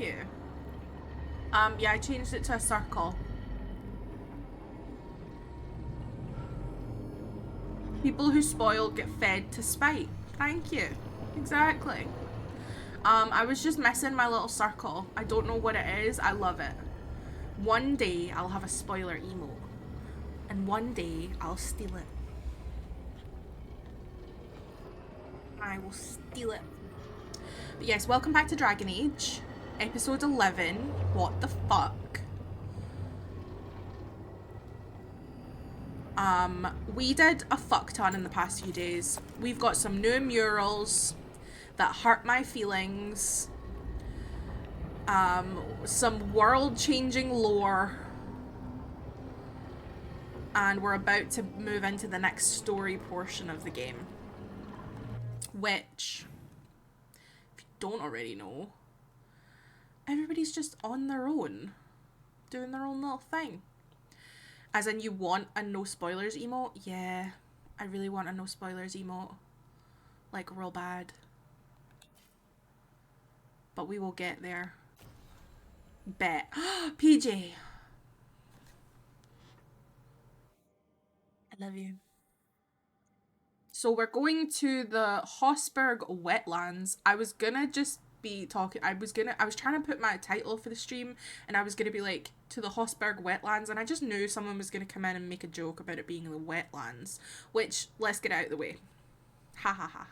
you. Yeah, I changed it to a circle. People who spoil get fed to spite. Thank you. Exactly. I was just missing my little circle. I don't know what it is. I love it. One day I'll have a spoiler emote. And one day I'll steal it. I will steal it. But yes, welcome back to Dragon Age. Episode 11. What the fuck? We did a fuck ton in the past few days. We've got some new murals that hurt my feelings. Some world-changing lore. And we're about to move into the next story portion of the game. Which, if you don't already know, everybody's just on their own, doing their own little thing. As in, you want a no spoilers emote? Yeah, I really want a no spoilers emote. Like, real bad. But we will get there. Bet. PJ! I love you. So we're going to the Hossberg wetlands. I was gonna just be talking, I was trying to put my title for the stream, and I was gonna be like, to the Hossberg wetlands, and I just knew someone was gonna come in and make a joke about it being in the wetlands, which, let's get out of the way. Ha ha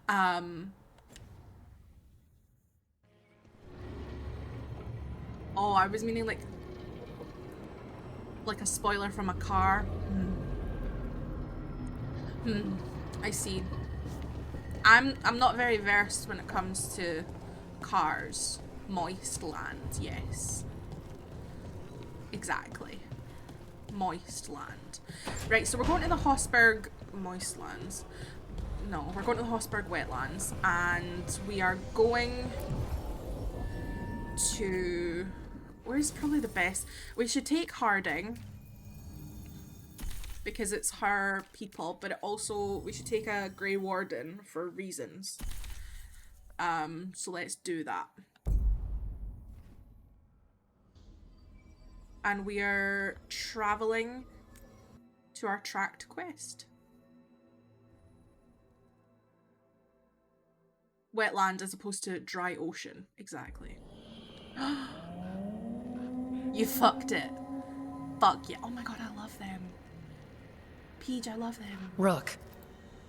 ha. Oh, I was meaning like a spoiler from a car. I see. I'm not very versed when it comes to cars. Moist land, yes. Exactly. Moist land. Right, so we're going to the Hossberg moist lands. No, we're going to the Hossberg wetlands, and we are going to... Where's probably the best? We should take Harding, because it's her people, but it also, we should take a Grey Warden for reasons. So let's do that. And we are traveling to our tracked quest. Wetland as opposed to dry ocean. Exactly. You fucked it. Fuck yeah. Oh my god, I love them. Peach, I love them. Rook,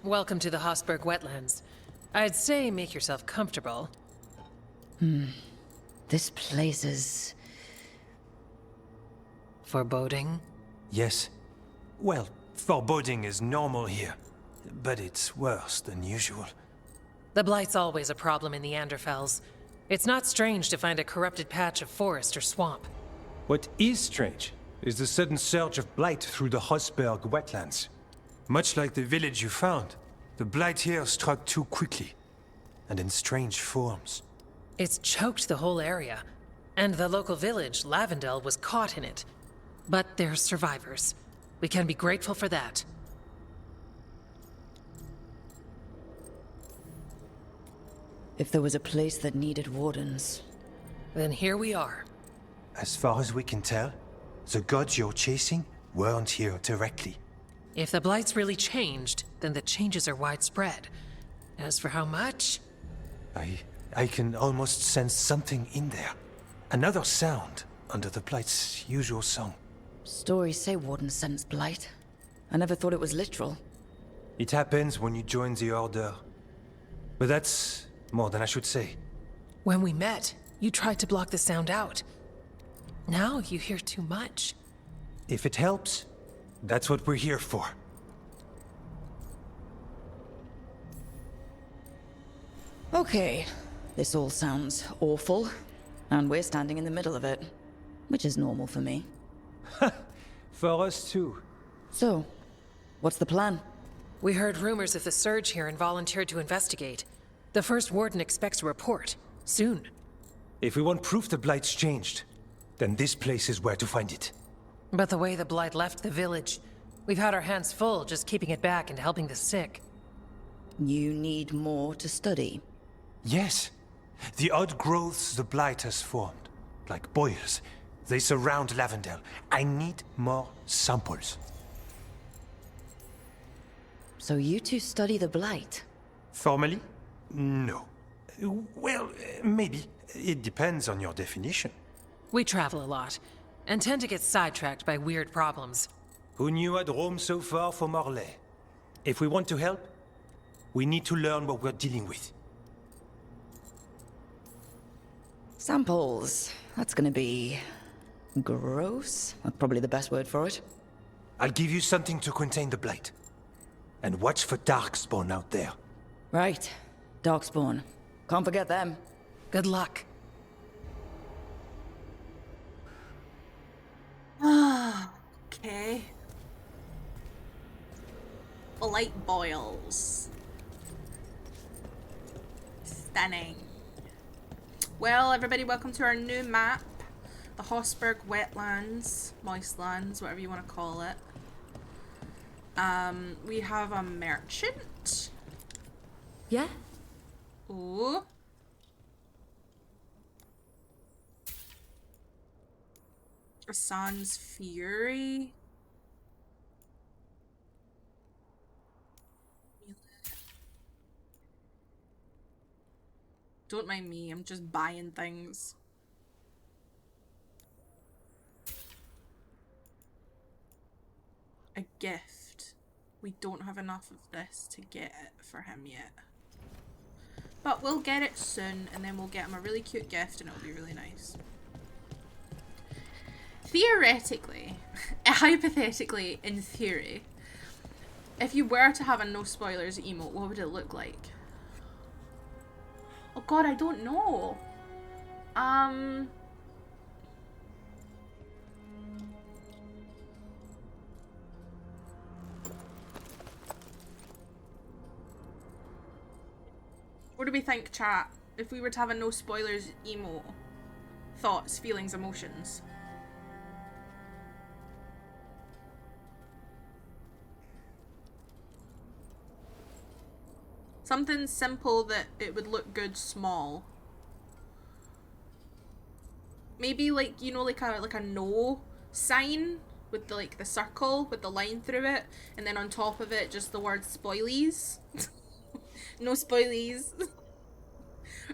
welcome to the Hossberg wetlands. I'd say make yourself comfortable. This place is... foreboding? Yes. Well, foreboding is normal here, but it's worse than usual. The Blight's always a problem in the Anderfels. It's not strange to find a corrupted patch of forest or swamp. What is strange is the sudden surge of blight through the Hossberg wetlands. Much like the village you found, the blight here struck too quickly, and in strange forms. It's choked the whole area, and the local village, Lavendel, was caught in it. But they're survivors. We can be grateful for that. If there was a place that needed wardens... Then here we are. As far as we can tell, the gods you're chasing weren't here directly. If the Blight's really changed, then the changes are widespread. As for how much... I can almost sense something in there. Another sound under the blight's usual song. Stories say wardens sense blight. I never thought it was literal. It happens when you join the Order. But that's more than I should say. When we met, you tried to block the sound out. Now you hear too much. If it helps, that's what we're here for. Okay, this all sounds awful. And we're standing in the middle of it. Which is normal for me. For us too. So, what's the plan? We heard rumors of the surge here and volunteered to investigate. The first warden expects a report. Soon. If we want proof the blight's changed, then this place is where to find it. But the way the blight left the village, we've had our hands full just keeping it back and helping the sick. You need more to study. Yes, The odd growths the blight has formed, like boils, they surround Lavendel. I need more samples. So you two study the blight? Formally? No. Well, maybe. It depends on your definition. We travel a lot, and tend to get sidetracked by weird problems. Who knew I'd roam so far for Morlaix? If we want to help, we need to learn what we're dealing with. Samples. That's gonna be... gross? That's probably the best word for it. I'll give you something to contain the blight. And watch for Darkspawn out there. Right. Darkspawn. Can't forget them. Good luck. Okay. Blight boils. Stunning. Well, everybody, welcome to our new map. The Hossberg Wetlands. Moistlands, whatever you want to call it. We have a merchant. Yeah? Ooh. Rasan's Fury. Don't mind me, I'm just buying things. A gift. We don't have enough of this to get it for him yet. But we'll get it soon, and then we'll get him a really cute gift, and it'll be really nice. Theoretically, hypothetically, in theory, if you were to have a no spoilers emote, what would it look like? Oh god, I don't know. What do we think, chat? If we were to have a no spoilers emote? Thoughts, feelings, emotions? Something simple that it would look good small. Maybe like, you know, like a no sign with the like the circle with the line through it, and then on top of it just the word spoilies. No spoilies.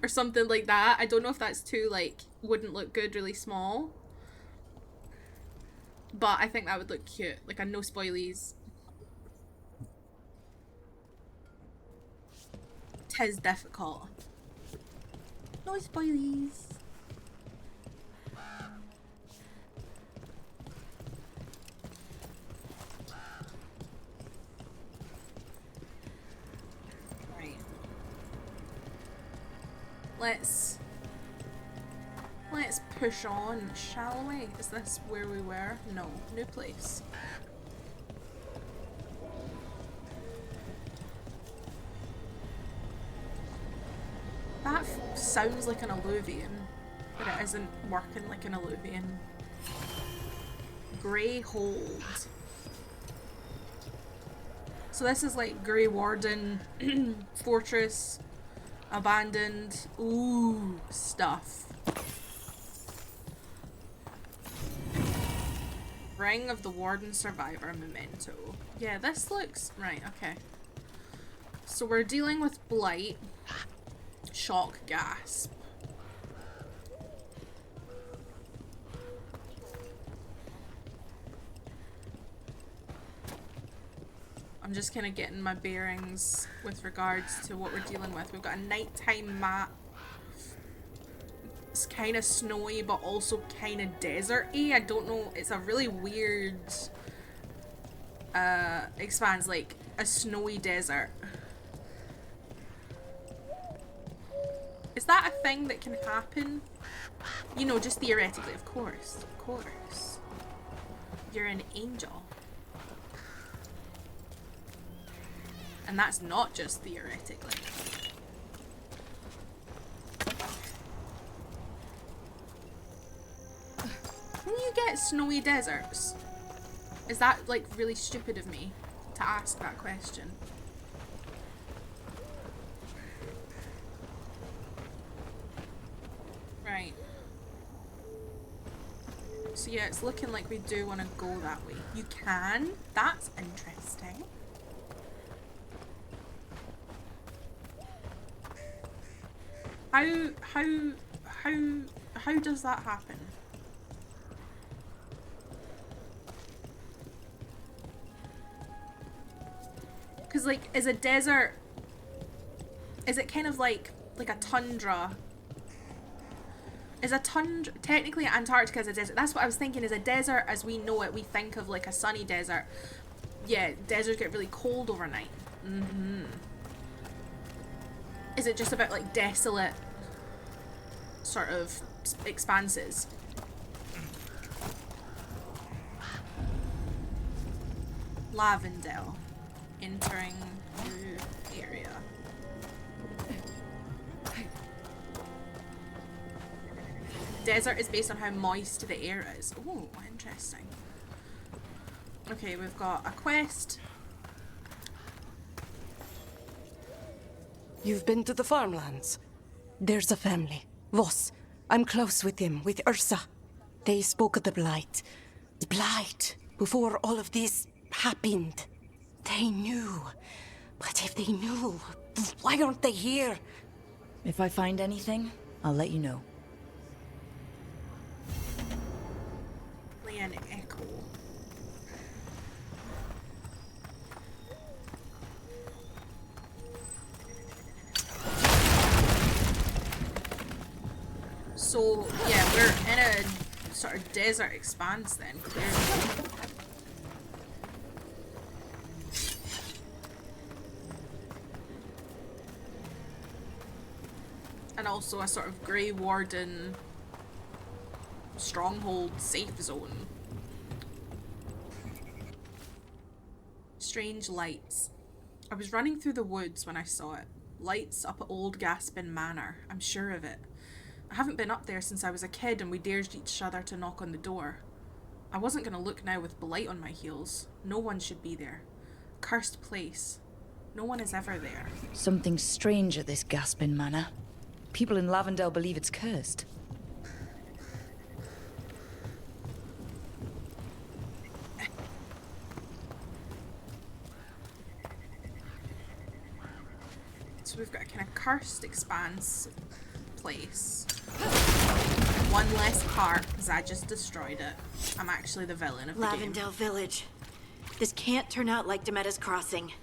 Or something like that. I don't know if that's too like wouldn't look good really small. But I think that would look cute. Like a no spoilies. Tis difficult. No spoilies. Right. Let's push on, shall we? Is this where we were? No. New place. That sounds like an alluvian, but it isn't working like an alluvian. Grey Hold. So this is like Grey Warden, Fortress, Abandoned, ooh, stuff. Ring of the Warden Survivor Memento. Yeah, this looks... right, okay. So we're dealing with Blight. Shock gasp. I'm just kind of getting my bearings with regards to what we're dealing with. We've got a nighttime map. It's kind of snowy, but also kind of desert-y. I don't know. It's a really weird expanse, like a snowy desert. Is that a thing that can happen? You know, just theoretically, of course. Of course. You're an angel. And that's not just theoretically. Can you get snowy deserts? Is that, like, really stupid of me to ask that question? Right. So yeah, it's looking like we do want to go that way. You can? That's interesting. How does that happen? Because like, is a desert, is it kind of like a tundra? Is a tundra, technically Antarctica is a desert. That's what I was thinking. Is a desert as we know it, we think of like a sunny desert. Yeah, deserts get really cold overnight. Is it just about like desolate sort of expanses? Lavendel. Entering new area. Desert is based on how moist the air is. Oh, interesting. Okay, we've got a quest. You've been to the farmlands. There's a family. Voss. I'm close with them, with Ursa. They spoke of the Blight. The Blight. Before all of this happened. They knew. But if they knew, why aren't they here? If I find anything, I'll let you know. An echo. So yeah, we're in a sort of desert expanse then, clearly. And also a sort of Grey Warden stronghold safe zone. Strange lights. I was running through the woods when I saw it. Lights up at Old Gaspin Manor. I'm sure of it. I haven't been up there since I was a kid and we dared each other to knock on the door. I wasn't going to look now with Blight on my heels. No one should be there. Cursed place. No one is ever there. Something strange at this Gaspin Manor. People in Lavendel believe it's cursed. So we've got a kind of cursed expanse place. One less part because I just destroyed it. I'm actually the villain of the game. Lavendel Village. This can't turn out like Demetta's Crossing.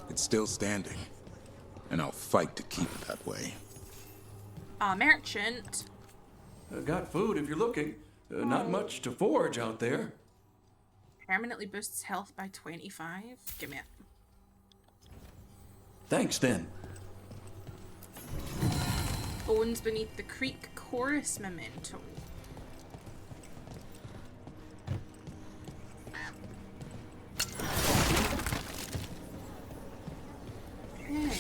It's still standing, and I'll fight to keep it that way. Merchant. Got food if you're looking. Not much to forage out there. Permanently boosts health by 25. Give me it. Thanks, then. Bones Beneath the Creek Chorus Memento. Okay.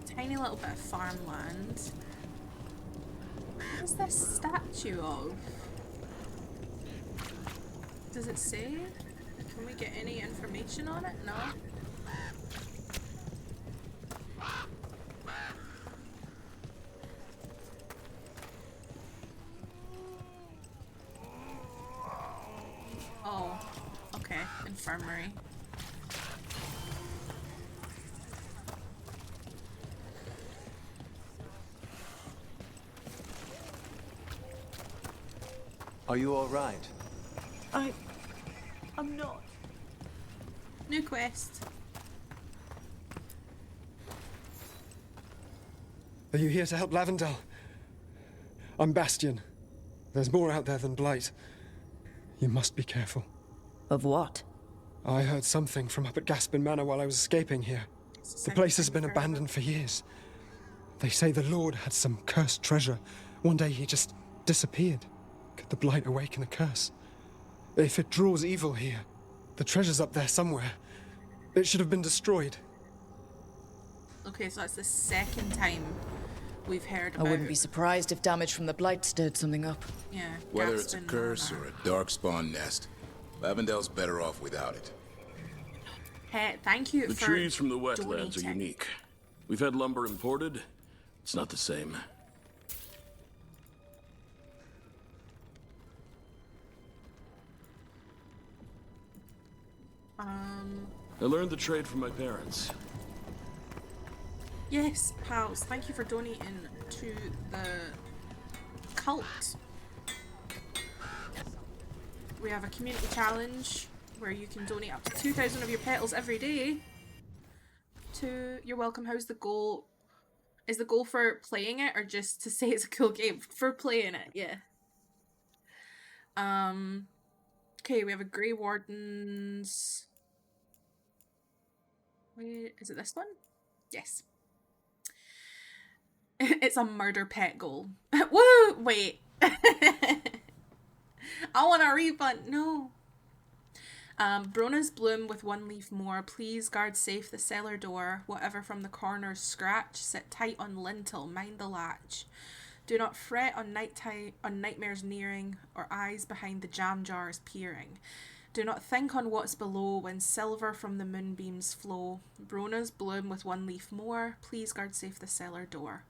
Tiny little bit of farmland. What is this statue of? Does it say? Can we get any information on it? No. Oh, okay. Infirmary. Are you all right? I'm not. New quest. Are you here to help Lavendel? I'm Bastion. There's more out there than Blight. You must be careful. Of what? I heard something from up at Gaspin Manor while I was escaping here. The place has been abandoned for years. They say the Lord had some cursed treasure. One day he just disappeared. Could the Blight awaken the curse? If it draws evil here, the treasure's up there somewhere. It should have been destroyed. Okay, so that's the second time we've heard about. I wouldn't be surprised if damage from the Blight stirred something up. Yeah. Whether it's a Gaspin curse Manor. or a darkspawn nest, Lavendel's better off without it. Hey, thank you The for trees from the wetlands donating. are unique. We've had lumber imported. It's not the same. I learned the trade from my parents. Yes, pals, thank you for donating to the cult. We have a community challenge where you can donate up to 2,000 of your petals every day to You're Welcome. How's the goal? Is the goal for playing it or just to say it's a cool game? For playing it, yeah. Okay, we have a Grey Wardens. Wait, is it this one? Yes. It's a murder pet goal. Woo! Wait. I want a refund. No. Brona's bloom with 1 leaf more. Please guard safe the cellar door. Whatever from the corners scratch. Sit tight on lintel. Mind the latch. Do not fret on nightmares nearing, or eyes behind the jam jars peering. Do not think on what's below when silver from the moonbeams flow. Brona's bloom with 1 leaf more. Please guard safe the cellar door.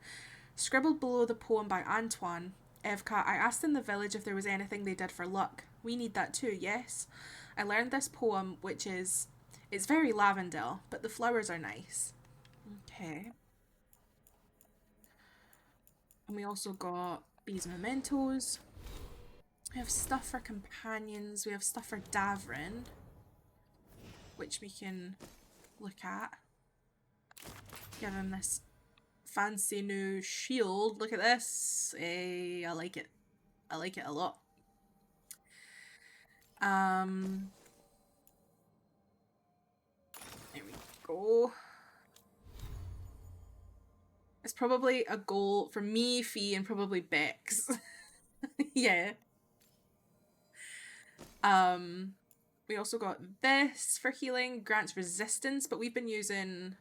Scribbled below the poem by Antoine. Evka, I asked in the village if there was anything they did for luck. We need that too, yes? I learned this poem, which is... It's very Lavendel, but the flowers are nice. Okay. And we also got these mementos. We have stuff for companions. We have stuff for Davrin, which we can look at. Give him this fancy new shield. Look at this. I like it. I like it a lot. There we go. It's probably a goal for me, Fee, and probably Bex. Yeah. We also got this for healing. Grants resistance, but we've been using...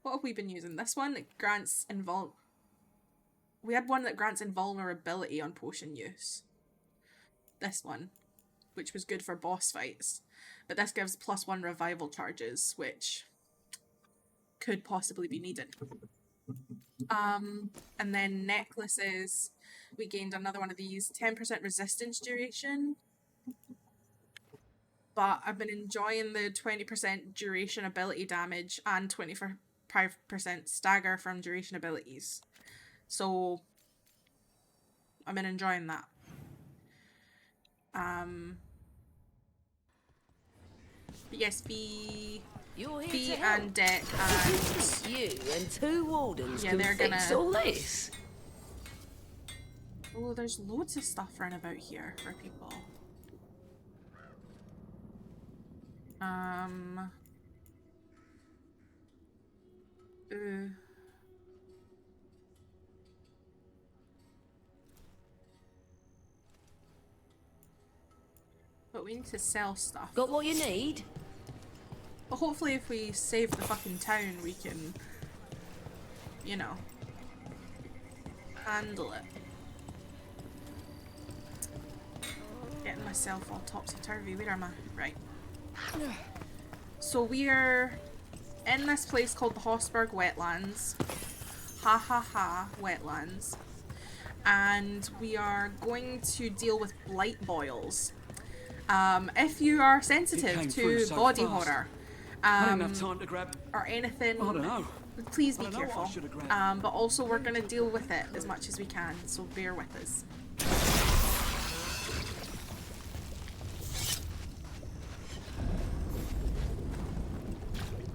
What have we been using? This one that grants We had one that grants invulnerability on potion use. This one, which was good for boss fights. But this gives +1 revival charges, which could possibly be needed. And then necklaces, we gained another one of these, 10% resistance duration. But I've been enjoying the 20% duration ability damage and 25% stagger from duration abilities. So I've been enjoying that. But yes, Fee and Deck and you and 2 wardens yeah, can they're fix gonna... all this. Oh, there's loads of stuff around about here for people. But we need to sell stuff. Got what you need? But hopefully if we save the fucking town, we can, you know, handle it. Getting myself all topsy-turvy. Where am I? Right. So we're in this place called the Hossberg Wetlands. Ha ha ha, wetlands. And we are going to deal with blight boils. If you are sensitive to body horror, I didn't have time to grab... or anything, I don't know. please be careful. But also we're going to deal with it as much as we can, so bear with us.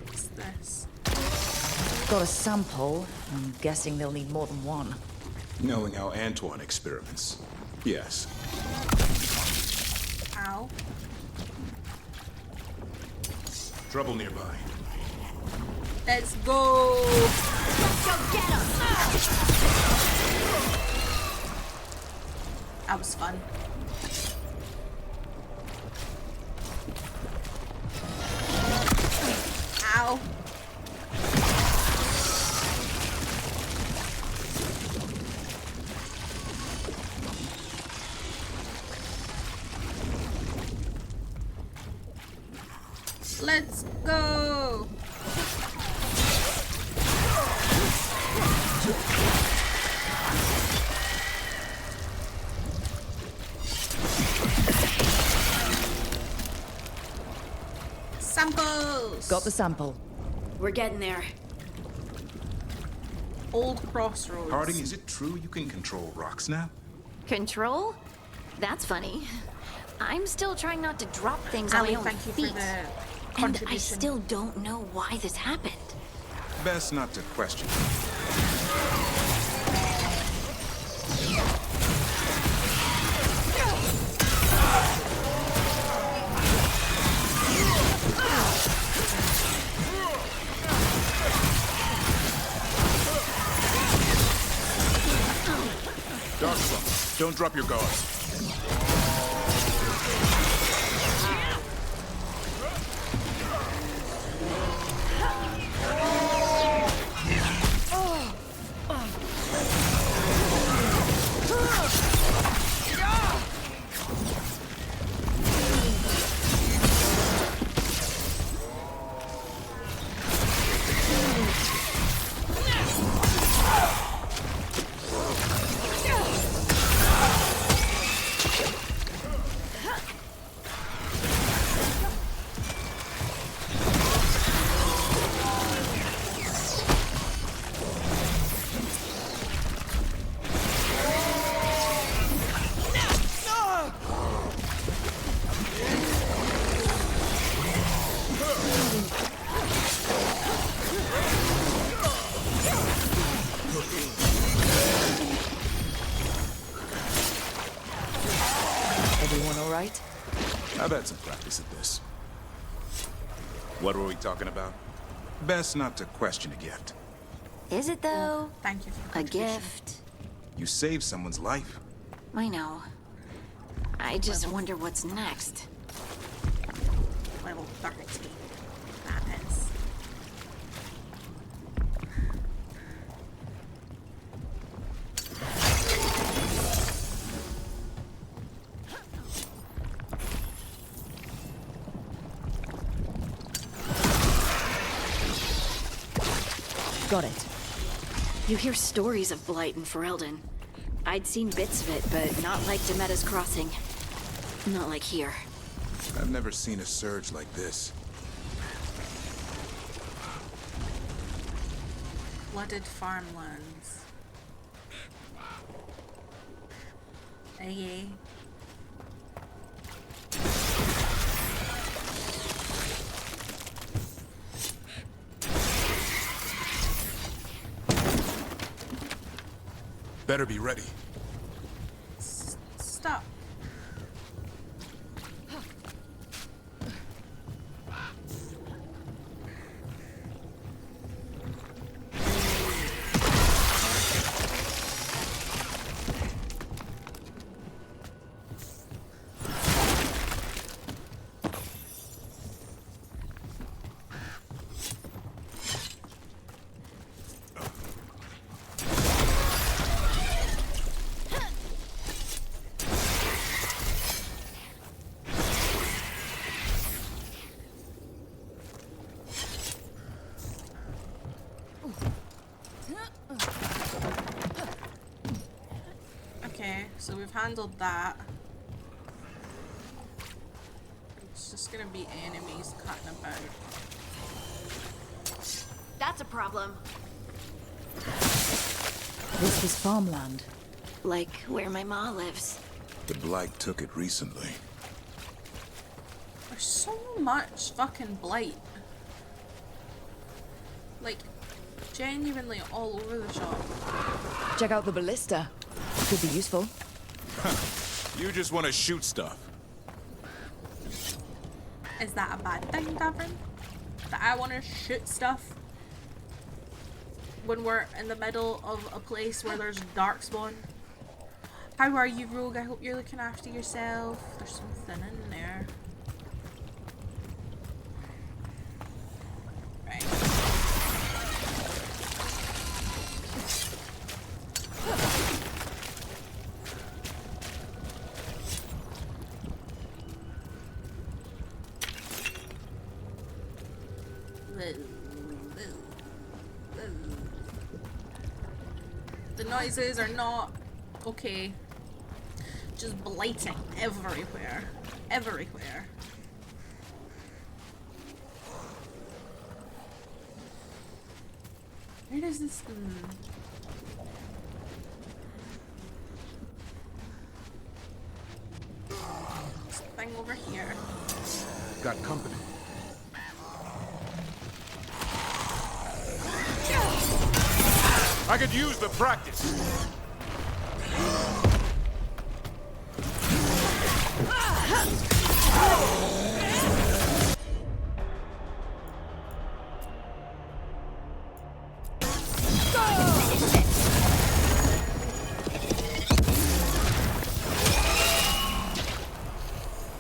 What's this? Got a sample. I'm guessing they'll need more than one. Knowing how Antoine experiments. Yes. Ow. Trouble nearby. Let's go! Let's go get him! That was fun. Ow. Let's go! Got the sample. We're getting there. Old crossroads. Harding, is it true you can control rocks now? Control? That's funny. I'm still trying not to drop things on Ali, my own thank you feet. for the And I contribution. still don't know why this happened. Best not to question. Darkstorm, don't drop your guards. Everyone all right? I've had some practice at this. What were we talking about? Best not to question a gift. Is it though? Thank you for the A contribution. gift? You saved someone's life. I know. I just wonder what's next. Level 30. That is. Got it. You hear stories of Blight in Ferelden. I'd seen bits of it, but not like Demeda's Crossing. Not like here. I've never seen a surge like this. Flooded farmlands. Hey. Better be ready. Stop. Okay, so we've handled that. It's just gonna be enemies cutting about. That's a problem. This was farmland. Like where my ma lives. The Blight took it recently. There's so much fucking blight. Like, genuinely all over the shop. Check out the ballista. Could be useful. You just want to shoot stuff. Is that a bad thing, Davin? That I want to shoot stuff when we're in the middle of a place where there's darkspawn? How are you, Rogue? I hope you're looking after yourself. There's something in there. Right. The noises are not okay. Just blighting everywhere. Everywhere. Where does this... Thing over here. Got company. I could use the practice.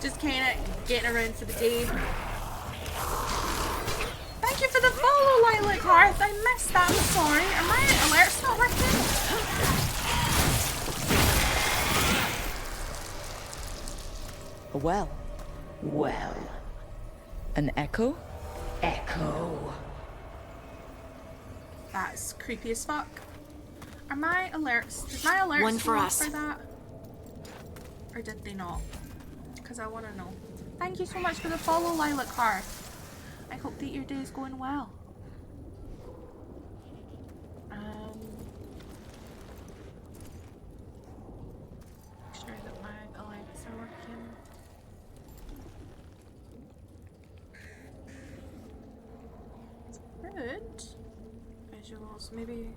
Just kinda getting around for the day. Thank you for the follow, Lilac Hearth. I missed that. I'm sorry. Are my alerts not working? Well. Well. An echo? Echo. That's creepy as fuck. Are my alerts... Did my alerts One for go us. for that? Or did they not? Because I want to know. Thank you so much for the follow, Lilac Hearth. I hope that your day is going well. Make sure that my alerts are working. Good. Visuals, maybe.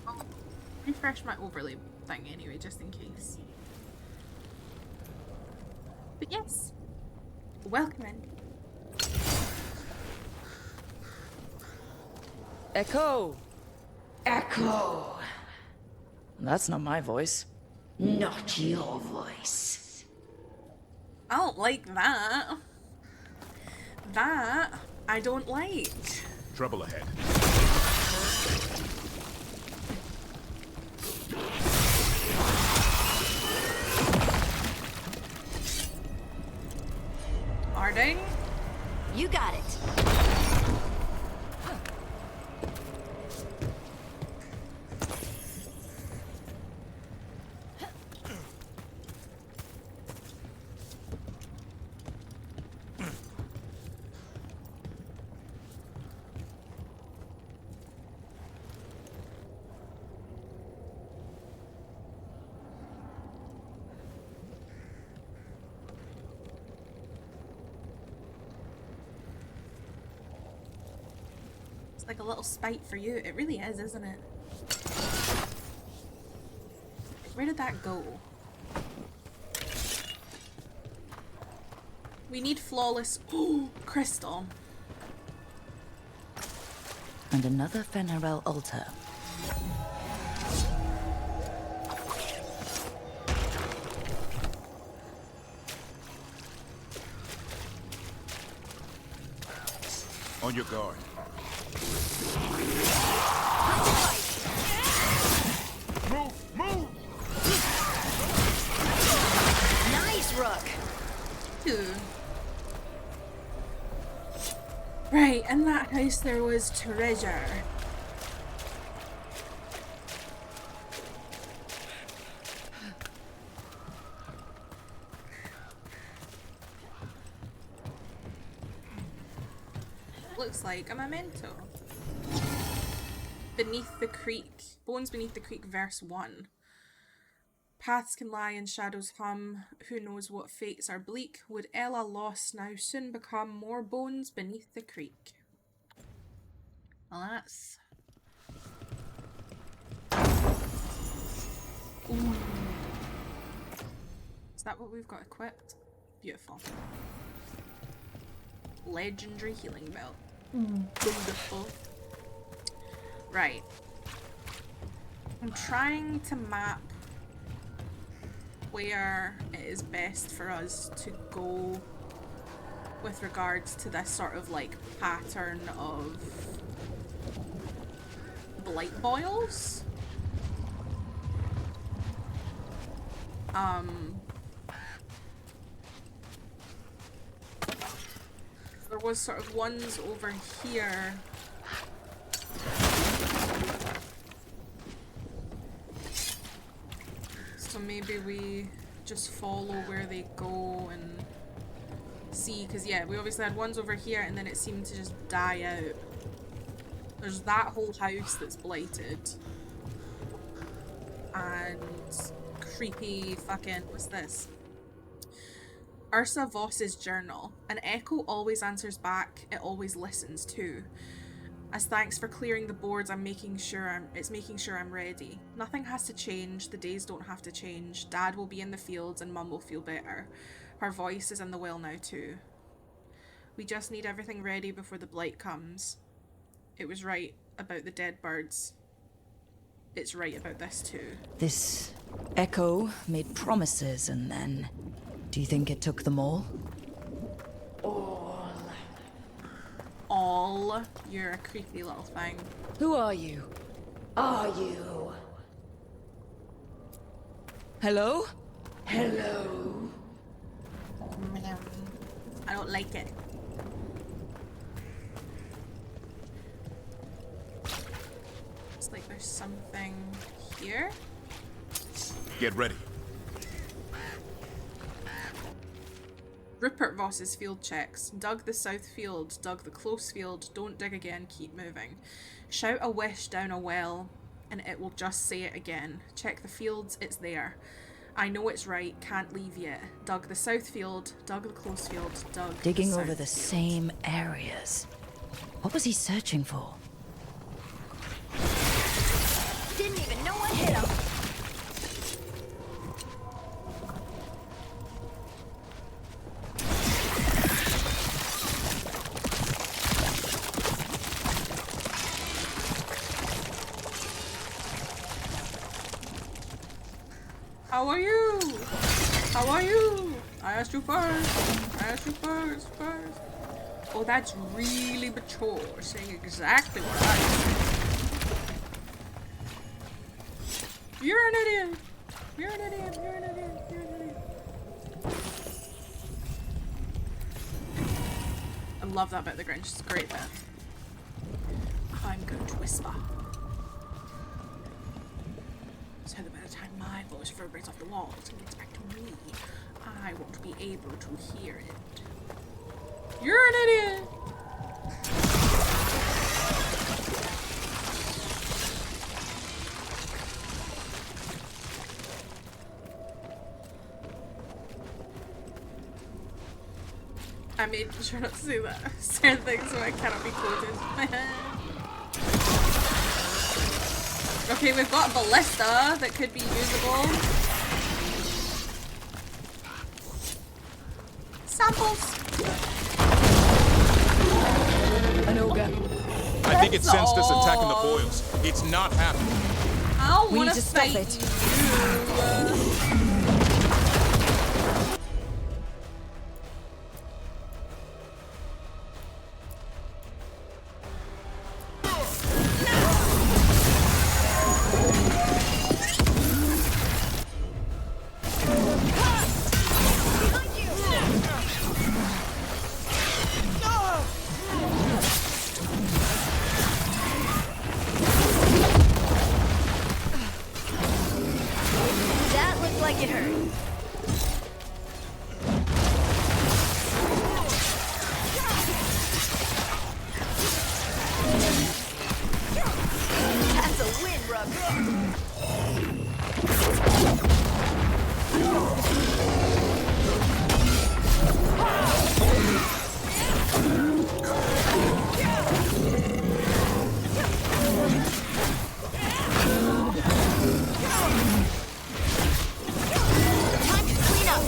I'll refresh my overlay thing anyway, just in case. But yes, welcome in. Echo! Echo! That's not my voice. Not your voice. I don't like that. That I don't like. Trouble ahead. Arding? You got it. It's like a little spite for you. It really is, isn't it? Where did that go? We need flawless. Oh, crystal. And another Fenarel altar. On your guard. Move! Move! Nice, Rook. Right, in that house there was treasure. Looks like a memento. Beneath the Creek. Bones Beneath the Creek, verse 1. Paths can lie and shadows hum. Who knows what fates are bleak? Would Ella lost now soon become more bones beneath the creek? Well, that's... Ooh. Is that what we've got equipped? Beautiful. Legendary healing belt. Beautiful. Right. I'm trying to map where it is best for us to go with regards to this sort of like pattern of blight boils. There was sort of ones over here maybe we just follow where they go and see, because yeah, we obviously had ones over here and then it seemed to just die out. There's that whole house that's blighted. And creepy fucking, what's this? Ursa Voss's journal. An echo always answers back, it always listens too. As thanks for clearing the boards, it's making sure I'm ready. Nothing has to change, the days don't have to change. Dad will be in the fields and Mum will feel better. Her voice is in the well now too. We just need everything ready before the blight comes. It was right about the dead birds. It's right about this too. This echo made promises and then... Do you think it took them all? All? You're a creepy little thing. Who are you? Are you? Hello? Hello? I don't like it. It's like there's something here. Get ready. Rupert Voss's field checks. Dug the south field, dug the close field, don't dig again, keep moving. Shout a wish down a well, and it will just say it again. Check the fields, it's there. I know it's right, can't leave yet. Dug the south field, dug the close field, dug Digging the over the same areas. What was he searching for? Didn't even know what hit him. How are you? How are you? I asked you first. I asked you first. Oh, that's really mature. Saying exactly what I said. You're an idiot. You're an idiot. You're an idiot. You're an idiot. I love that bit of the Grinch. It's a great bit. I'm going to whisper. So that by the time my voice reverberates off the walls and gets back to me, I won't be able to hear it. You're an idiot! I made sure not to say that. Certain things so I cannot be quoted. Okay, we've got a ballista that could be usable. Samples! An ogre. I think it sensed us attacking the boils. It's not happening. I don't We want need to stop fight it. you. That looked like it hurt. That's a win, Rub. Time to clean up.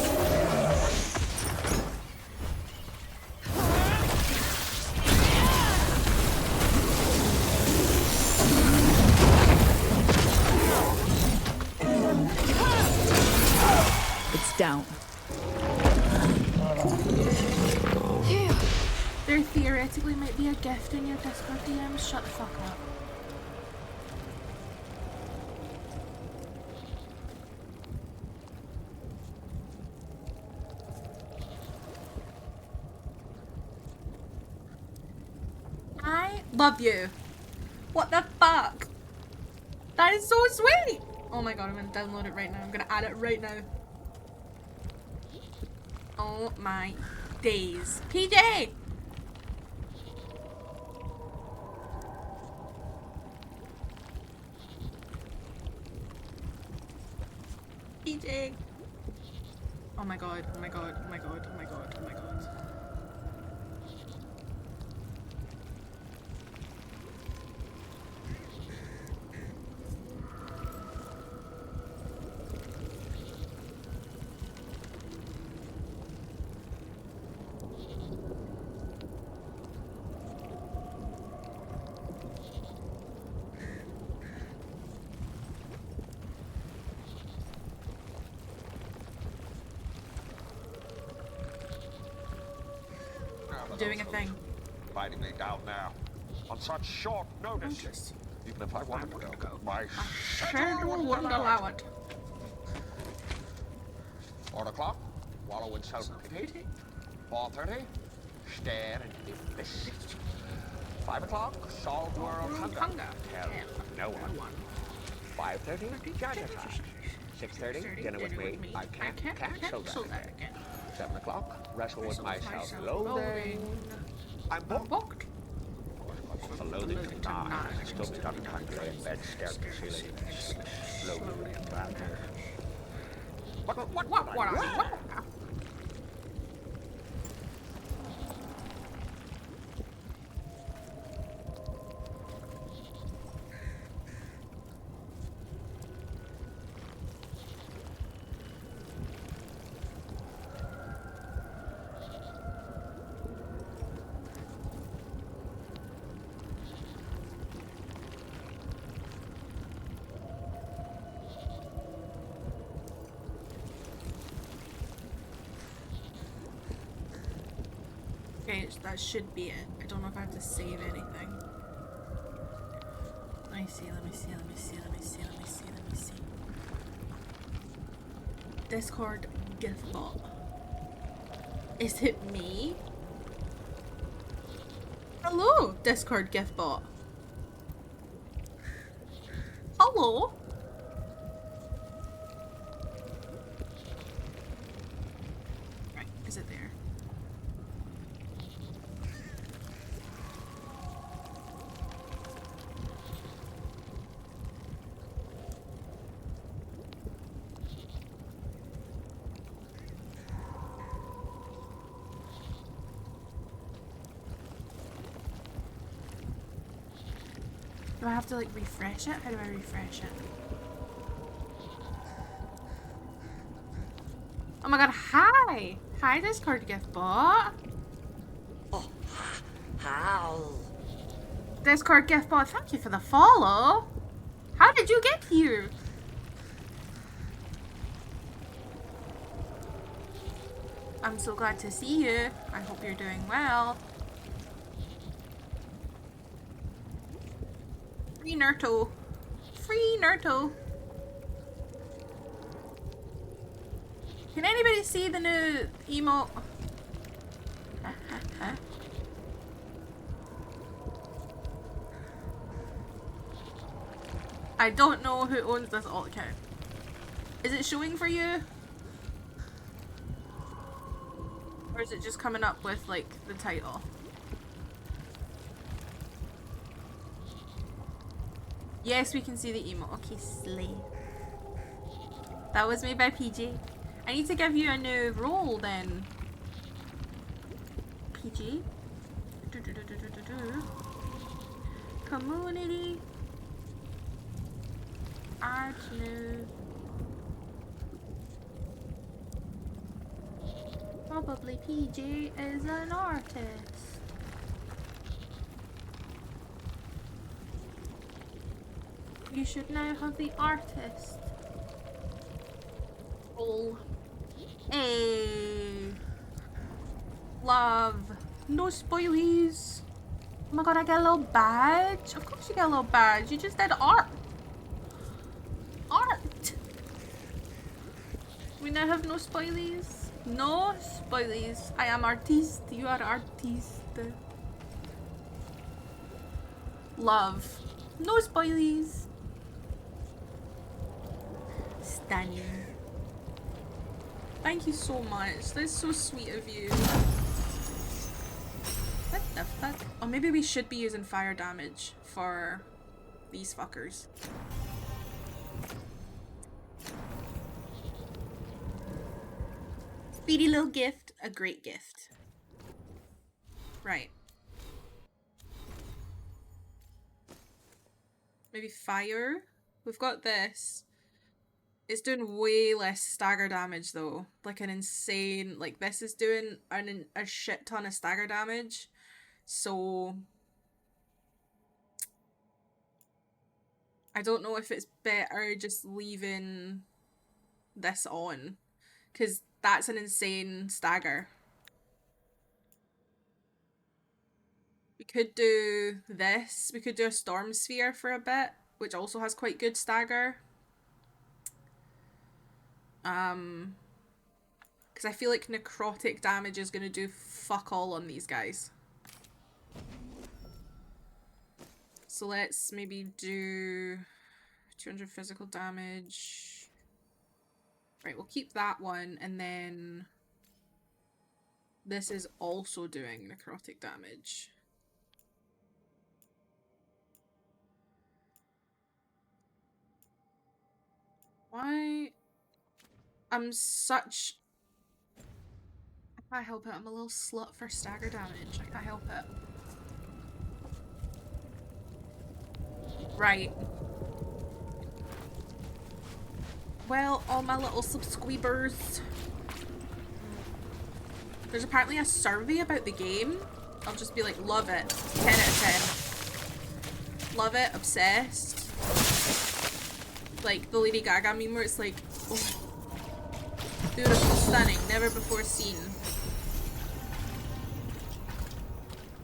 It's down. There theoretically might be a gift in your Discord DMs. Shut the fuck up. I love you. What the fuck? That is so sweet. Oh my god, I'm gonna download it right now. I'm gonna add it right now. Oh my days. PJ! PJ! Oh my god, oh my god, oh my god, oh my god, oh my god. Doing a thing. Inviting me down there on such short notice. Even if I wanted to go, my schedule wouldn't allow it. 4 o'clock, wallow in self-pity. 4:30, stare into this. 5 o'clock, solve world hunger. Tell no one. 5:30, judge attack. 6:30, dinner with me. I can't cancel that again. 7 o'clock, wrestle with myself. Loathing. I'm booked. The loathing to die. I still be done time to lay in bed, stare at the ceiling, slowly rather. What? Okay, that should be it. I don't know if I have to save anything. Let me see. Discord gift bot. Is it me? Hello, Discord gift bot. Hello? Right, is it there? Do I have to like refresh it? How do I refresh it? Oh my god, hi! Hi, Discord gift bot. Oh, how? Discord gift bot, thank you for the follow. How did you get here? I'm so glad to see you. I hope you're doing well. Free Nurto. Free Nurto. Can anybody see the new emote? I don't know who owns this alt account. Is it showing for you? Or is it just coming up with like the title? Yes, we can see the emo. Okay, slay. That was made by PG. I need to give you a new role then. PG. Community. Art new. Probably PG is an artist. You should now have the artist role. Hey, love. No spoilies. Oh my god, I get a little badge. Of course you get a little badge. You just did art. Art. We now have no spoilies. No spoilies. I am artiste. You are artiste. Love. No spoilies. stunning. Thank you so much. That's so sweet of you. What the fuck? Oh, maybe we should be using fire damage for these fuckers. Speedy little gift. A great gift. Right. Maybe fire? We've got this. It's doing way less stagger damage though. Like an insane... Like this is doing a shit ton of stagger damage. So... I don't know if it's better just leaving this on. Because that's an insane stagger. We could do this. We could do a storm sphere for a bit, which also has quite good stagger. Because I feel like necrotic damage is going to do fuck all on these guys. So let's maybe do 200 physical damage. Right, we'll keep that one, and then this is also doing necrotic damage. Why? I'm such... I can't help it. I'm a little slut for stagger damage. I can't help it. Right. Well, all my little subscribers. There's apparently a survey about the game. I'll just be like, love it. 10 out of 10. Love it. Obsessed. Like the Lady Gaga meme where it's like, oh, beautiful, stunning, never before seen.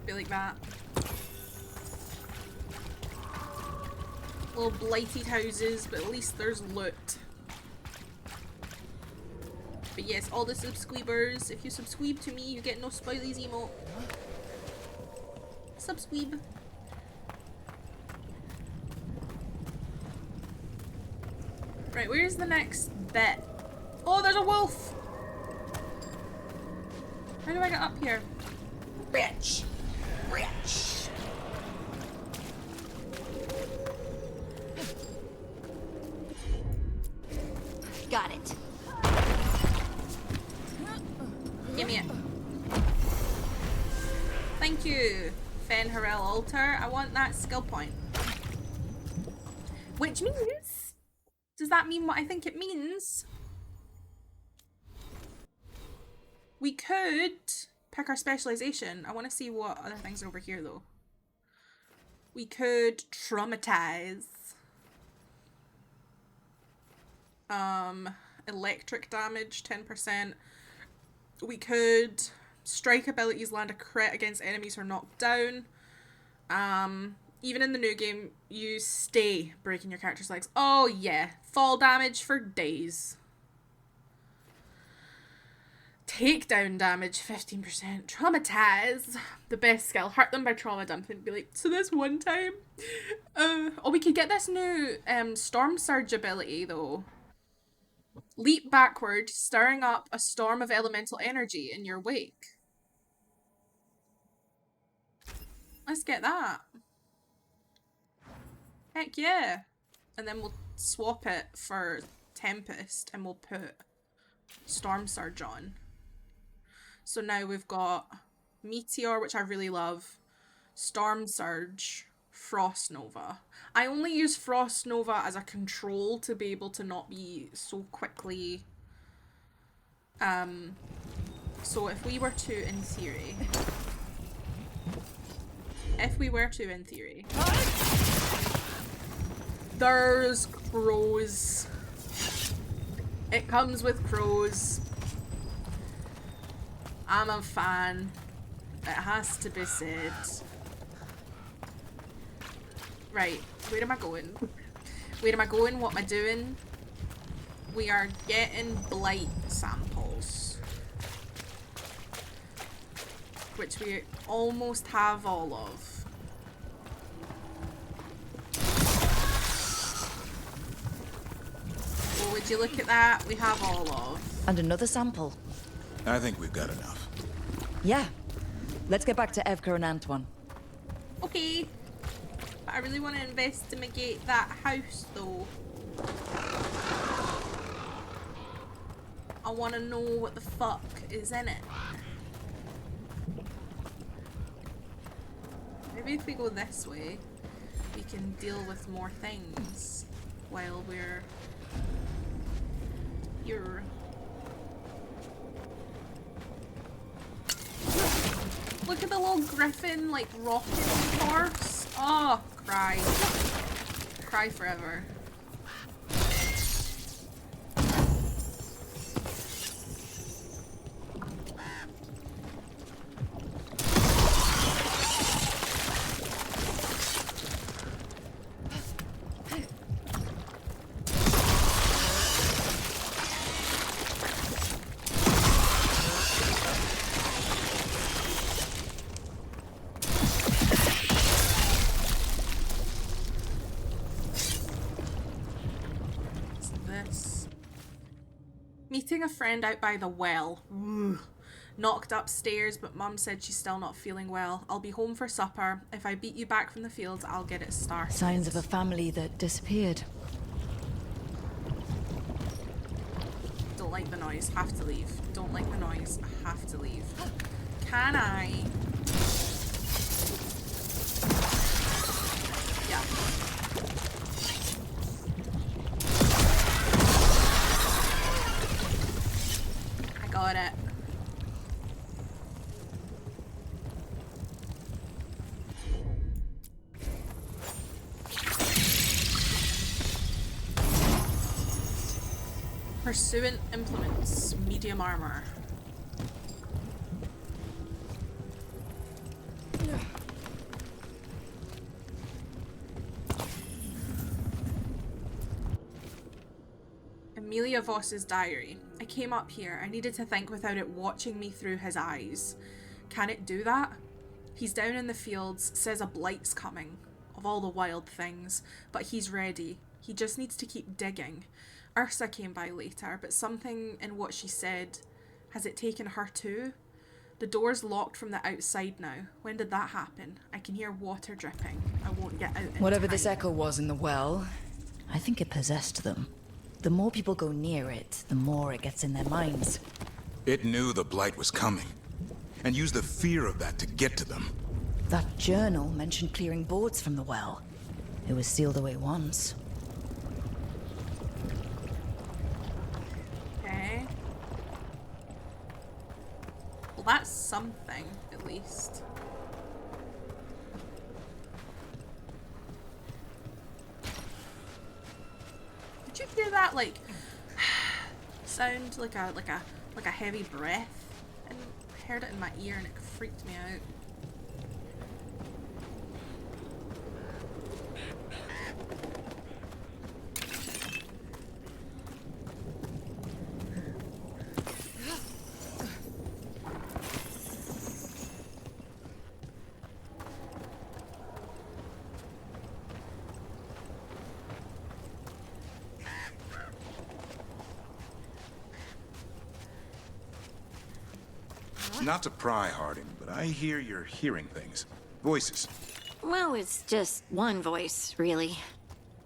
Be like that. Little blighted houses, but at least there's loot. But yes, all the subscribers, if you subscribe to me, you get no spoilies emote. Subscribe. Right, where's the next bit? Oh, there's a wolf! How do I get up here? Bitch! Rich! Got it. Give me it. Thank you, Fen Harel Altar. I want that skill point. Which means... Does that mean what I think it means? We could pick our specialization. I want to see what other things are over here though. We could traumatize. Electric damage, 10%. We could strike abilities land a crit against enemies who are knocked down. Even in the new game, you stay breaking your character's legs. Oh yeah, fall damage for days. Takedown damage, 15%. Traumatize, the best skill. Hurt them by trauma dumping. Be like, so this one time? Oh, we could get this new Storm Surge ability though. Leap backward, stirring up a storm of elemental energy in your wake. Let's get that. Heck yeah. And then we'll swap it for Tempest and we'll put Storm Surge on. So now we've got Meteor, which I really love, Storm Surge, Frost Nova. I only use Frost Nova as a control to be able to not be so quickly... So if we were to, in theory... There's crows. It comes with crows. I'm a fan. It has to be said. Right, where am I going? Where am I going? What am I doing? We are getting blight samples. Which we almost have all of. Would you look at that? We have all of. And another sample. I think we've got enough. Yeah. Let's get back to Evka and Antoine. Okay. But I really want to investigate that house, though. I want to know what the fuck is in it. Maybe if we go this way, we can deal with more things while we're here. Look at the little griffin, like, rocking the horse. Oh, cry. Cry forever. Meeting a friend out by the well. Ooh. Knocked upstairs, but Mum said she's still not feeling well. I'll be home for supper. If I beat you back from the fields, I'll get it started. Signs of a family that disappeared. Don't like the noise. Have to leave. Don't like the noise. Have to leave. Can I? Yeah. Got it. Pursuant implements, medium armor. Amelia Voss's diary. I came up here. I needed to think without it watching me through his eyes. Can it do that? He's down in the fields, says a blight's coming, of all the wild things, but he's ready. He just needs to keep digging. Ursa came by later, but something in what she said, has it taken her too? The door's locked from the outside now. When did that happen? I can hear water dripping. I won't get out in Whatever time. this echo was in the well, I think it possessed them. The more people go near it, the more it gets in their minds. It knew the Blight was coming, and used the fear of that to get to them. That journal mentioned clearing boards from the well. It was sealed away once. Okay. Well, that's something, at least. Did you hear that, like, sound like a heavy breath? And I heard it in my ear and it freaked me out. Not to pry, Harding, but I hear you're hearing things. Voices. Well, it's just one voice, really.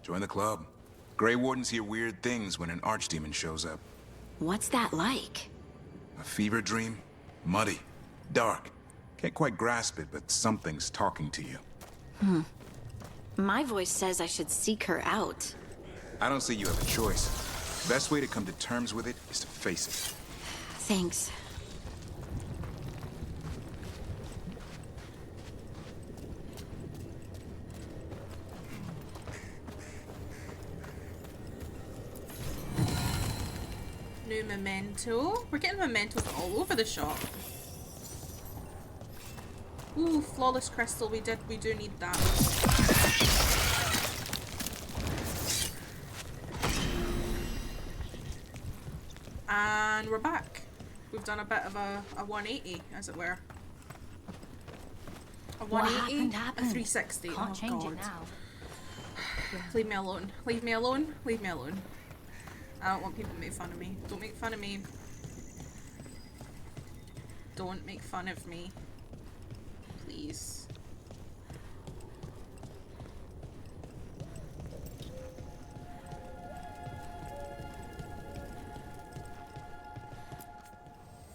Join the club. Grey Wardens hear weird things when an archdemon shows up. What's that like? A fever dream? Muddy. Dark. Can't quite grasp it, but something's talking to you. My voice says I should seek her out. I don't see you have a choice. Best way to come to terms with it is to face it. Thanks. New memento. We're getting mementos all over the shop. Ooh, flawless crystal. We do need that. And we're back. We've done a bit of a 180, as it were. A 180, a 360. Can't change God. it now. Leave me alone. Leave me alone. Leave me alone. I don't want people to make fun of me. Don't make fun of me. Don't make fun of me. Please.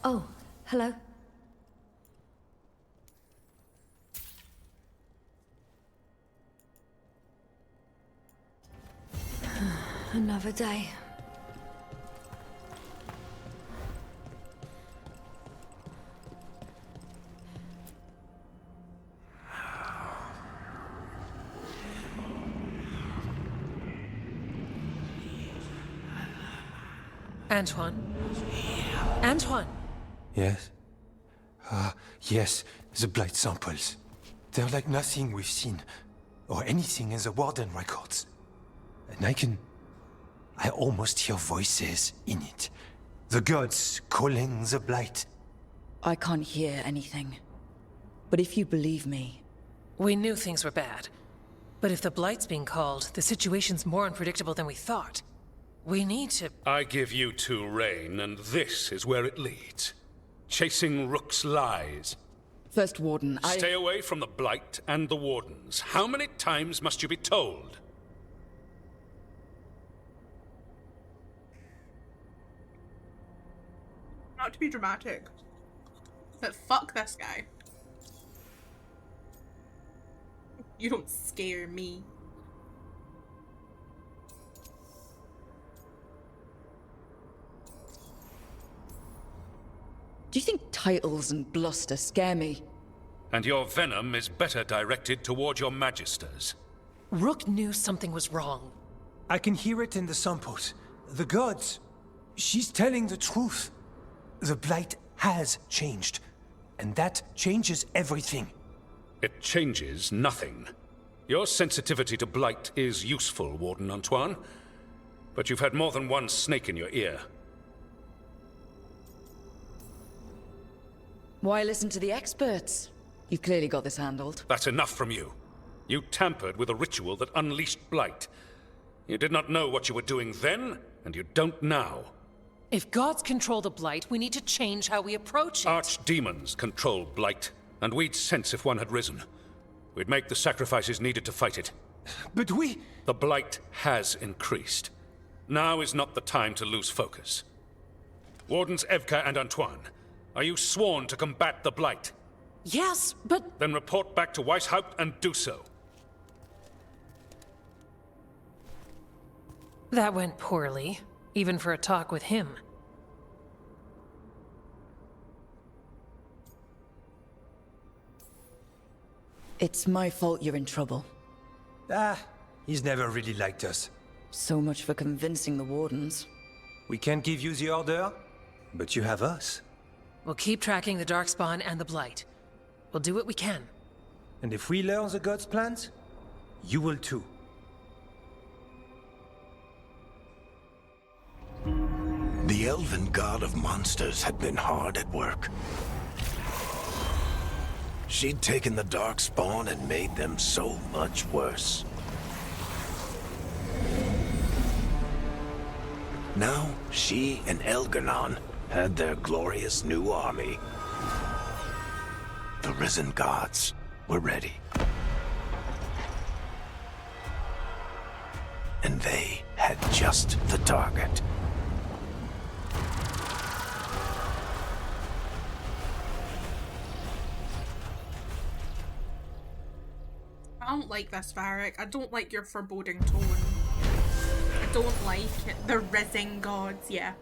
Oh, hello. Another day. Antoine? Antoine! Yes? Yes, the blight samples. They're like nothing we've seen, or anything in the Warden records. And I almost hear voices in it. The gods calling the blight. I can't hear anything. But if you believe me... We knew things were bad. But if the blight's being called, the situation's more unpredictable than we thought. We need to... I give you two reign, and this is where it leads. Chasing Rook's lies. First Warden, Stay away from the Blight and the Wardens. How many times must you be told? Not to be dramatic, but fuck this guy. You don't scare me. Do you think titles and bluster scare me? And your venom is better directed toward your magisters. Rook knew something was wrong. I can hear it in the samples. The gods. She's telling the truth. The blight has changed. And that changes everything. It changes nothing. Your sensitivity to blight is useful, Warden Antoine. But you've had more than one snake in your ear. Why listen to the experts? You've clearly got this handled. That's enough from you. You tampered with a ritual that unleashed blight. You did not know what you were doing then, and you don't now. If gods control the blight, we need to change how we approach it. Archdemons control blight, and we'd sense if one had risen. We'd make the sacrifices needed to fight it. But we... The blight has increased. Now is not the time to lose focus. Wardens Evka and Antoine, are you sworn to combat the blight? Yes, but... Then report back to Weisshaupt and do so. That went poorly, even for a talk with him. It's my fault you're in trouble. He's never really liked us. So much for convincing the Wardens. We can't give you the order, but you have us. We'll keep tracking the Darkspawn and the Blight. We'll do what we can. And if we learn the gods' plans, you will too. The elven god of monsters had been hard at work. She'd taken the Darkspawn and made them so much worse. Now, she and Elgar'nan had their glorious new army. The risen gods were ready. And they had just the target. I don't like this, Varric. I don't like your foreboding tone. I don't like it. The risen gods, yeah.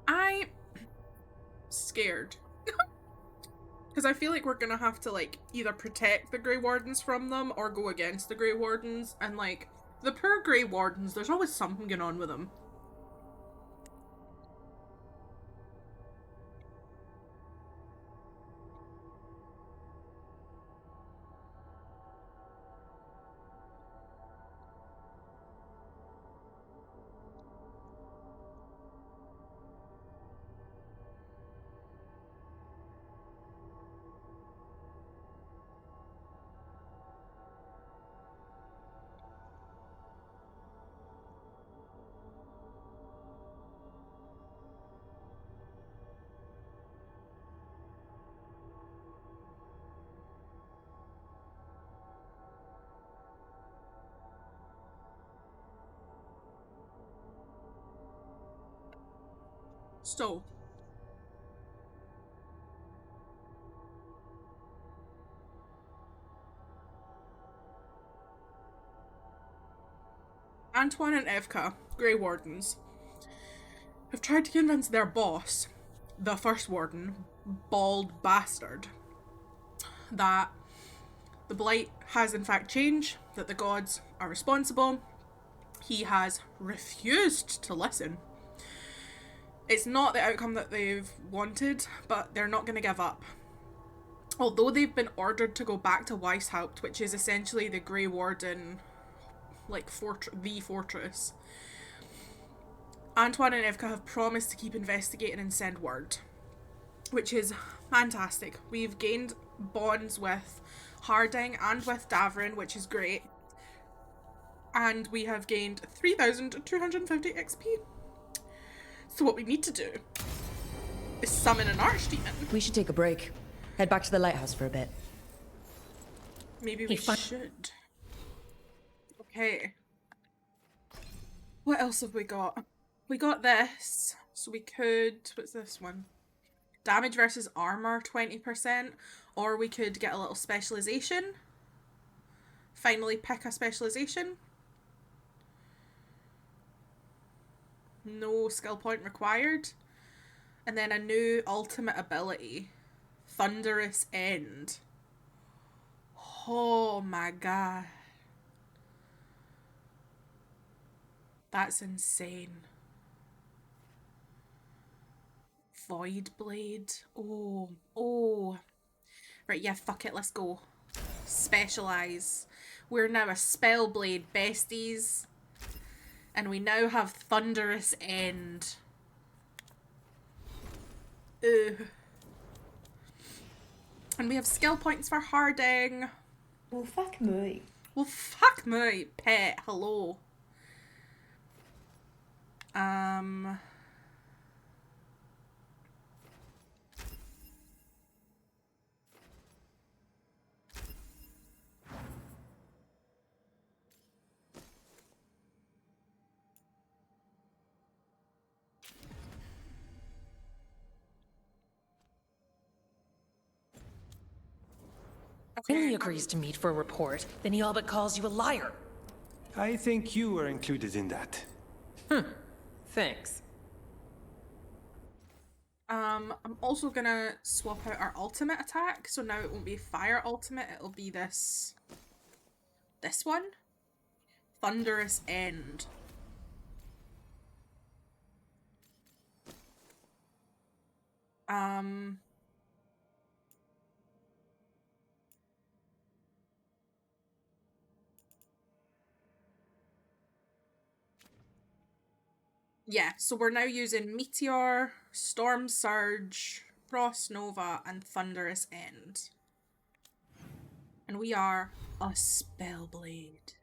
I'm scared. Because I feel like we're gonna have to, like, either protect the Grey Wardens from them or go against the Grey Wardens. And, like, the poor Grey Wardens, there's always something going on with them. So, Antoine and Evka, Grey Wardens, have tried to convince their boss, the First Warden, bald bastard, that the Blight has in fact changed, that the gods are responsible. He has refused to listen. It's not the outcome that they've wanted, but they're not going to give up. Although they've been ordered to go back to Weisshaupt, which is essentially the Grey Warden, like, the fortress, Antoine and Evka have promised to keep investigating and send word, which is fantastic. We've gained bonds with Harding and with Davrin, which is great. And we have gained 3,250 XP. So what we need to do is summon an archdemon. We should take a break. Head back to the lighthouse for a bit. Maybe we should. Okay. What else have we got? We got this. So we could... What's this one? Damage versus armor, 20%. Or we could get a little specialization. Finally pick a specialization. No skill point required. And then a new ultimate ability. Thunderous End. Oh my god. That's insane. Void Blade. Oh. Oh. Right, yeah, fuck it, let's go. Specialise. We're now a Spellblade besties. And we now have Thunderous End. Ugh. And we have skill points for Harding. Well, fuck me. Well, fuck me, pet. Hello. When he agrees to meet for a report, then he all but calls you a liar. I think you were included in that. Thanks. I'm also gonna swap out our ultimate attack, so now it won't be fire ultimate, it'll be this one. Thunderous End. Yeah, so we're now using Meteor, Storm Surge, Frost Nova, and Thunderous End. And we are a Spellblade.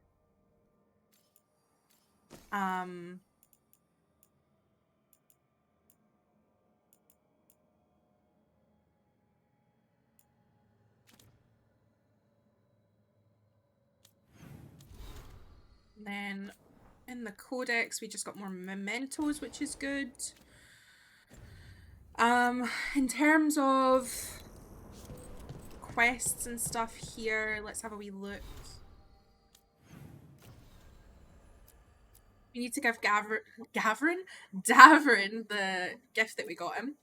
Then in the codex we just got more mementos, which is good. In terms of quests and stuff here, let's have a wee look. We need to give Davrin the gift that we got him.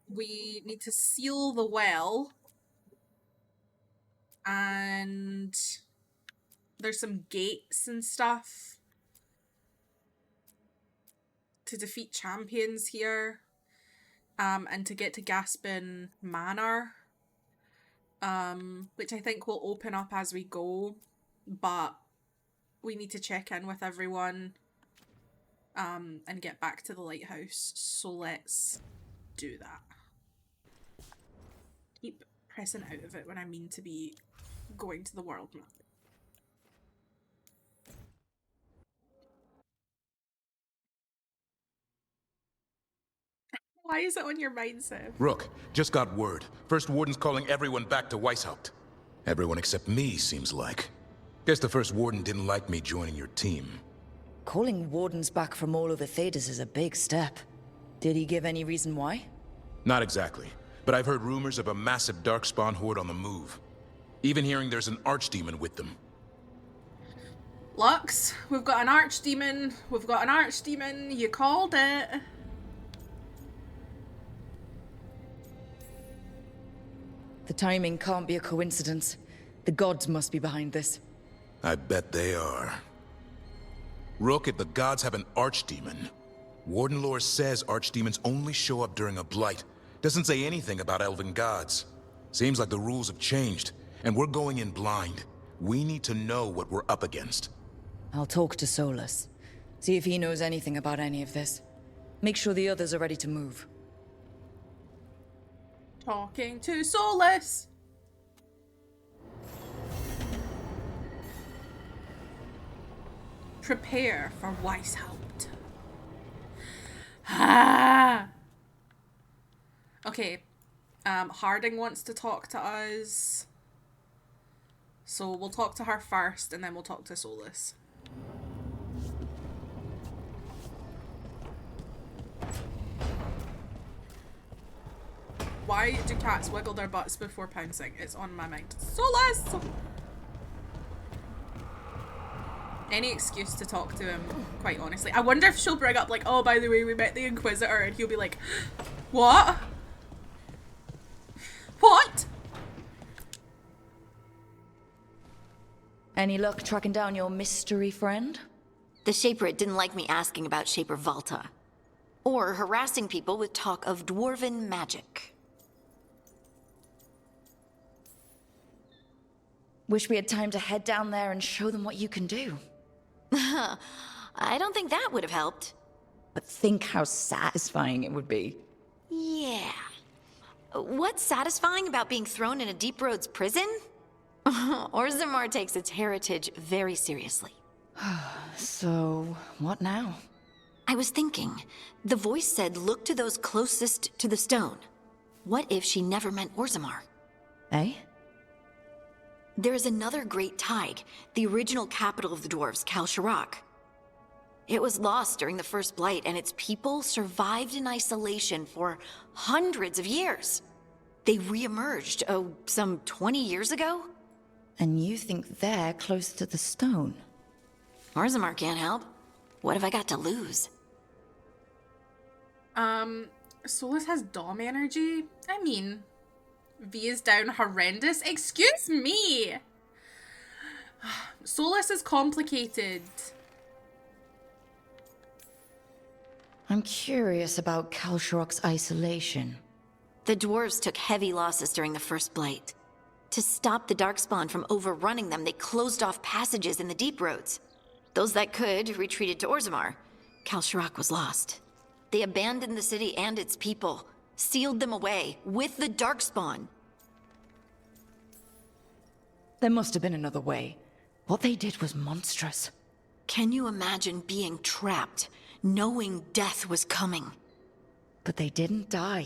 We need to seal the well. And there's some gates and stuff to defeat champions here. And to get to Gaspin Manor. Which I think will open up as we go. But we need to check in with everyone. And get back to the lighthouse. So let's do that. Keep pressing out of it when I mean to be going to the world map. Why is it on your mind, Seb? Rook, just got word. First Warden's calling everyone back to Weisshaupt. Everyone except me, seems like. Guess the First Warden didn't like me joining your team. Calling wardens back from all over Thedas is a big step. Did he give any reason why? Not exactly, but I've heard rumors of a massive darkspawn horde on the move. Even hearing there's an archdemon with them. Lux, we've got an archdemon. We've got an archdemon. You called it. The timing can't be a coincidence. The gods must be behind this. I bet they are. Rook, if the gods have an archdemon, Warden lore says archdemons only show up during a blight. Doesn't say anything about elven gods. Seems like the rules have changed, and we're going in blind. We need to know what we're up against. I'll talk to Solus. See if he knows anything about any of this. Make sure the others are ready to move. Talking to Solus. Prepare for Weisshaupt. Ah. Okay. Harding wants to talk to us. So we'll talk to her first and then we'll talk to Solus. Why do cats wiggle their butts before pouncing? It's on my mind. Solus! Any excuse to talk to him, quite honestly. I wonder if she'll bring up like, oh, by the way, we met the Inquisitor, and he'll be like, what? What? Any luck tracking down your mystery friend? The Shaperit didn't like me asking about Shaper Valta. Or harassing people with talk of dwarven magic. Wish we had time to head down there and show them what you can do. I don't think that would have helped. But think how satisfying it would be. Yeah. What's satisfying about being thrown in a Deep Roads prison? Orzammar takes its heritage very seriously. So, what now? I was thinking, the voice said look to those closest to the stone. What if she never meant Orzammar? Eh? There is another great Tig, the original capital of the dwarves, Kal Shirak. It was lost during the First Blight, and its people survived in isolation for hundreds of years. They re-emerged, some 20 years ago? And you think they're close to the stone? Orzammar can't help. What have I got to lose? Solus has Dom energy? I mean, V is down horrendous. Excuse me! Solus is complicated. I'm curious about Kal Shirak's isolation. The dwarves took heavy losses during the First Blight. To stop the Darkspawn from overrunning them, they closed off passages in the Deep Roads. Those that could retreated to Orzammar. Kal Shirak was lost. They abandoned the city and its people, sealed them away with the Darkspawn. There must have been another way. What they did was monstrous. Can you imagine being trapped, knowing death was coming? But they didn't die.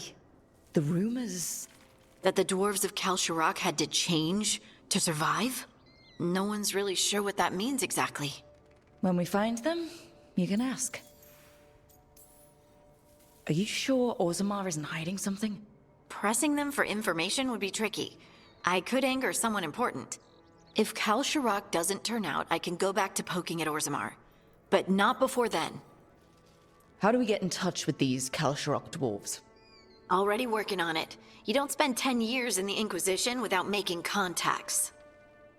The rumors... That the dwarves of Kal Shirak had to change to survive? No one's really sure what that means exactly. When we find them, you can ask. Are you sure Orzammar isn't hiding something? Pressing them for information would be tricky. I could anger someone important. If Kal Shirak doesn't turn out, I can go back to poking at Orzammar. But not before then. How do we get in touch with these Kal Shirak dwarves? Already working on it. You don't spend 10 years in the Inquisition without making contacts.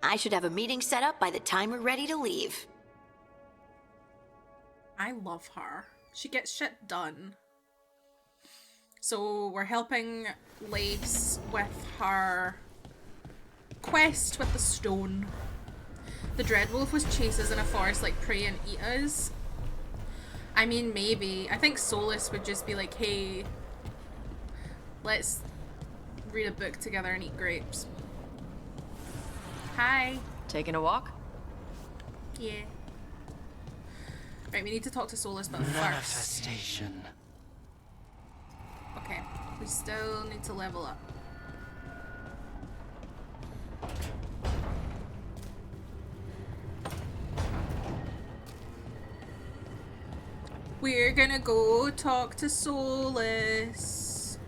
I should have a meeting set up by the time we're ready to leave. I love her. She gets shit done. So we're helping Lace with her quest with the stone. The Dreadwolf was chase us in a forest like prey and eat us. I mean, maybe. I think Solus would just be like, hey, let's read a book together and eat grapes. Hi. Taking a walk? Yeah. Right, we need to talk to Solus, but Manifestation. first. Okay, we still need to level up. We're gonna go talk to Solus.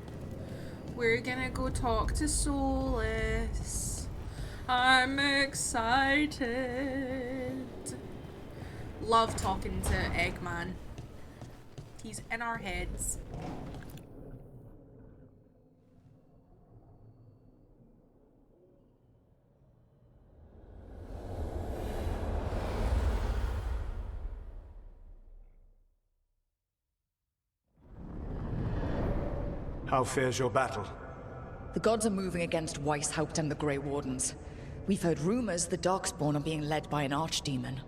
We're gonna go talk to Solus. I'm excited. Love talking to Eggman. He's in our heads. How fares your battle? The gods are moving against Weisshaupt and the Grey Wardens. We've heard rumors the Darkspawn are being led by an archdemon.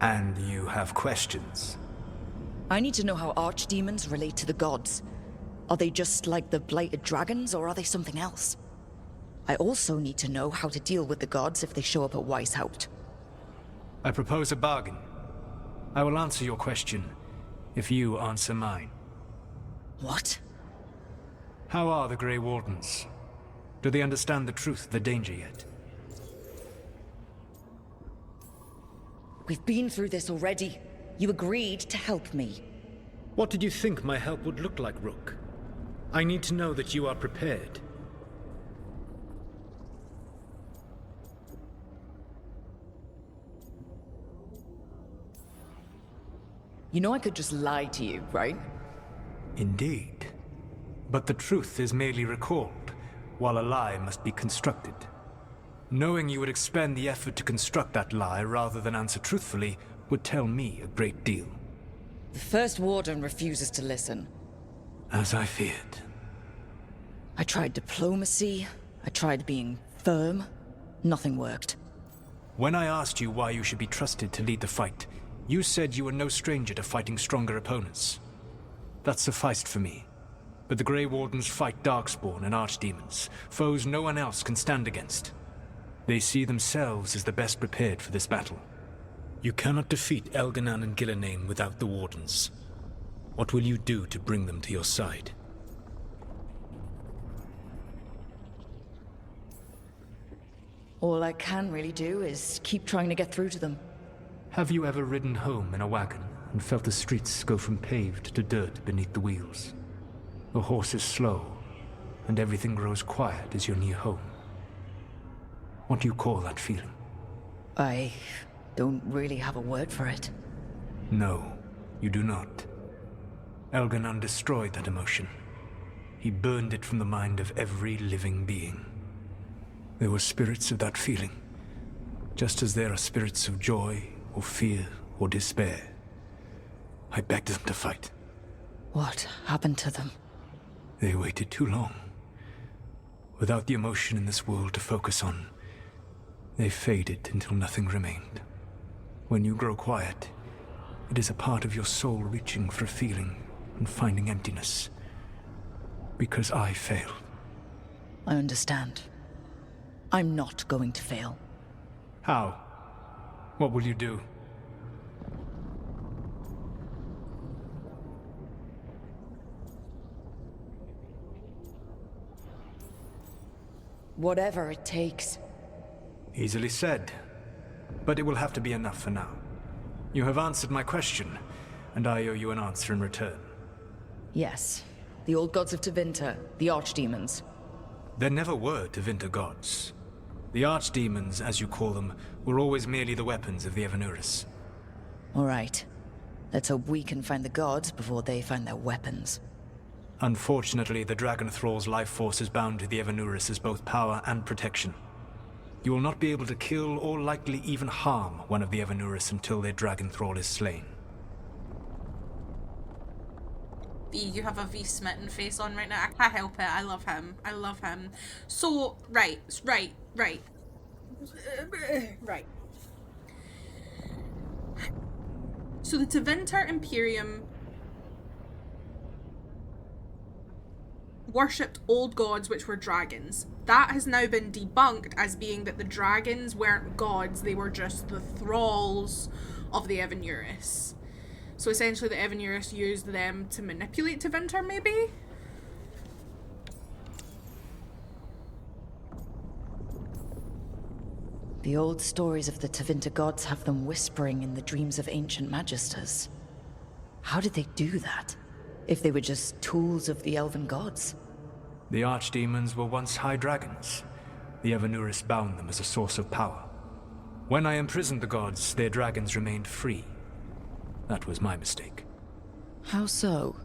And you have questions? I need to know how archdemons relate to the gods. Are they just like the blighted dragons, or are they something else? I also need to know how to deal with the gods if they show up at Weisshaupt. I propose a bargain. I will answer your question if you answer mine. What? How are the Grey Wardens? Do they understand the truth of the danger yet? We've been through this already. You agreed to help me. What did you think my help would look like, Rook? I need to know that you are prepared. You know I could just lie to you, right? Indeed. But the truth is merely recalled, while a lie must be constructed. Knowing you would expend the effort to construct that lie rather than answer truthfully would tell me a great deal. The First Warden refuses to listen. As I feared. I tried diplomacy, I tried being firm. Nothing worked. When I asked you why you should be trusted to lead the fight, you said you were no stranger to fighting stronger opponents. That sufficed for me. But the Grey Wardens fight Darkspawn and Archdemons, foes no one else can stand against. They see themselves as the best prepared for this battle. You cannot defeat Elganan and Gillenane without the Wardens. What will you do to bring them to your side? All I can really do is keep trying to get through to them. Have you ever ridden home in a wagon and felt the streets go from paved to dirt beneath the wheels? The horse is slow, and everything grows quiet as you're near home. What do you call that feeling? I don't really have a word for it. No, you do not. Elganan destroyed that emotion. He burned it from the mind of every living being. There were spirits of that feeling, just as there are spirits of joy, or fear, or despair. I begged them to fight. What happened to them? They waited too long. Without the emotion in this world to focus on, they faded until nothing remained. When you grow quiet, it is a part of your soul reaching for a feeling and finding emptiness. Because I failed. I understand. I'm not going to fail. How? What will you do? Whatever it takes. Easily said. But it will have to be enough for now. You have answered my question, and I owe you an answer in return. Yes. The old gods of Tevinter, the archdemons. There never were Tevinter gods. The archdemons, as you call them, were always merely the weapons of the Evanuris. All right. Let's hope we can find the gods before they find their weapons. Unfortunately, the Dragon Thrall's life force is bound to the Evanuris as both power and protection. You will not be able to kill or likely even harm one of the Evanuris until their Dragon Thrall is slain. V, you have a V smitten face on right now. I can't help it. I love him. I love him. So, right. So the Tevinter Imperium worshipped old gods which were dragons. That has now been debunked as being that the dragons weren't gods, they were just the thralls of the Evanuris. So essentially the Evanuris used them to manipulate Tevinter, maybe? The old stories of the Tevinter gods have them whispering in the dreams of ancient magisters. How did they do that? If they were just tools of the elven gods? The archdemons were once high dragons. The Evanuris bound them as a source of power. When I imprisoned the gods, their dragons remained free. That was my mistake. How so?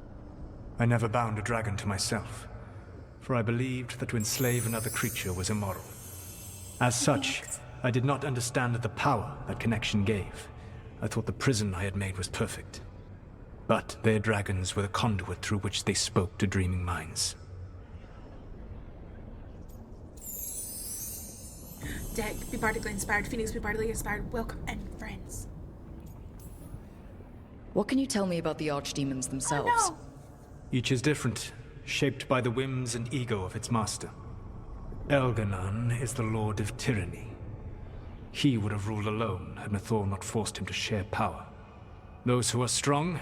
I never bound a dragon to myself, for I believed that to enslave another creature was immoral. As such, I did not understand the power that connection gave. I thought the prison I had made was perfect. But their dragons were the conduit through which they spoke to dreaming minds. Deck, be bardically inspired. Phoenix, be bardically inspired. Welcome in, friends. What can you tell me about the archdemons themselves? Oh, no. Each is different, shaped by the whims and ego of its master. Elganon is the lord of tyranny. He would have ruled alone had Nathor not forced him to share power. Those who are strong,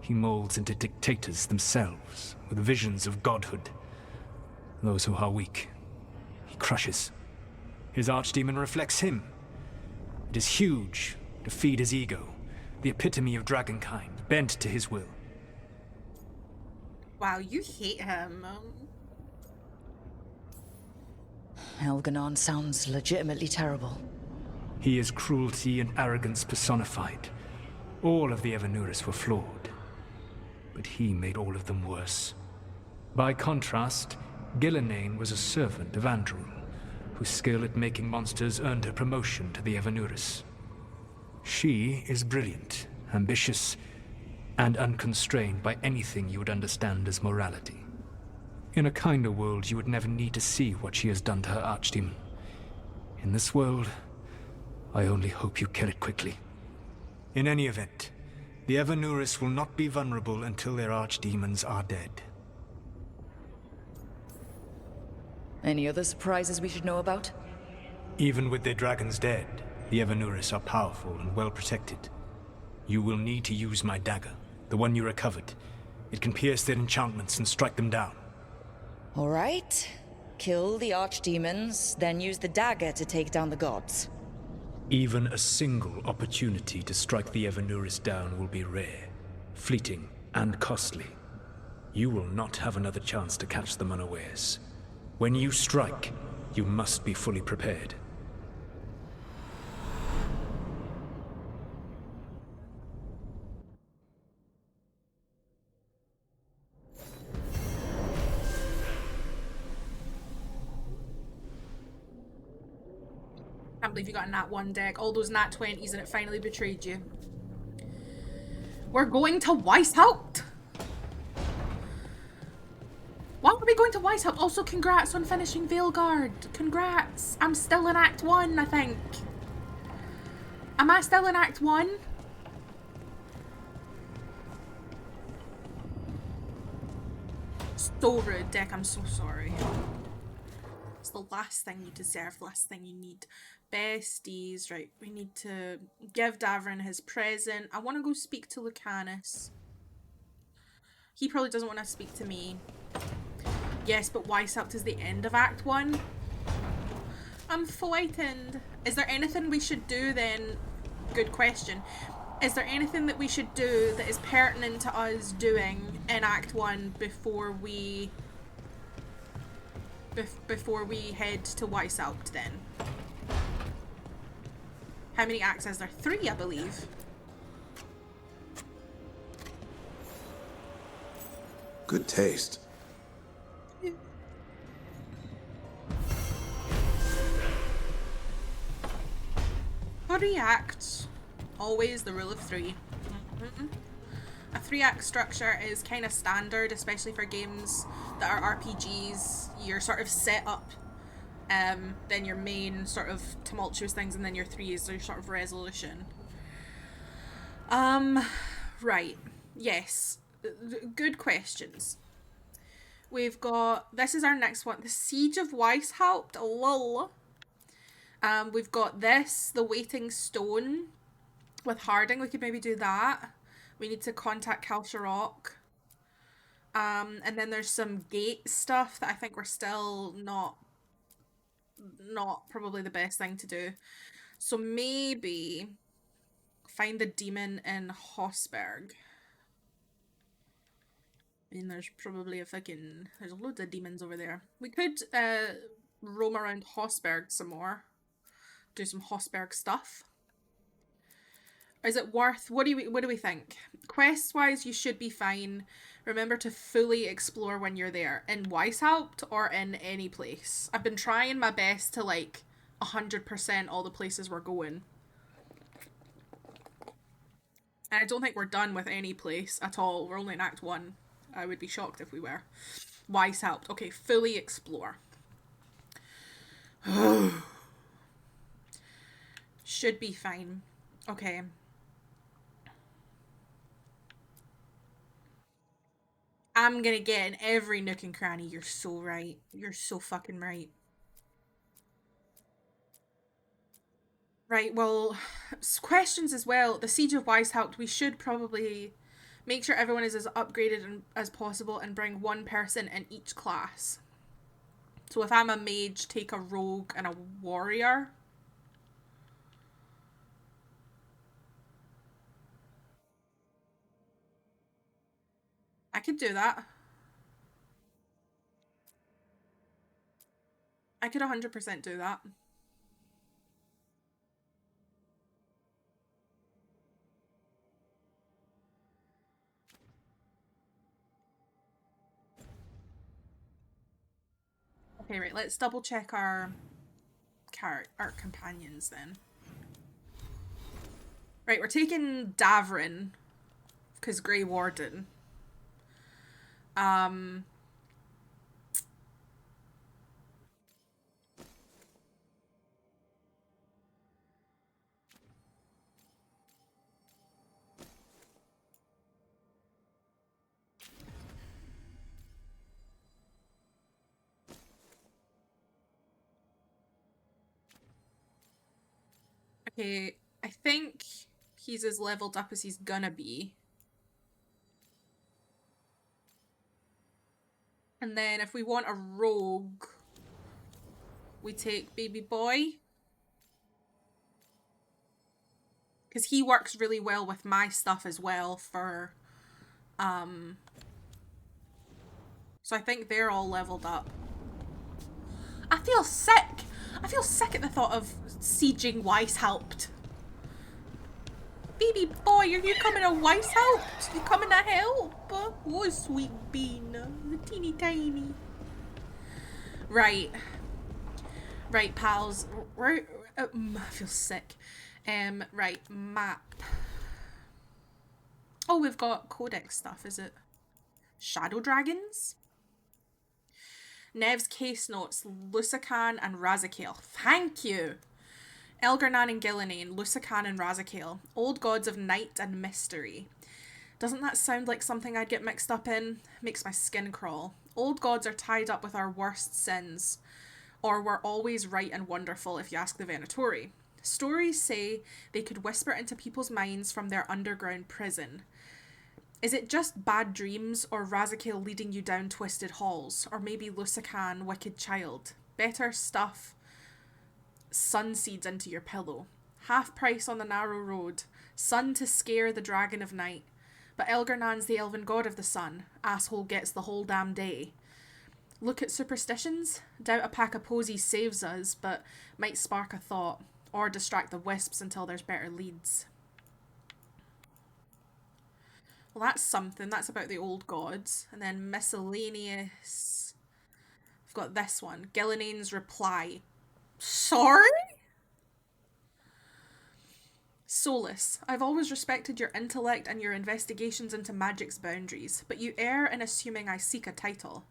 he molds into dictators themselves, with visions of godhood. Those who are weak, he crushes. His archdemon reflects him. It is huge, to feed his ego, the epitome of dragonkind, bent to his will. Wow, you hate him. Elganon sounds legitimately terrible. He is cruelty and arrogance personified. All of the Evanuris were flawed, but he made all of them worse. By contrast, Gillenane was a servant of Andrul, whose skill at making monsters earned her promotion to the Evanuris. She is brilliant, ambitious, and unconstrained by anything you would understand as morality. In a kinder world, you would never need to see what she has done to her archdemon. In this world, I only hope you kill it quickly. In any event, the Evanuris will not be vulnerable until their archdemons are dead. Any other surprises we should know about? Even with their dragons dead, the Evanuris are powerful and well protected. You will need to use my dagger, the one you recovered. It can pierce their enchantments and strike them down. All right. Kill the archdemons, then use the dagger to take down the gods. Even a single opportunity to strike the Evanuris down will be rare, fleeting, and costly. You will not have another chance to catch them unawares. When you strike, you must be fully prepared. Can't believe you got a nat 1 deck. All those nat 20s and it finally betrayed you. We're going to Weisshaupt. Why are we going to Weisshaupt? Also, congrats on finishing Veilguard. Congrats. I'm still in Act 1, I think. Am I still in Act 1? So rude, deck. I'm so sorry. It's the last thing you deserve, last thing you need. Besties, right, we need to give Davrin his present. I want to go speak to Lucanus. He probably doesn't want to speak to me. Yes, but Weisshaupt is the end of Act 1. I'm frightened. Is there anything we should do then? Good question. Is there anything that we should do that is pertinent to us doing in Act 1 before we head to Weisshaupt then? How many acts is there? 3, I believe. Good taste. 3 acts. Always the rule of 3. A 3-act structure is kind of standard, especially for games that are RPGs. You're sort of set up, then your main sort of tumultuous things, and then your 3 is your sort of resolution. Right. Yes. Good questions. We've got, this is our next one, the Siege of Weisshaupt, lol. We've got this, the Waiting Stone with Harding. We could maybe do that. We need to contact Kalsharok. And then there's some gate stuff that I think we're still not probably the best thing to do. So maybe find the demon in Hosberg. I mean, there's probably there's loads of demons over there. We could roam around Hossberg some more. Do some Hossberg stuff. Is it worth, what do we think? Quest wise, you should be fine. Remember to fully explore when you're there, in Weisshaupt or in any place. I've been trying my best to 100% all the places we're going. And I don't think we're done with any place at all. We're only in Act 1. I would be shocked if we were. Weisshaupt. Okay, fully explore. Should be fine. Okay. I'm gonna get in every nook and cranny. You're so right. You're so fucking right. Right, well, questions as well. The Siege of Weishaupt, we should probably make sure everyone is as upgraded as possible and bring one person in each class. So if I'm a mage, take a rogue and a warrior. I could do that. I could 100% do that. Okay, right, let's double check our companions then. Right, we're taking Davrin, because Grey Warden. Okay, I think he's as leveled up as he's gonna be. And then if we want a rogue, we take Baby Boy. Because he works really well with my stuff as well for... So I think they're all leveled up. I feel sick! I feel sick at the thought of sieging Weishaupt. Baby boy, are you coming to Weishaupt? You coming to help? Oh, sweet bean. Teeny tiny. Right. Right, pals. I feel sick. Right, map. Oh, we've got codex stuff, is it? Shadow dragons? Nev's case notes, Lusican and Razakael. Thank you! Elgarnan and Gillinane, Lusican and Razakael. Old gods of night and mystery. Doesn't that sound like something I'd get mixed up in? Makes my skin crawl. Old gods are tied up with our worst sins. Or were always right and wonderful, if you ask the Venatori. Stories say they could whisper into people's minds from their underground prison. Is it just bad dreams, or Razakael leading you down twisted halls? Or maybe Lusican, wicked child? Better stuff. Sun seeds into your pillow. Half price on the narrow road. Sun to scare the dragon of night. But Elgarnan's the elven god of the sun. Asshole gets the whole damn day. Look at superstitions? Doubt a pack of posies saves us, but might spark a thought. Or distract the wisps until there's better leads. Well, that's something. That's about the old gods. And then miscellaneous. I've got this one. Gillinane's reply. Sorry? Solus, I've always respected your intellect and your investigations into magic's boundaries, but you err in assuming I seek a title.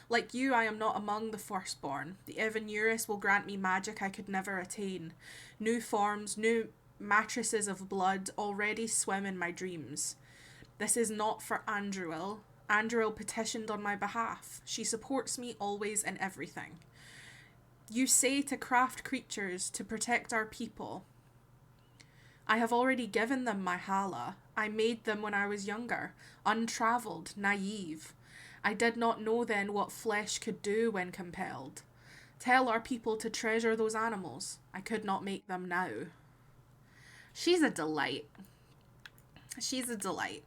Like you, I am not among the firstborn. The Evanuris will grant me magic I could never attain. New forms, new mattresses of blood already swim in my dreams. This is not for Andruil. Andruil petitioned on my behalf. She supports me always in everything. You say to craft creatures to protect our people. I have already given them my hala. I made them when I was younger, untravelled, naive. I did not know then what flesh could do when compelled. Tell our people to treasure those animals. I could not make them now. She's a delight. She's a delight.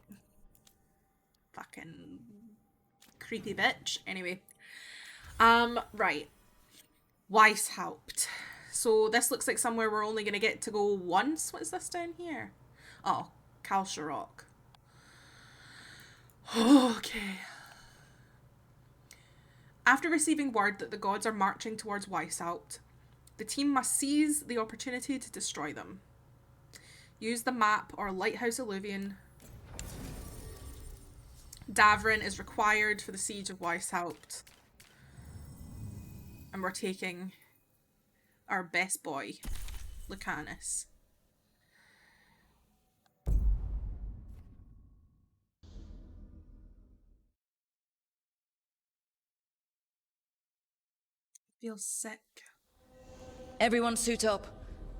Fucking creepy bitch. Anyway. Right. Weisshaupt. So this looks like somewhere we're only going to get to go once. What is this down here? Oh, Kalsharok. Okay. After receiving word that the gods are marching towards Weisshaupt, the team must seize the opportunity to destroy them. Use the map or lighthouse illusion. Davrin is required for the siege of Weisshaupt. And we're taking our best boy, Lucanus. Feels sick. Everyone suit up.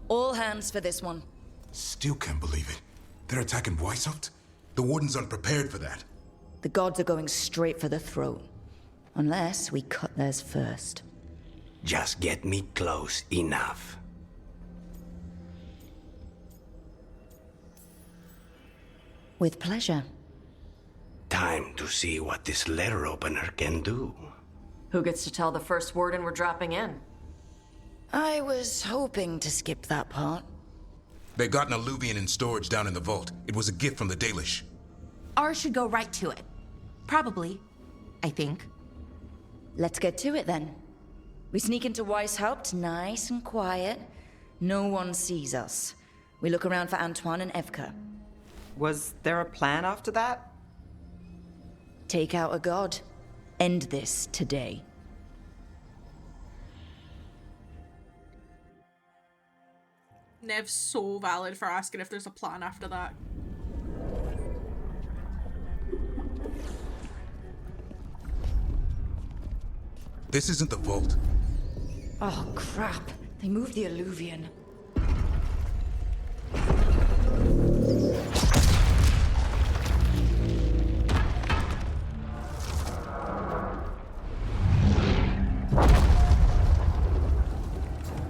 All hands for this one. Still can't believe it. They're attacking Weisshaupt? The Wardens aren't prepared for that. The gods are going straight for the throne. Unless we cut theirs first. Just get me close enough. With pleasure. Time to see what this letter opener can do. Who gets to tell the first warden we're dropping in? I was hoping to skip that part. They got an alluvian in storage down in the vault. It was a gift from the Dalish. Ours should go right to it. Probably. I think. Let's get to it then. We sneak into Weisshaupt, nice and quiet. No one sees us. We look around for Antoine and Evka. Was there a plan after that? Take out a god. End this today. Nev's so valid for asking if there's a plan after that. This isn't the vault. Oh, crap. They moved the alluvian.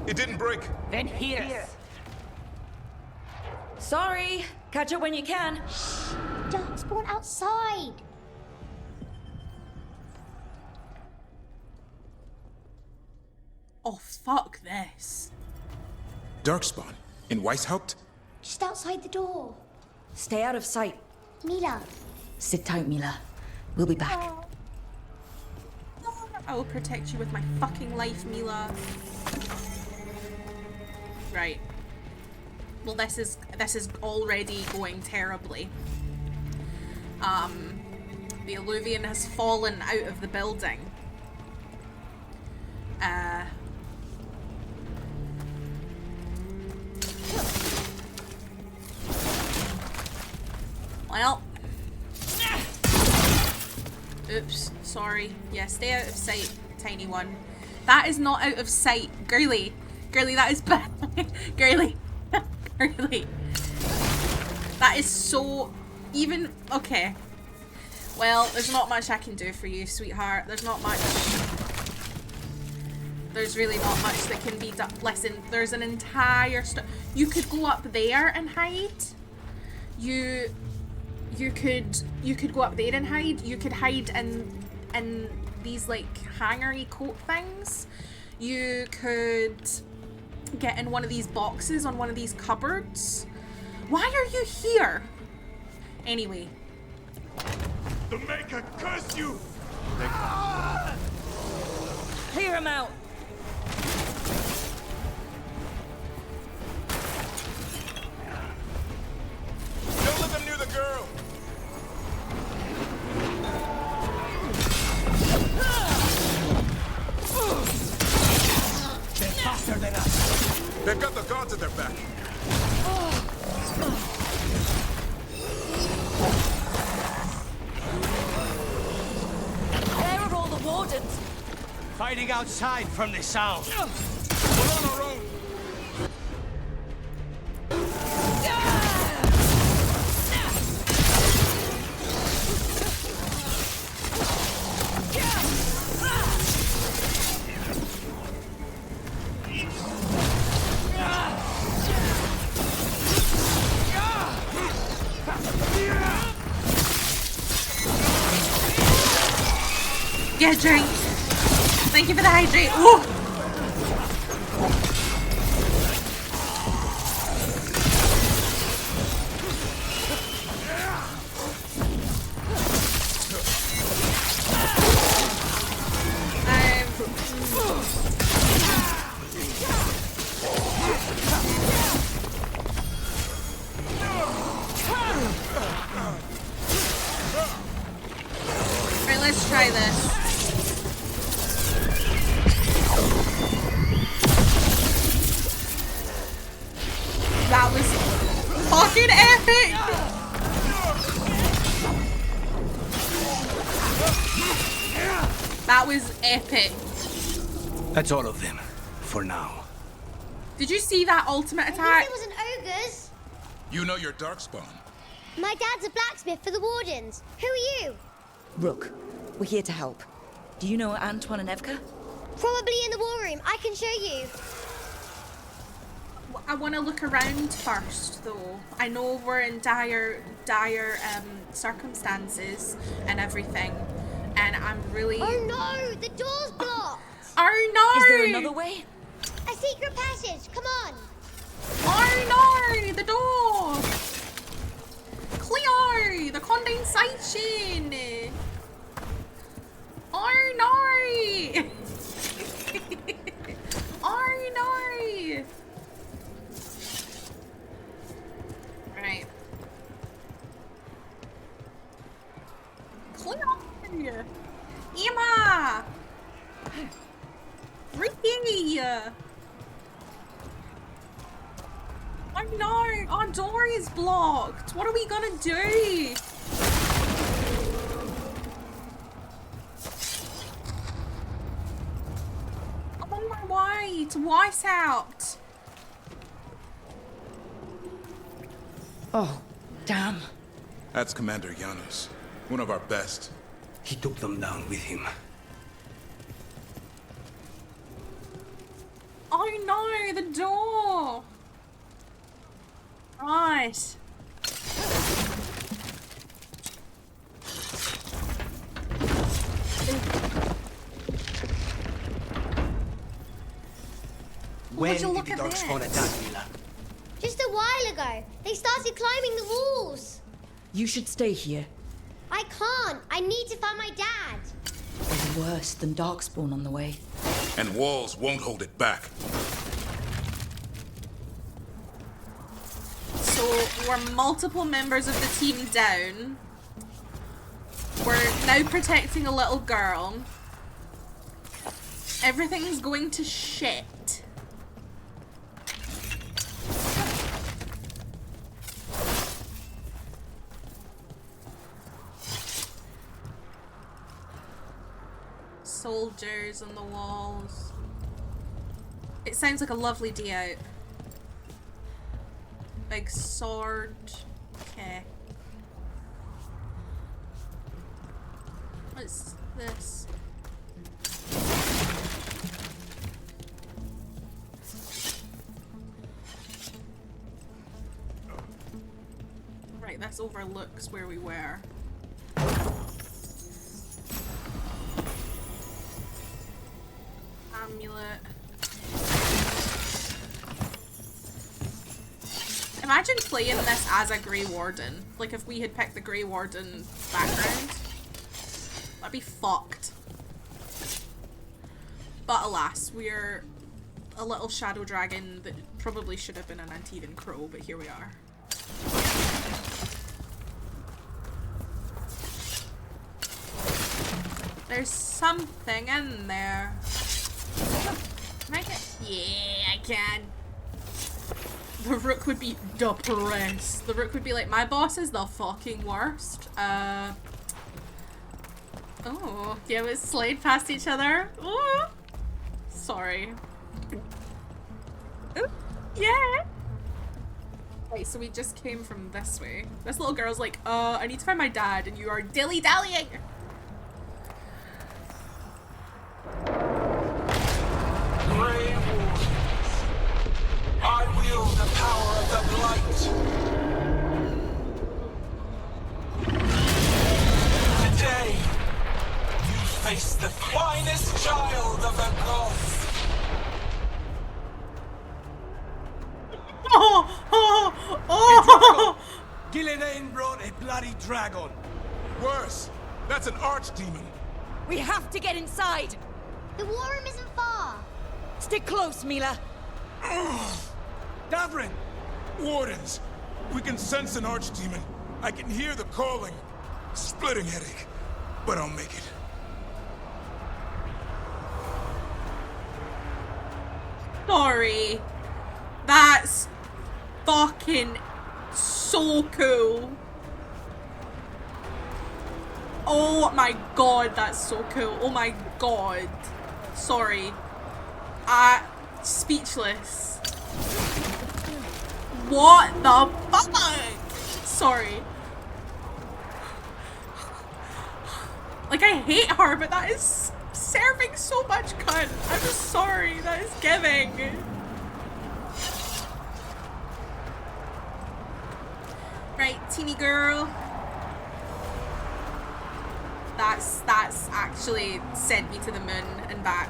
It didn't break. Then here. Sorry. Catch up when you can. Darkspawn outside. Oh, fuck this. Darkspawn? In Weisshaupt? Just outside the door. Stay out of sight. Mila. Sit tight, Mila. We'll be back. I will protect you with my fucking life, Mila. Right. Well, this is already going terribly. The alluvian has fallen out of the building. Well. Oops, sorry. Yeah, stay out of sight, tiny one. That is not out of sight. Girly, that is bad. Girly. Girly. That is so... even... okay. Well, there's not much I can do for you, sweetheart. There's not much... there's really not much that can be done. Listen, there's an entire... you could go up there and hide. You could go up there and hide. You could hide in these like hangery coat things. You could get in one of these boxes on one of these cupboards. Why are you here? Anyway. The Maker curse you! Clear him out. Don't let them near the girl! They're faster than us. They've got the gods at their back. Where are all the wardens? Fighting outside from the sound. We're on our own. Get a drink. Thank you for the hydrate. Ooh. Alright, let's try this. That was fucking epic! That was epic. That's all of them, for now. Did you see that ultimate I attack? think it was an ogre's. You know your darkspawn. My dad's a blacksmith for the Wardens. Who are you? Rook, we're here to help. Do you know Antoine and Evka? Probably in the war room. I can show you. I want to look around first, though. I know we're in dire circumstances and everything, and I'm really. Oh no! The door's blocked. Oh no! Is there another way? A secret passage. Come on. Oh no! The door. Cleo, the condensation. Oh no! Oh no! Right. Cleo! Emma! Ricky! Oh no! Our door is blocked! What are we gonna do? I'm on my way to Weisshaupt! Oh, damn. That's Commander Janus, one of our best. He took them down with him. Oh no, the door! Right. When Would you did look the at Darkspawn this? attack, Mila? Just a while ago. They started climbing the walls. You should stay here. I can't. I need to find my dad. There's worse than Darkspawn on the way. And walls won't hold it back. So we're multiple members of the team down. We're now protecting a little girl. Everything's going to shit. Soldiers on the walls. It sounds like a lovely day out. Big sword. Okay. What's this? Right, this overlooks where we were. Amulet. Imagine playing this as a Grey Warden. Like if we had picked the Grey Warden background. That'd be fucked. But alas, we're a little shadow dragon that probably should have been an Antivan crow, but here we are. There's something in there. Can I get? Yeah, I can. The Rook would be depressed. The Rook would be like, my boss is the fucking worst. Oh, yeah, we slide past each other. Oh, sorry. Ooh, yeah. Right, so we just came from this way. This little girl's like, I need to find my dad, and you are dilly-dallying. Grey Wardens, I wield the power of the Blight. Today, you face the child of the gods. Gillidain brought a bloody dragon. Worse, that's an archdemon. We have to get inside. The war room isn't far. Stick close, Mila. Davrin! Wardens, we can sense an archdemon. I can hear the calling. Splitting headache, but I'll make it. Sorry. That's fucking so cool. Oh my god, that's so cool. Oh my god. Sorry. Speechless. What the fuck? Sorry. Like, I hate her, but that is serving so much cunt. I'm sorry, that is giving. Right, teeny girl. That's actually sent me to the moon and back.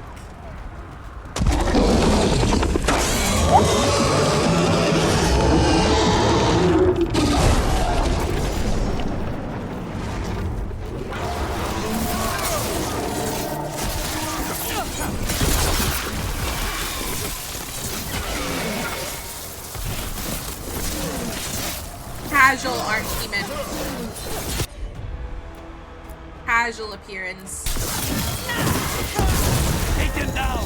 Casual archdemon. Casual appearance. Take them down!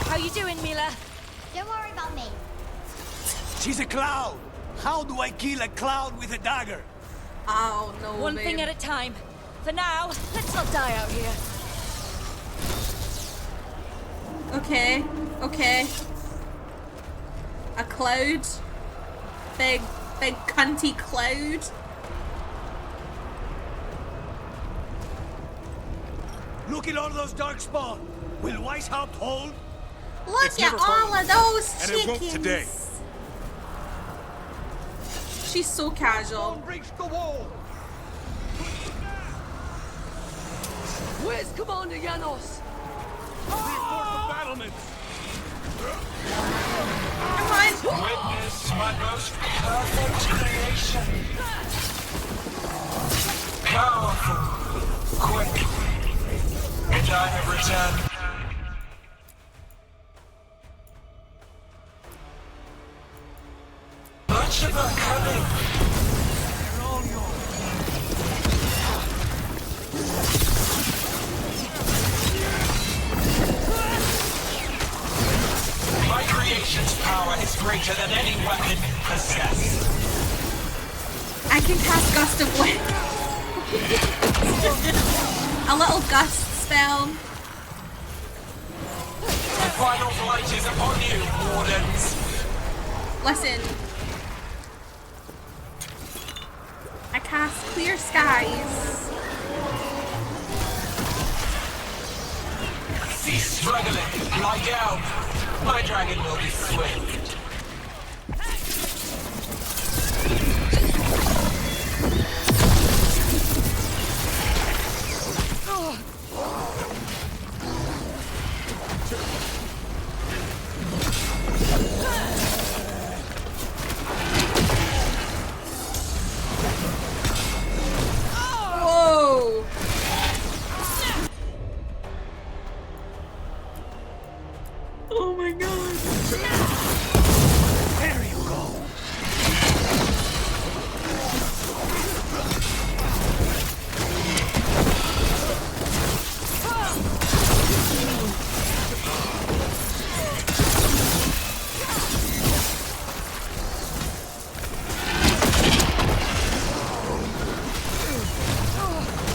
How you doing, Mila? Don't worry about me. She's a cloud! How do I kill a cloud with a dagger? Oh, no, One babe. thing at a time. For now, let's not die out here. Okay, okay. A cloud. Big cunty cloud. Look at all those darkspawn. Will Weisshaupt hold? Look It's at never all fallen. of those And chickens. it won't today. She's so casual. Don't breach the wall! Where's Commander Janos? Reinforce the battlements! Come on. Witness my most perfect creation. Powerful, quick, and I have returned. Much of them coming. They're all yours. My creation's power is greater than any weapon possessed. I can cast Gust of Wind. A little gust spell. The final flight is upon you, Wardens. Listen. I cast Clear Skies. Cease struggling. Lie down. My dragon will be swift. Whoa. Oh my god. There you go.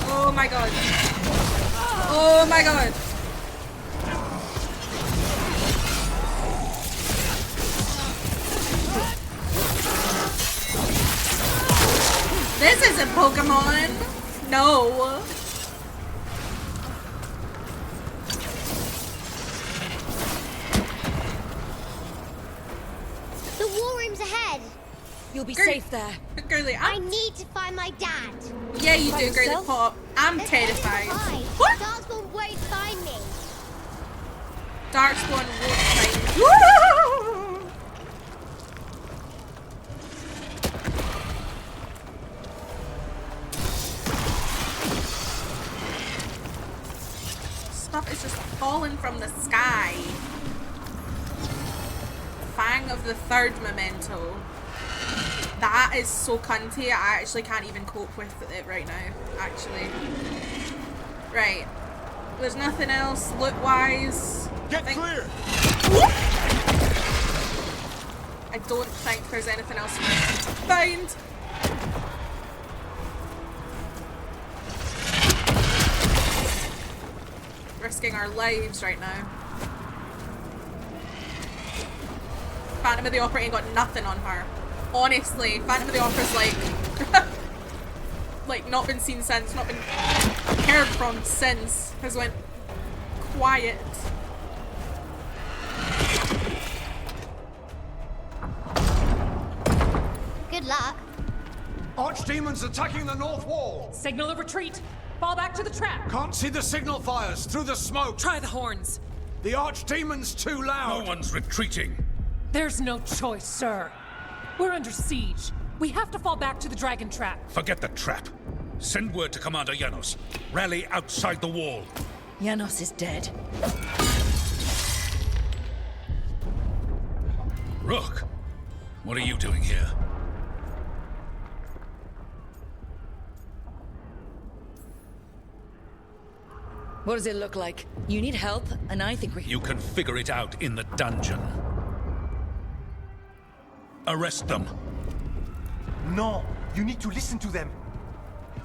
Oh my god. Oh my god. This isn't Pokemon. No. The war room's ahead. You'll be safe there. Girly, I need to find my dad. Yeah, you By do, Girly yourself? Pop. I'm There's terrified. nowhere to hide. What? Darkspawn won't find me. Darkspawn won't find me. Woo! Stuff is just falling from the sky. Fang of the third memento. That is so cunty, I actually can't even cope with it right now, actually. Right. There's nothing else loot-wise. Get clear! I don't think there's anything else for us to find. Risking our lives right now. Phantom of the Opera ain't got nothing on her. Honestly, Phantom of the Opera's like not been seen since, not been heard from since, has went quiet. Good luck. Archdemons attacking the north wall. Signal of retreat. Fall back to the trap. Can't see the signal fires through the smoke. Try the horns. The Archdemon's too loud. No one's retreating. There's no choice, sir. We're under siege. We have to fall back to the dragon trap. Forget the trap. Send word to Commander Janos. Rally outside the wall. Janos is dead. Rook, what are you doing here? What does it look like? You need help, and I think we... You can figure it out in the dungeon. Arrest them. No, you need to listen to them.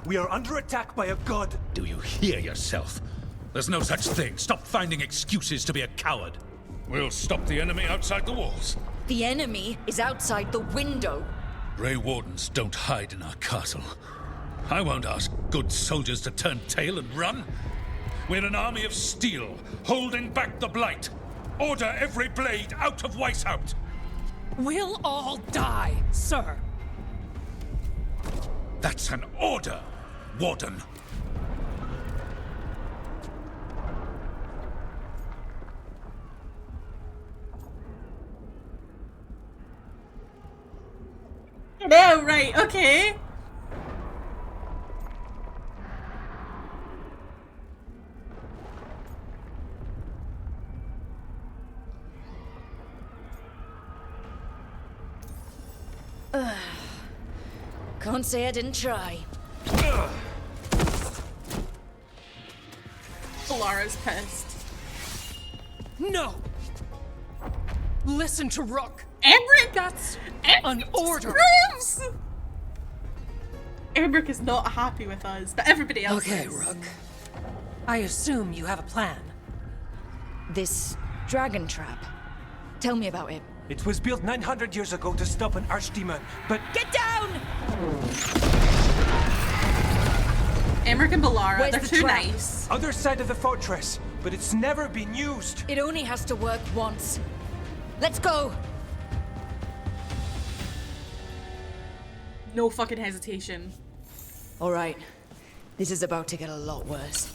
We are under attack by a god. Do you hear yourself? There's no such thing. Stop finding excuses to be a coward. We'll stop the enemy outside the walls. The enemy is outside the window. Grey Wardens don't hide in our castle. I won't ask good soldiers to turn tail and run. We're an army of steel, holding back the Blight. Order every blade out of Weisshaupt. We'll all die, sir. That's an order, Warden. No, right, okay. Can't say I didn't try. Lara's pissed. No! Listen to Rook. Emric! That's an order. Screams! Emric is not happy with us, but everybody else Okay, is. Rook. I assume you have a plan. This dragon trap. Tell me about it. It was built 900 years ago to stop an archdemon, but... Get down! Emric and Balara, Where's they're the too trap? nice. Other side of the fortress, but it's never been used. It only has to work once. Let's go! No fucking hesitation. Alright. This is about to get a lot worse.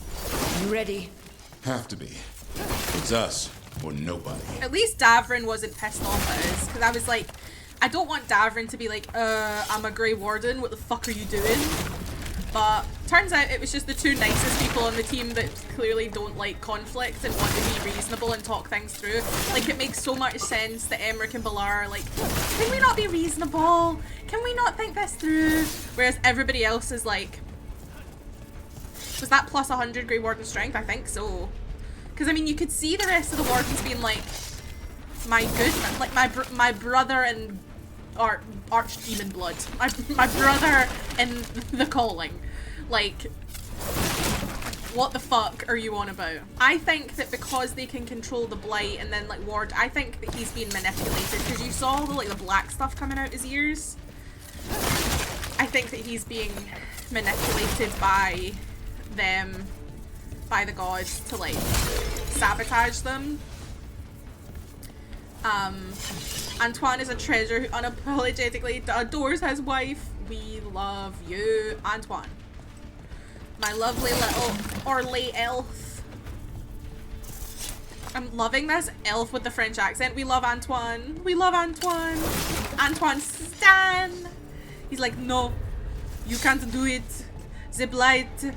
You ready? Have to be. It's us, or nobody. At least Davrin wasn't pissed off at us, because I was like, I don't want Davrin to be like, I'm a Grey Warden, what the fuck are you doing? But turns out it was just the two nicest people on the team that clearly don't like conflict and want to be reasonable and talk things through. Like, it makes so much sense that Emric and Balar are like, can we not be reasonable? Can we not think this through? Whereas everybody else is like, was that plus 100 Grey Warden strength? I think so. Because I mean, you could see the rest of the Wardens being like, my goodness, like my brother and Archdemon blood. My brother in the calling. Like, what the fuck are you on about? I think that because they can control the Blight and then like ward, I think that he's being manipulated because you saw the like the black stuff coming out his ears. I think that he's being manipulated by them, by the gods to like sabotage them. Antoine is a treasure who unapologetically adores his wife. We love you, Antoine. My lovely little Orly elf. I'm loving this elf with the French accent. We love Antoine. We love Antoine. Antoine Stan. He's like, no, you can't do it. The blight.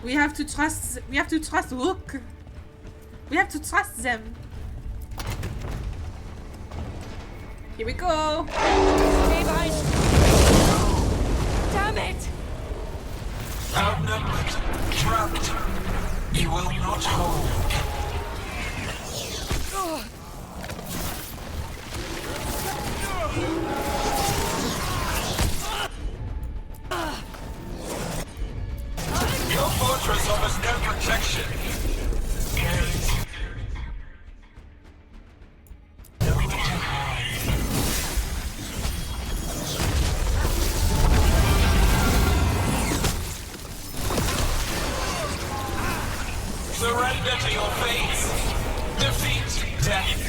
We have to trust Rook. We have to trust them. Here we go. Stay behind. Damn it! Outnumbered, trapped, you will not hold. Your fortress offers no protection. Nowhere to hide. Surrender to your fate. Defeat, death,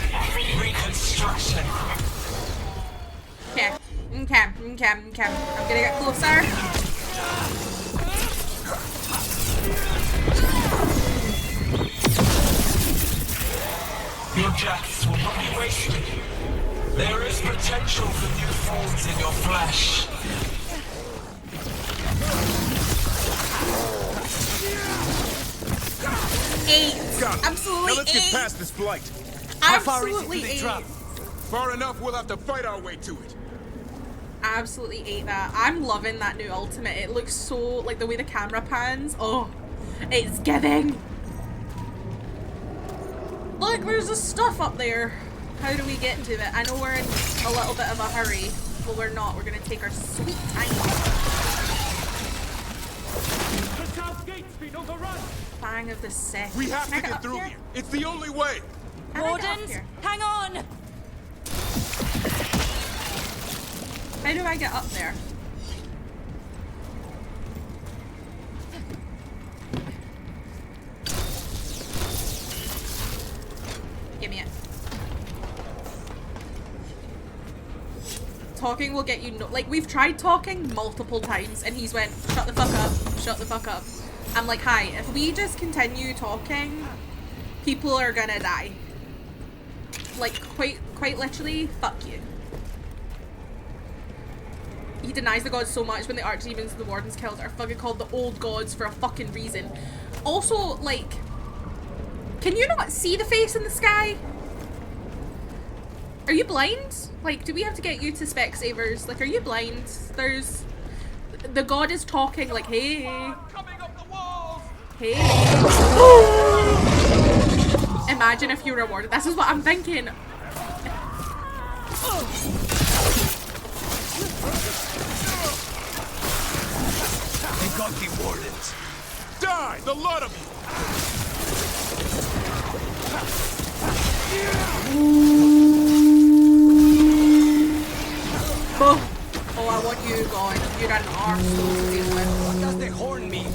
reconstruction. Okay. I'm gonna get closer. Your deaths will not be wasted. There is potential for new forms in your flesh. Absolutely now let's get past this blight. How far is it to the trap? Far enough, we'll have to fight our way to it. Absolutely ate that. I'm loving that new ultimate. It looks so, like the way the camera pans. Oh, it's giving. Look, there's the stuff up there. How do we get to it? I know we're in a little bit of a hurry, but we're not. We're gonna take our sweet time. The south gate's been overrun. Bang of the set. We have to get through here. It's the only way. Wardens, hang on! How do I get up there? Give me it. Talking will get you like, we've tried talking multiple times and he's went, shut the fuck up, shut the fuck up. I'm like, hi, if we just continue talking, people are gonna die. Like, quite literally, fuck you. He denies the gods so much when the archdemons and the wardens killed are fucking called the old gods for a fucking reason. Also, like, can you not see the face in the sky? Are you blind? Like, do we have to get you to Specsavers? Like, are you blind? There's... The god is talking like, hey. Hey. Imagine if you were rewarded. This is what I'm thinking. They got the wardens. Die, the lot of Oh, I want you going. You're an arsehole to deal with. What does the horn mean?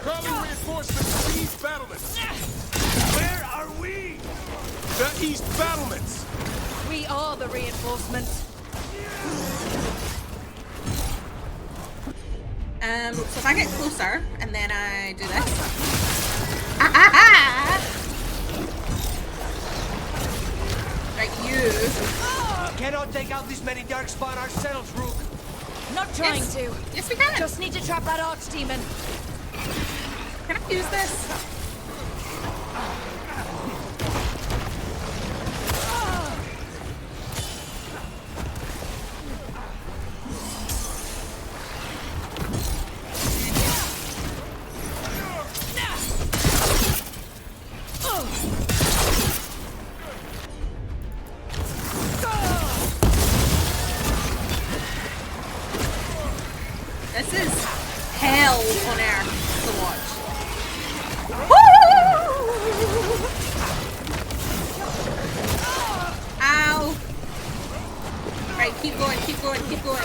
calling reinforcements to East battlements. Where are we? The East battlements. We are the reinforcements. So if I get closer and then I do this. Right, you. Cannot take out this many darkspawn ourselves, Rook. Not trying Yes. to. Yes, we can. Just need to trap that archdemon. Can I use this? This is hell on earth to watch. Ow! Right, keep going, keep going, keep going.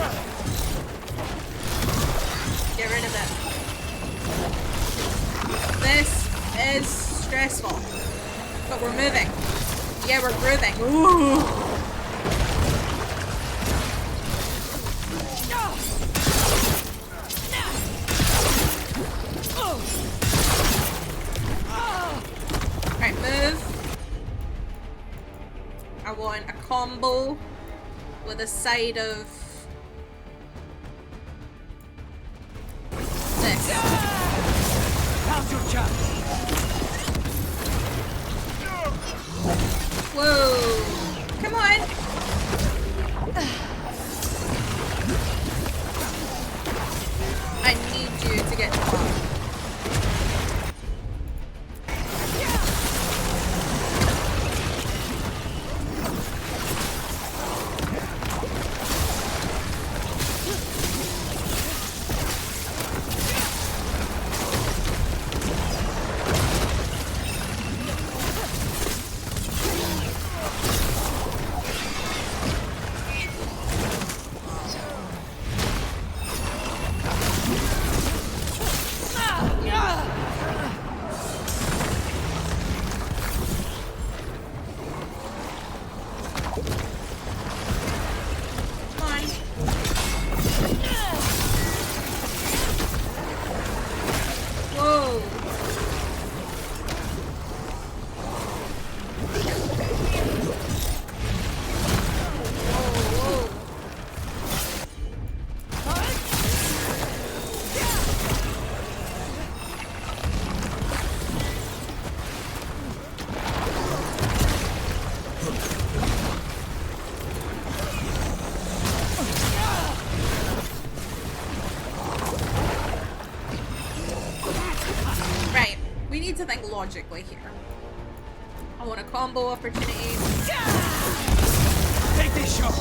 Get rid of it. This is stressful. But we're moving. Yeah, we're grooving. Ooh. Right, move. I want a combo with a side of this. How's your chance? Whoa! Come on! I need you to get the ball. To think logically here. I want a combo opportunity. Take this shot.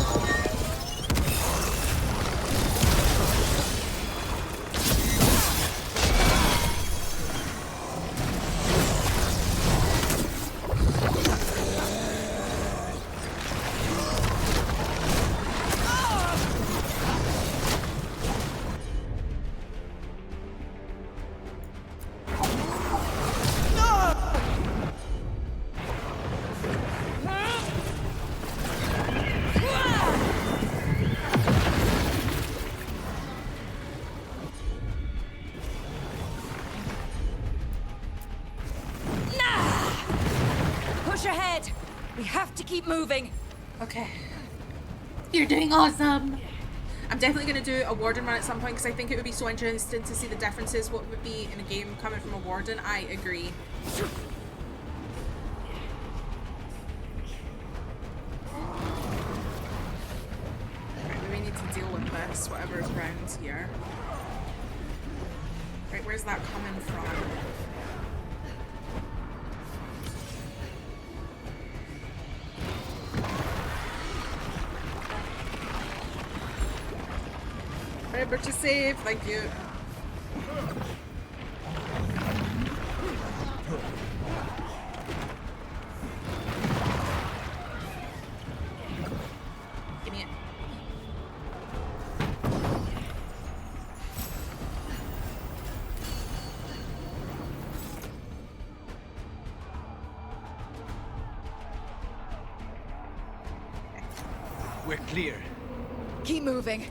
Keep moving. Okay. You're doing awesome. I'm definitely going to do a warden run at some point because I think it would be so interesting to see the differences, what would be in a game coming from a warden. I agree. Right, we need to deal with this, whatever's around here. Right, where's that coming from? Remember to save, thank you. Give me it. We're clear. Keep moving.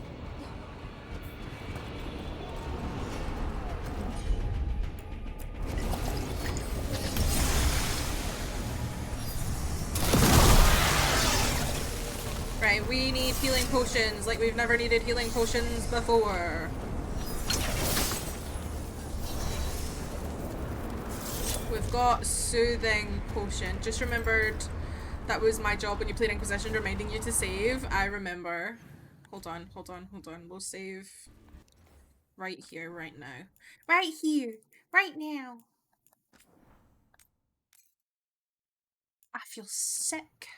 Right, we need healing potions like we've never needed healing potions before. We've got soothing potion. Just remembered that was my job when you played Inquisition, reminding you to save. I remember. Hold on. We'll save right here, right now. Right here, right now. I feel sick.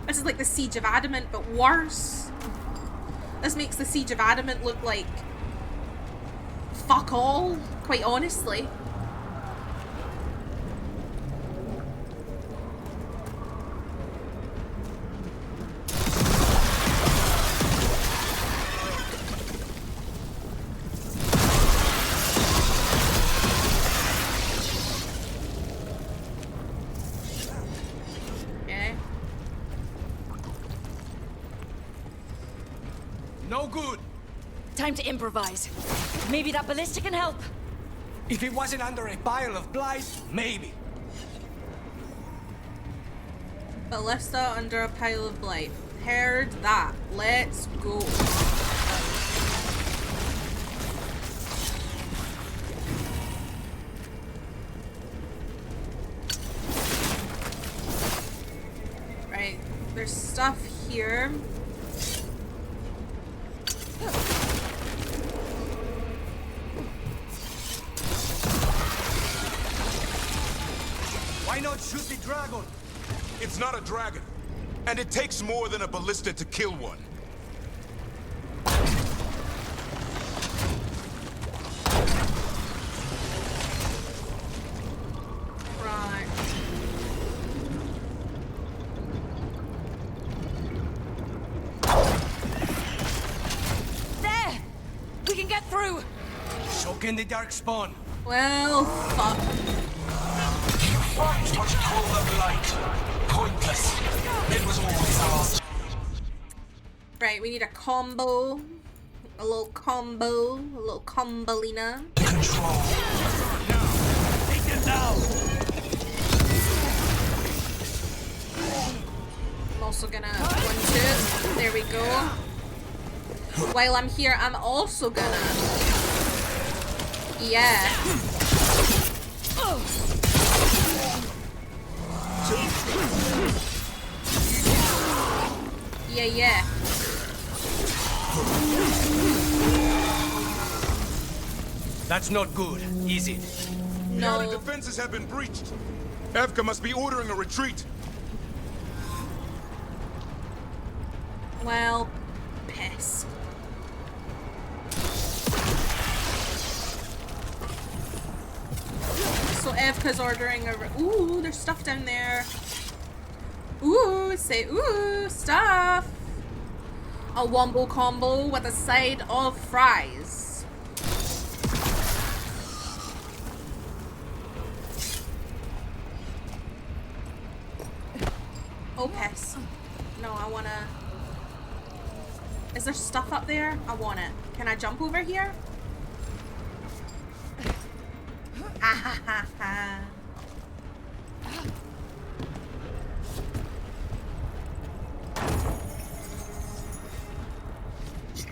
This is like the Siege of Adamant, but worse. This makes the Siege of Adamant look like fuck all, quite honestly. time to improvise. Maybe that ballista can help. If it wasn't under a pile of blight, maybe. Ballista under a pile of blight. Heard that. Let's go. Right, there's stuff here. Why not shoot the dragon? It's not a dragon. And it takes more than a ballista to kill one. Right. There! We can get through! Soak in the darkspawn. Well, fuck. You fight what you call the blight. Pointless. It was always ours. Right, we need a combo. A little combo. A little combolina. Control. Take them down. I'm also gonna 1-2. There we go. While I'm here, I'm also gonna. Yeah. Yeah. That's not good, is it? No. The defenses have been breached. Evka must be ordering a retreat. Well, piss. So Evka's ordering a. Ooh, there's stuff down there. Ooh, say ooh, stuff. A wombo combo with a side of fries. Oh, piss. No, I wanna. Is there stuff up there? I want it. Can I jump over here? Ah ha ha ha.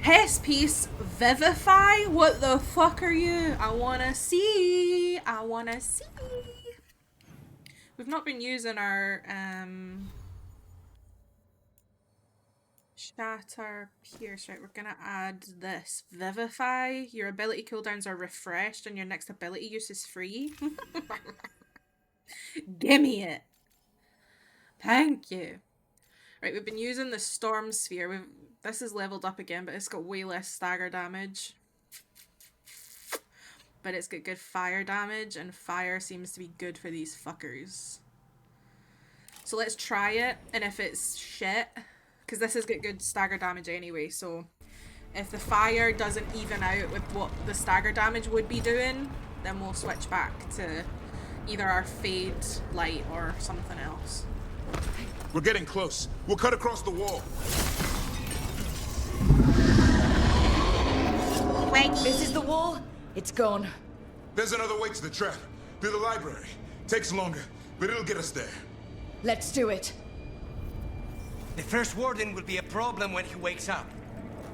Hess piece vivify? What the fuck are you? I wanna see. I wanna see. We've not been using our shatter pierce, right? We're gonna add this. Vivify. Your ability cooldowns are refreshed and your next ability use is free. Gimme it. Thank you. Right, we've been using the storm sphere. This is leveled up again, but it's got way less stagger damage. But it's got good fire damage, and fire seems to be good for these fuckers. So let's try it, and if it's shit, because this has got good stagger damage anyway, so if the fire doesn't even out with what the stagger damage would be doing, then we'll switch back to either our fade light or something else. We're getting close. We'll cut across the wall. Wait, this is the wall? It's gone. There's another way to the trap. Through the library. Takes longer, but it'll get us there. Let's do it. The first warden will be a problem when he wakes up.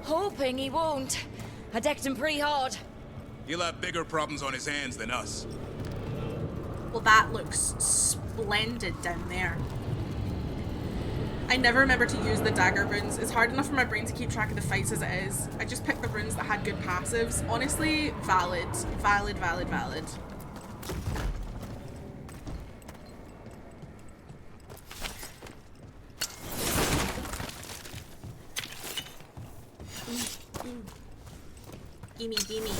Hoping he won't. I decked him pretty hard. He'll have bigger problems on his hands than us. Well, that looks splendid down there. I never remember to use the dagger runes. It's hard enough for my brain to keep track of the fights as it is. I just picked the runes that had good passives. Honestly, valid. Valid, valid, valid. Gimme, gimme.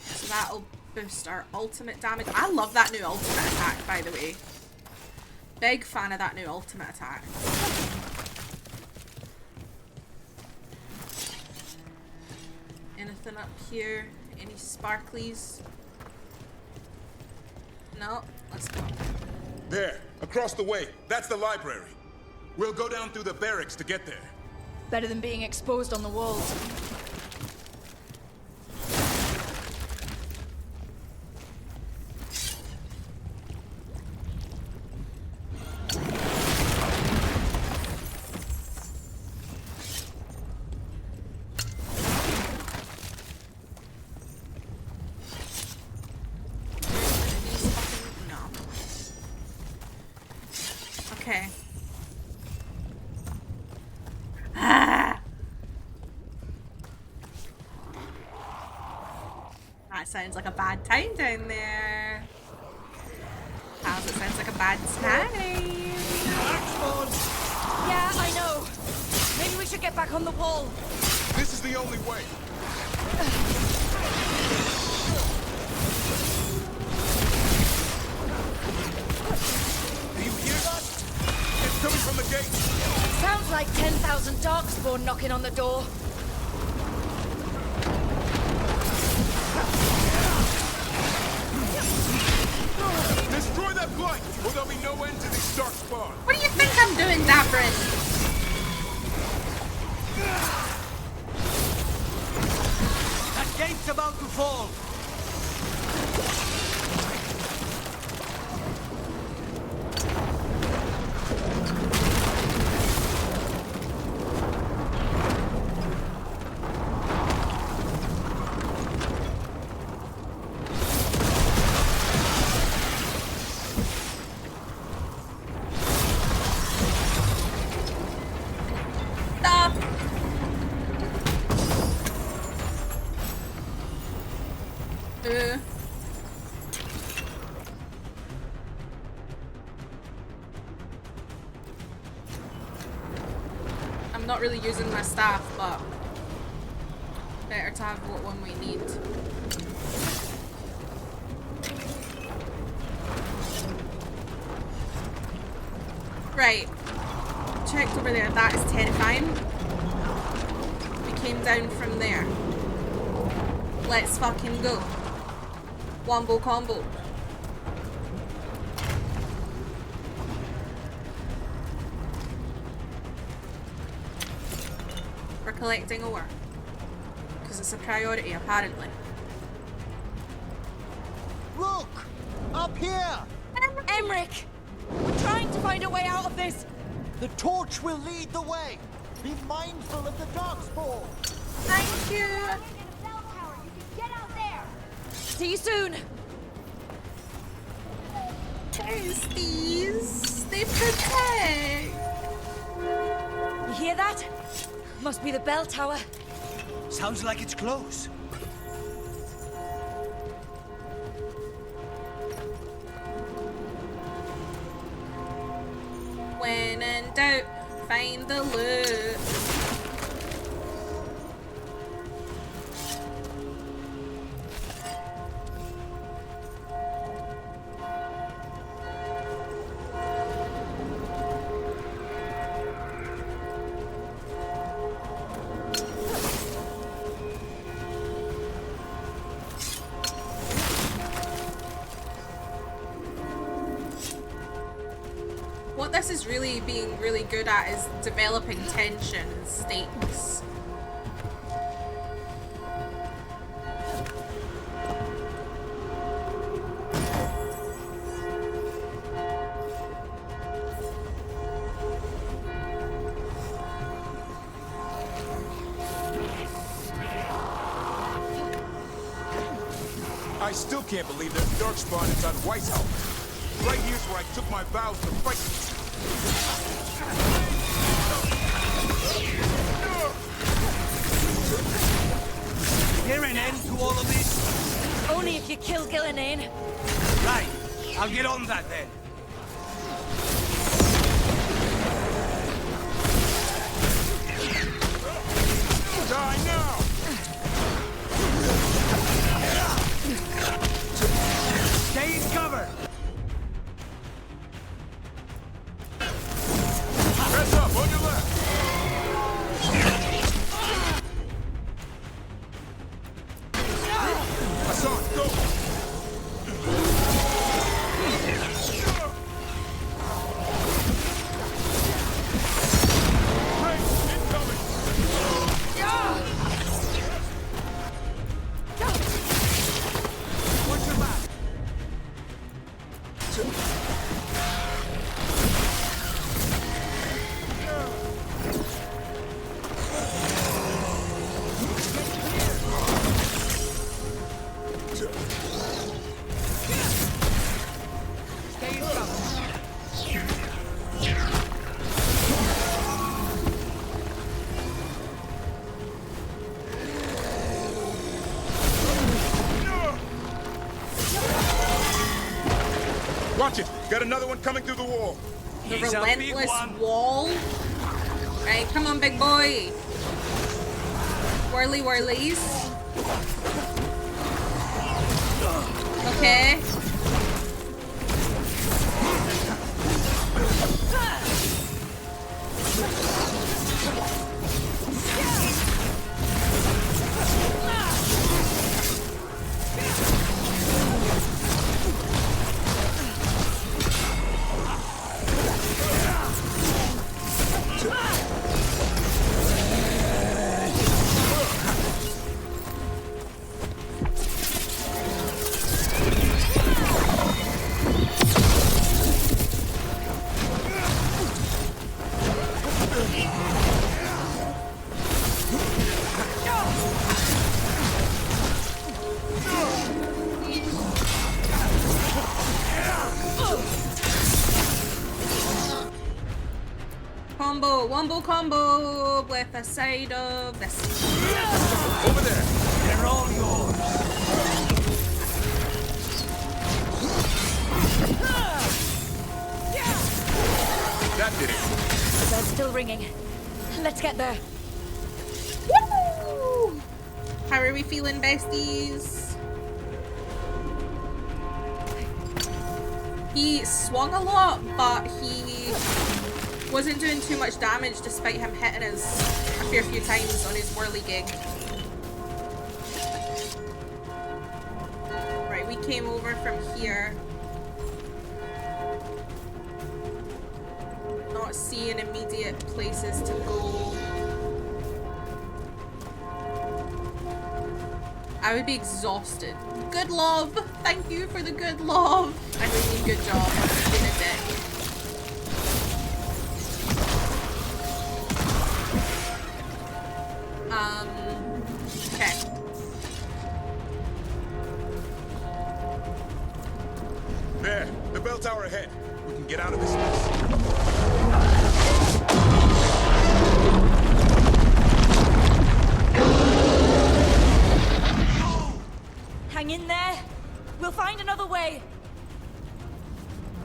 So that'll boost our ultimate damage. I love that new ultimate attack, by the way. Big fan of that new ultimate attack. Anything up here? Any sparklies? No? Let's go. There, across the way. That's the library. We'll go down through the barracks to get there. Better than being exposed on the walls. Okay. Ah! That sounds like a bad time down there. How's it sounds like a bad time? Yeah, I know. Maybe we should get back on the wall. This is the only way. Do you hear that? It's coming from the gate. Sounds like 10,000 Darkspawn knocking on the door. Destroy that blight, or there'll be no end to these Darkspawn. What do you think I'm doing, Davrin? That gate's about to fall. Stop! I'm not really using my staff, but better to have what one we need. Right. Checked over there. That is terrifying. We came down from there. Let's fucking go. Wombo combo. We're collecting ore. Because it's a priority, apparently. Look! Up here! Emmerich! We're trying to find a way out of this! The torch will lead the way! Be mindful of the Darkspawn! Thank you! See you soon! Toasties! They protect! You hear that? Must be the bell tower. Sounds like it's close. When in doubt, find the loot. What this is really being really good at is developing tension and stakes. I still can't believe there's Darkspawn inside Weisshaupt. Right here's where I took my vows to fight. Here an end to all of this? Only if you kill Gillinane. Right. I'll get on that then. Die now! Stay in cover! Press up on your left! Hassan, go! Got another one coming through the wall. The relentless wall. Right, come on, big boy. Whirly whirlies. Okay. Combo with a side of this. Over there. They're all yours. That did it. The bell's still ringing. Let's get there. Woo! How are we feeling, besties? He swung a lot, but he wasn't doing too much damage despite him hitting us a fair few times on his whirly gig. Right, we came over from here. Not seeing immediate places to go. I would be exhausted. Good love! Thank you for the good love! I really mean good job. You've been a dick. Okay. There, the bell tower ahead. We can get out of this mess. Hang in there. We'll find another way.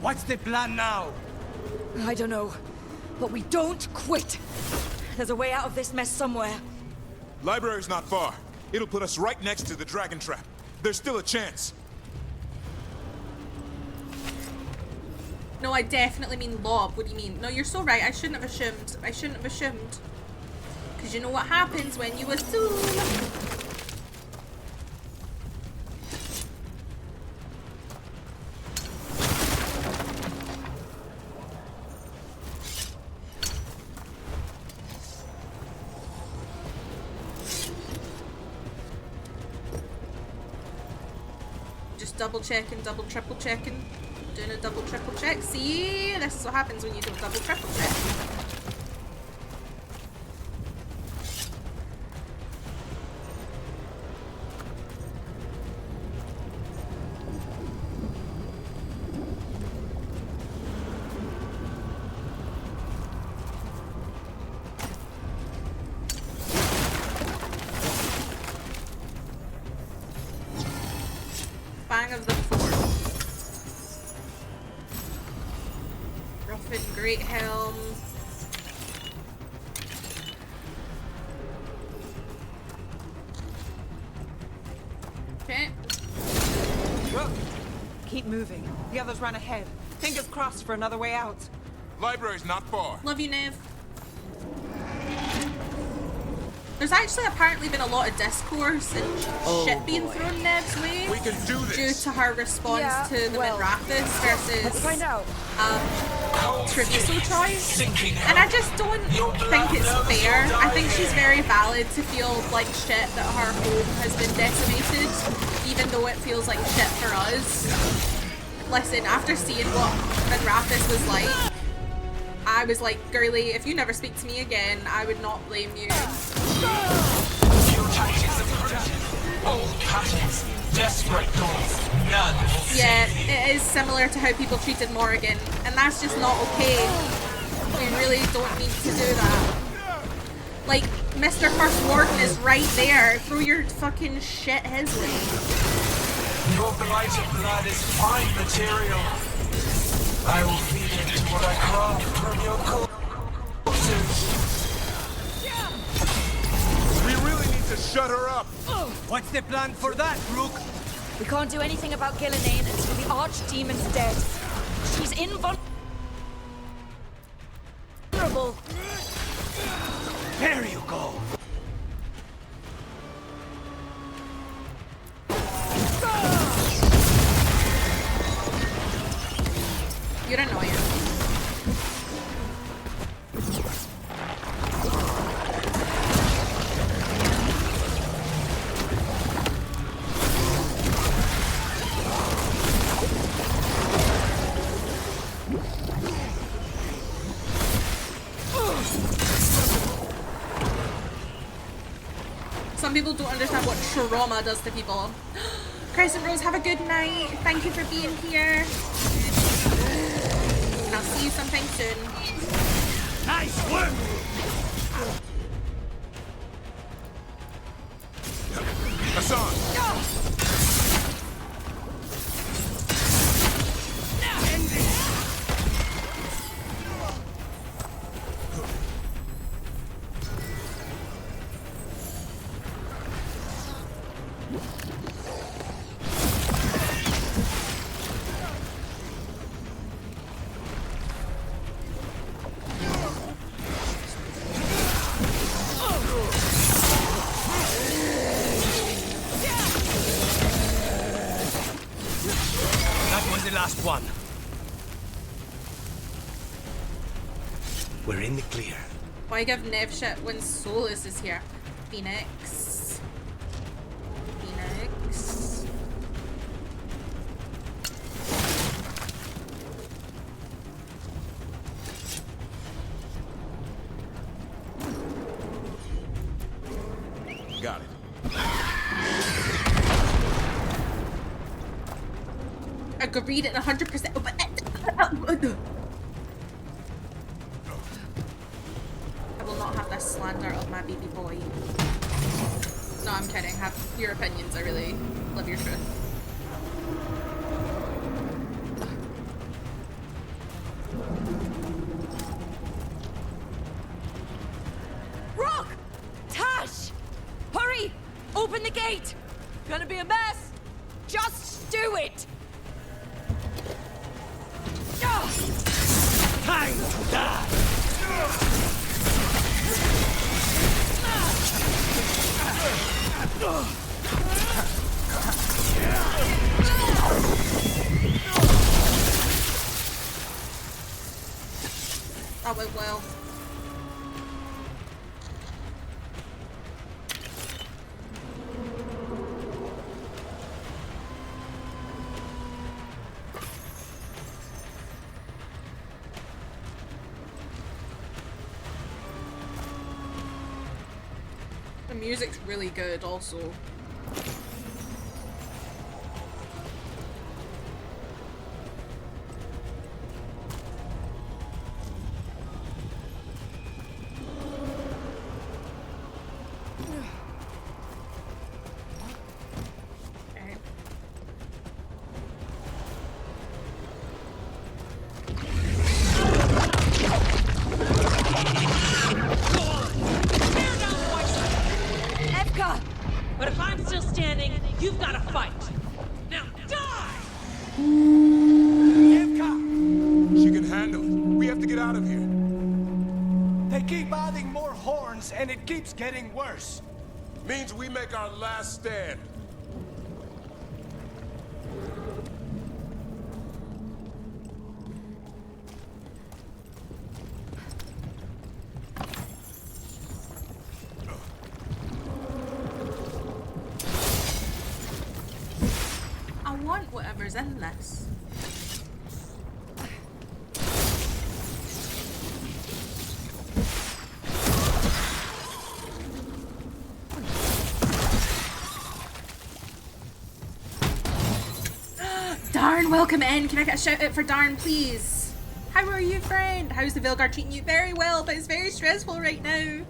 What's the plan now? I don't know, but we don't quit. There's a way out of this mess somewhere. Library's not far. It'll put us right next to the dragon trap. There's still a chance. No, I definitely mean lob. What do you mean? No, you're so right. I shouldn't have assumed. I shouldn't have assumed. Because you know what happens when you assume. Double checking, double triple checking, doing a double triple check. See, this is what happens when you don't double triple check. Fang of the Fourth. Ruffin Great Helm. Okay. Well, keep moving. The others run ahead. Fingers crossed for another way out. Library's not far. Love you, Nev. There's actually apparently been a lot of discourse and shit being thrown Nev's way. We can do this. Due to her response to the Minrathis versus let's find out. Treviso choice. And I just don't think it's fair. I think she's very valid to feel like shit that her home has been decimated, even though it feels like shit for us. Listen, after seeing what Minrathis was like, I was like, girly, if you never speak to me again, I would not blame you. Few tactics of primitive, old patterns, desperate goals, none will save you. It is similar to how people treated Morrigan, and that's just not okay. We really don't need to do that. Like, Mr. First Warden is right there. Throw your fucking shit his way. Your blighted blood is fine material. I will feed into what I craft from your corpses. We really need to shut her up. What's the plan for that, Rook? We can't do anything about Gillenane until the Archdemon's dead. She's invulnerable. There you go. You're annoying. Some people don't understand what trauma does to people. Crescent Rose, have a good night. Thank you for being here. And I'll see you sometime soon. Nice work! Hassan! Last one. We're in the clear. Why give Nev shit when Solus is here? Phoenix. Phoenix. Got it. Agreed at 100%. I will not have this slander of my baby boy. No, I'm kidding. Have your opinions. I really love your truth. Rock! Tash! Hurry! Open the gate! Gonna be a mess! Just do it! Time to die! That went well. The music's really good also. But if I'm still standing, you've got to fight. Now die! She can handle it. We have to get out of here. They keep adding more horns, and it keeps getting worse. Means we make our last stand. I want whatever's in this. Darn, welcome in. Can I get a shout out for Darn, please? How are you, friend? How's the Veilguard treating you? Very well, but it's very stressful right now.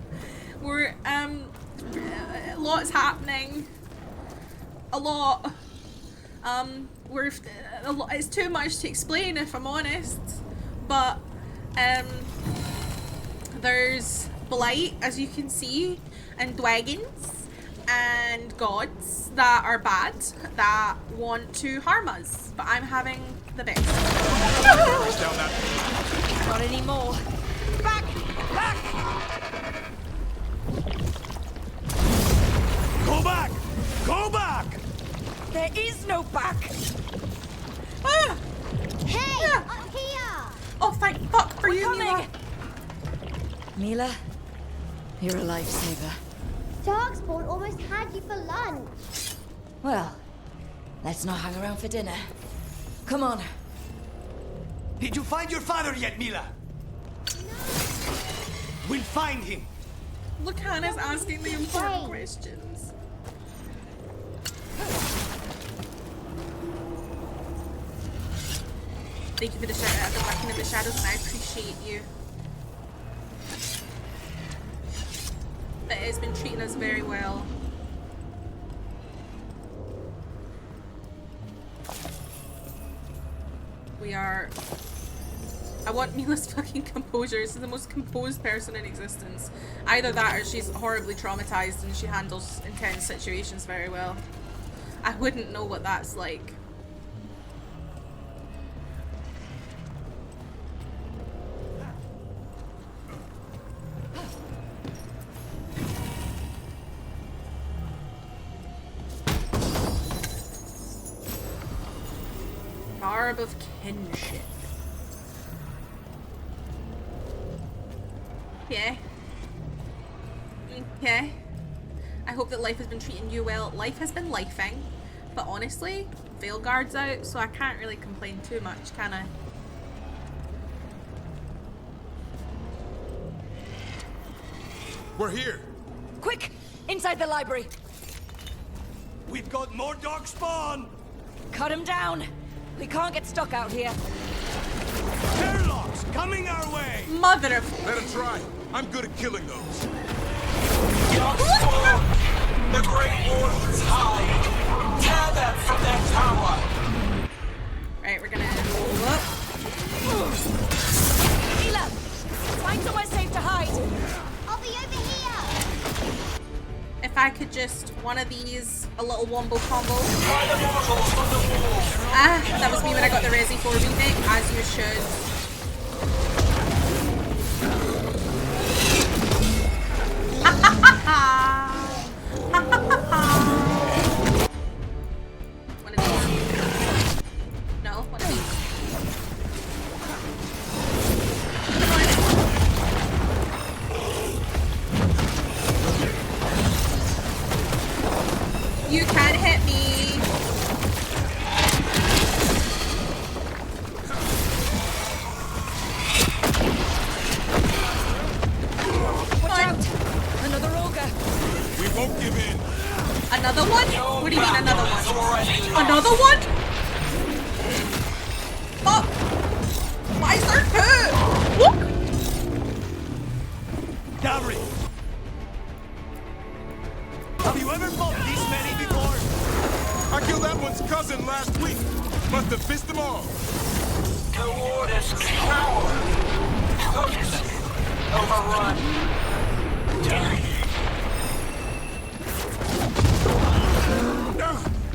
We're, lots happening. A lot. It's too much to explain if I'm honest, but there's blight, as you can see, and dragons and gods that are bad, that want to harm us, but I'm having the best. Not anymore. Back! Back! Go back! Go back! There is no back! Ah! Hey, Yeah. up here! Oh, thank fuck for you, coming. Mila. Mila, you're a lifesaver. Darkspawn almost had you for lunch. Well, let's not hang around for dinner. Come on. Did you find your father yet, Mila? We'll find him. Look, Hannah's asking the important questions. Thank you for the shout out, the working in the shadows, and I appreciate you. But it's been treating us very well. We are... I want Mila's fucking composure. She's the most composed person in existence. Either that or she's horribly traumatized and she handles intense situations very well. I wouldn't know what that's like. Barb of Kinship. Okay. Okay. I hope that life has been treating you well. Life has been lifing, but honestly, Veilguard's out, so I can't really complain too much, can I? We're here. Quick! Inside the library! We've got more darkspawn! Cut him down! We can't get stuck out here. Airlocks coming our way! Mother of... Let him try. I'm good at killing those. Darkspawn! The Great Wardens hide! Tear them from their tower! Right, we're gonna move up. Mila! Find somewhere safe to hide! I'll be over here! If I could just, one of these, a little wombo combo. Ah, that was me when I got the Resi 4 remake, as you should. Ha ha ha ha! Ha ha ha ha! One of these. No, one of these. You can hit me. Watch out! Another ogre! We won't give in. Another one? What do you mean another one? Another one? Oh! Why is there two? Whoop! Gavri! Have you ever fought this many before? I killed that one's cousin last week. Must have pissed them off. The Wardens cower! Cooked! Overrun!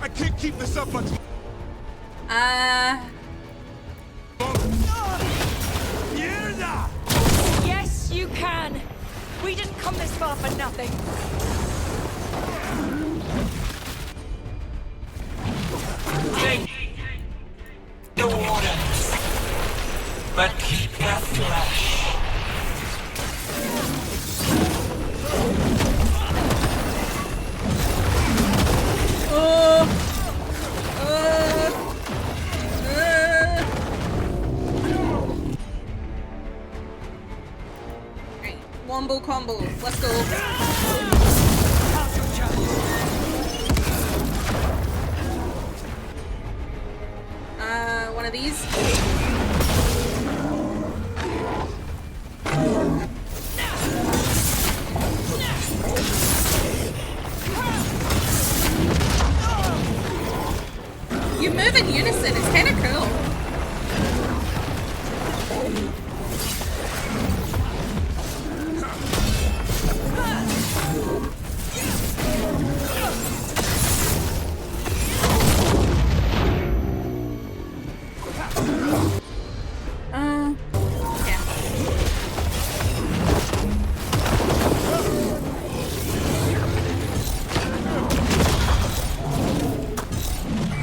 I can't keep this up much. Mierda! Yes, you can! We didn't come this far for nothing. Take the Wardens, but keep their flesh. Right, wombo combo. Let's go. One of these. You move in unison. It's kind of cool.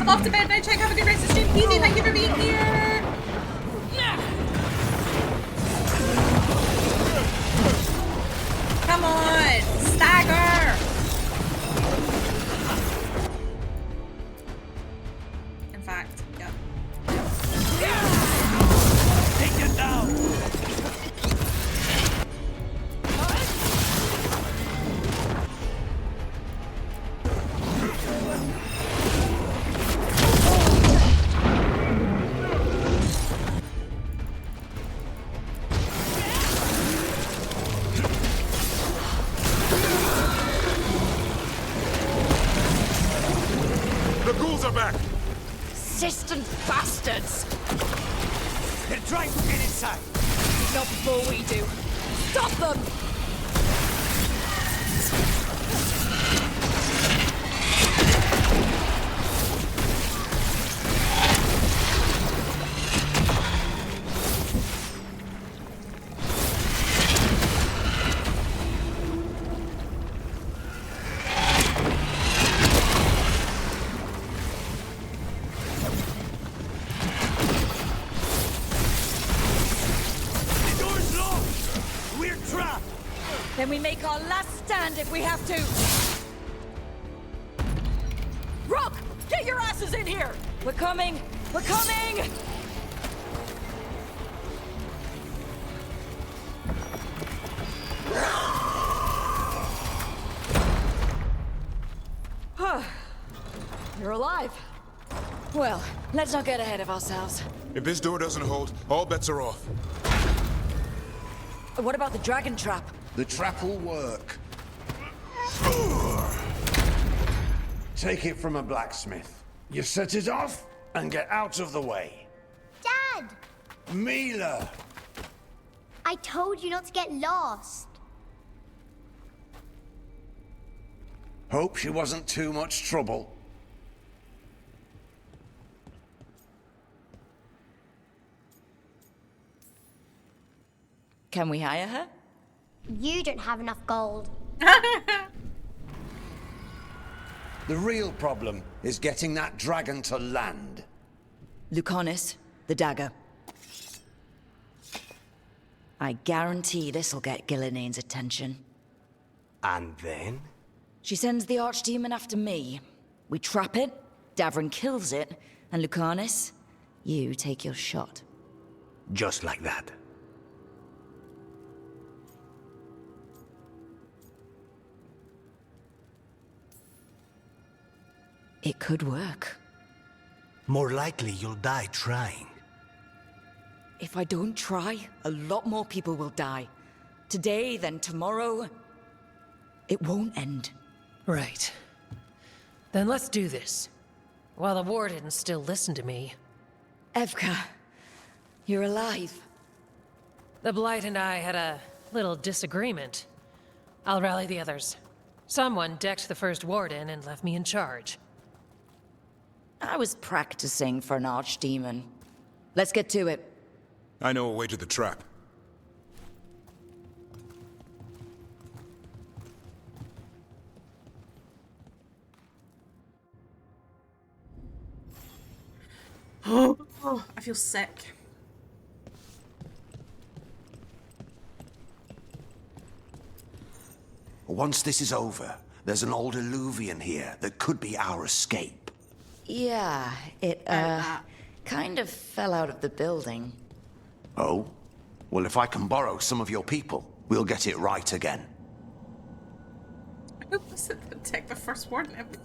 Off to bed, night check, have a good rest of stream. Easy, thank you for being here. Come on, stagger. In fact, yeah. Take it down. Persistent bastards! They're trying to get inside. Not before we do. Stop them! Then we make our last stand if we have to. Rook, get your asses in here! We're coming! We're coming! You're alive. Well, let's not get ahead of ourselves. If this door doesn't hold, all bets are off. What about the dragon trap? The trap will work. Take it from a blacksmith. You set it off and get out of the way. Dad! Mila! I told you not to get lost. Hope she wasn't too much trouble. Can we hire her? You don't have enough gold. The real problem is getting that dragon to land. Lucanis, the dagger. I guarantee this'll get Gillinea's attention. And then? She sends the archdemon after me. We trap it, Davrin kills it, and Lucanis, you take your shot. Just like that. It could work. More likely you'll die trying. If I don't try, a lot more people will die. Today, then tomorrow. It won't end. Right. Then let's do this. While the Warden still listen to me. Evka, you're alive. The Blight and I had a little disagreement. I'll rally the others. Someone decked the first Warden and left me in charge. I was practicing for an archdemon. Let's get to it. I know a way to the trap. Oh, I feel sick. Once this is over, there's an old Illuvian here that could be our escape. Yeah, it, kind of fell out of the building. Oh? Well, if I can borrow some of your people, we'll get it right again. Who was it that took the first warden? It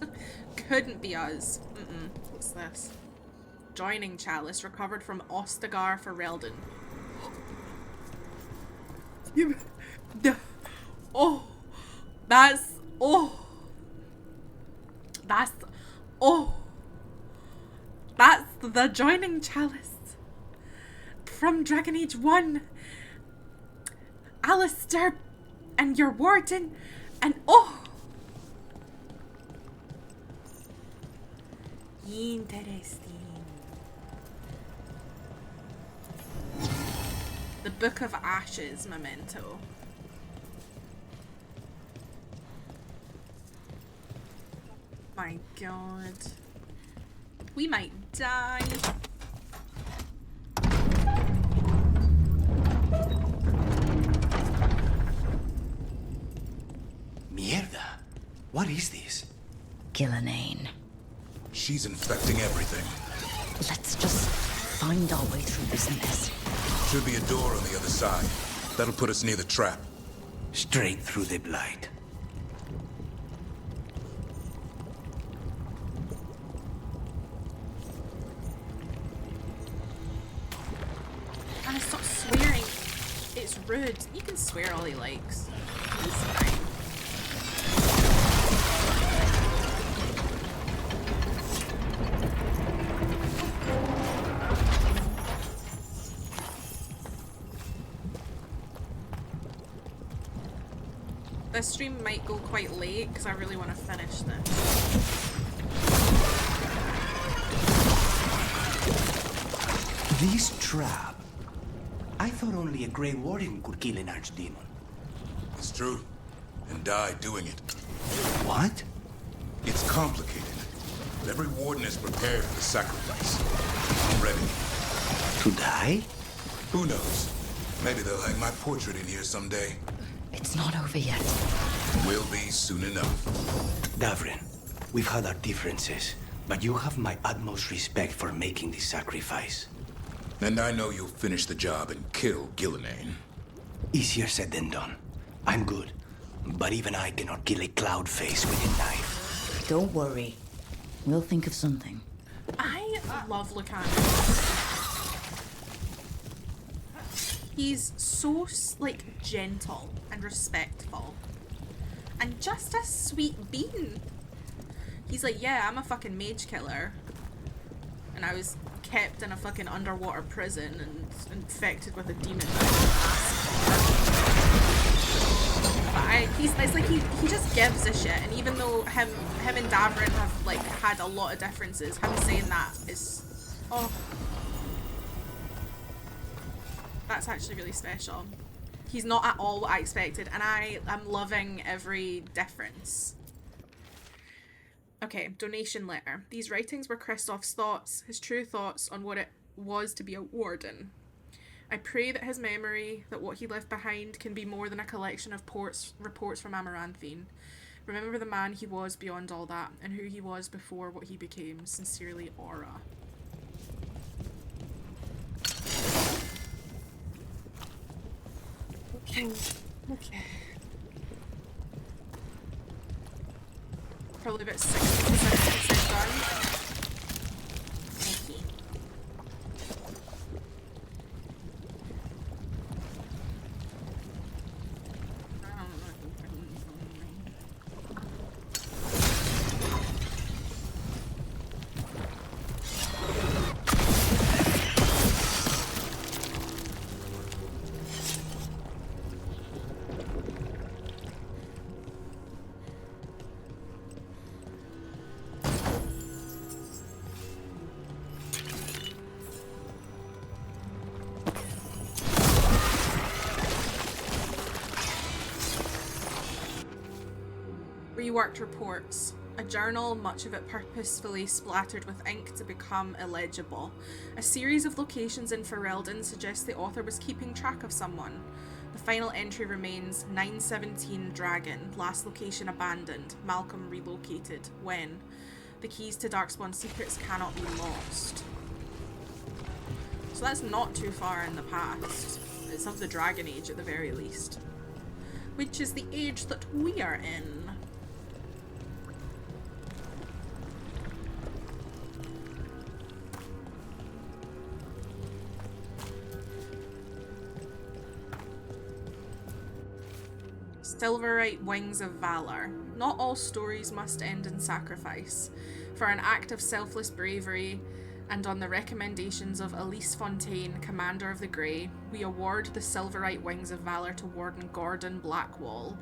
couldn't be us. What's this? Joining chalice recovered from Ostagar for Reldon. Oh, that's That's the joining chalice from Dragon Age 1. Alistair and your warden and oh! Interesting. The Book of Ashes memento. My god. We might die. Mierda. What is this? Gillenane. She's infecting everything. Let's just find our way through this mess. Should be a door on the other side. That'll put us near the trap. Straight through the blight. And stop swearing. It's rude. You can swear all he likes. It's fine. This stream might go quite late because I really want to finish this. This trap. I thought only a Grey Warden could kill an archdemon. It's true. And die doing it. What? It's complicated. But every warden is prepared for the sacrifice. I'm ready. To die? Who knows? Maybe they'll hang my portrait in here someday. It's not over yet. Will be soon enough. Davrin, we've had our differences, but you have my utmost respect for making this sacrifice. And I know you'll finish the job and kill Gillenane. Easier said than done. I'm good, but even I cannot kill a cloud face with a knife. Don't worry. We'll think of something. I love Lucan. He's so, like, gentle and respectful. And just a sweet bean. He's like, yeah, I'm a fucking mage killer. And I was kept in a fucking underwater prison and infected with a demon. But it's like he just gives a shit. And even though him and Davrin have, like, had a lot of differences, him saying that is... Oh... That's actually really special. He's not at all what I expected, and I am loving every difference. Okay, donation letter. These writings were Christoph's thoughts, his true thoughts on what it was to be a warden. I pray that his memory, that what he left behind, can be more than a collection of reports from Amaranthine. Remember the man he was beyond all that, and who he was before what he became. Sincerely, Aura. Okay. Probably about 60% done. Thank you. Reworked reports. A journal, much of it purposefully splattered with ink to become illegible. A series of locations in Ferelden suggests the author was keeping track of someone. The final entry remains 917 Dragon, last location abandoned, Malcolm relocated. When? The keys to Darkspawn secrets cannot be lost. So that's not too far in the past. It's of the Dragon Age at the very least. Which is the age that we are in. Silverite Wings of Valor. Not all stories must end in sacrifice. For an act of selfless bravery, And on the recommendations of Elise Fontaine, Commander of the Grey, we award the Silverite Wings of Valor to Warden Gordon Blackwall.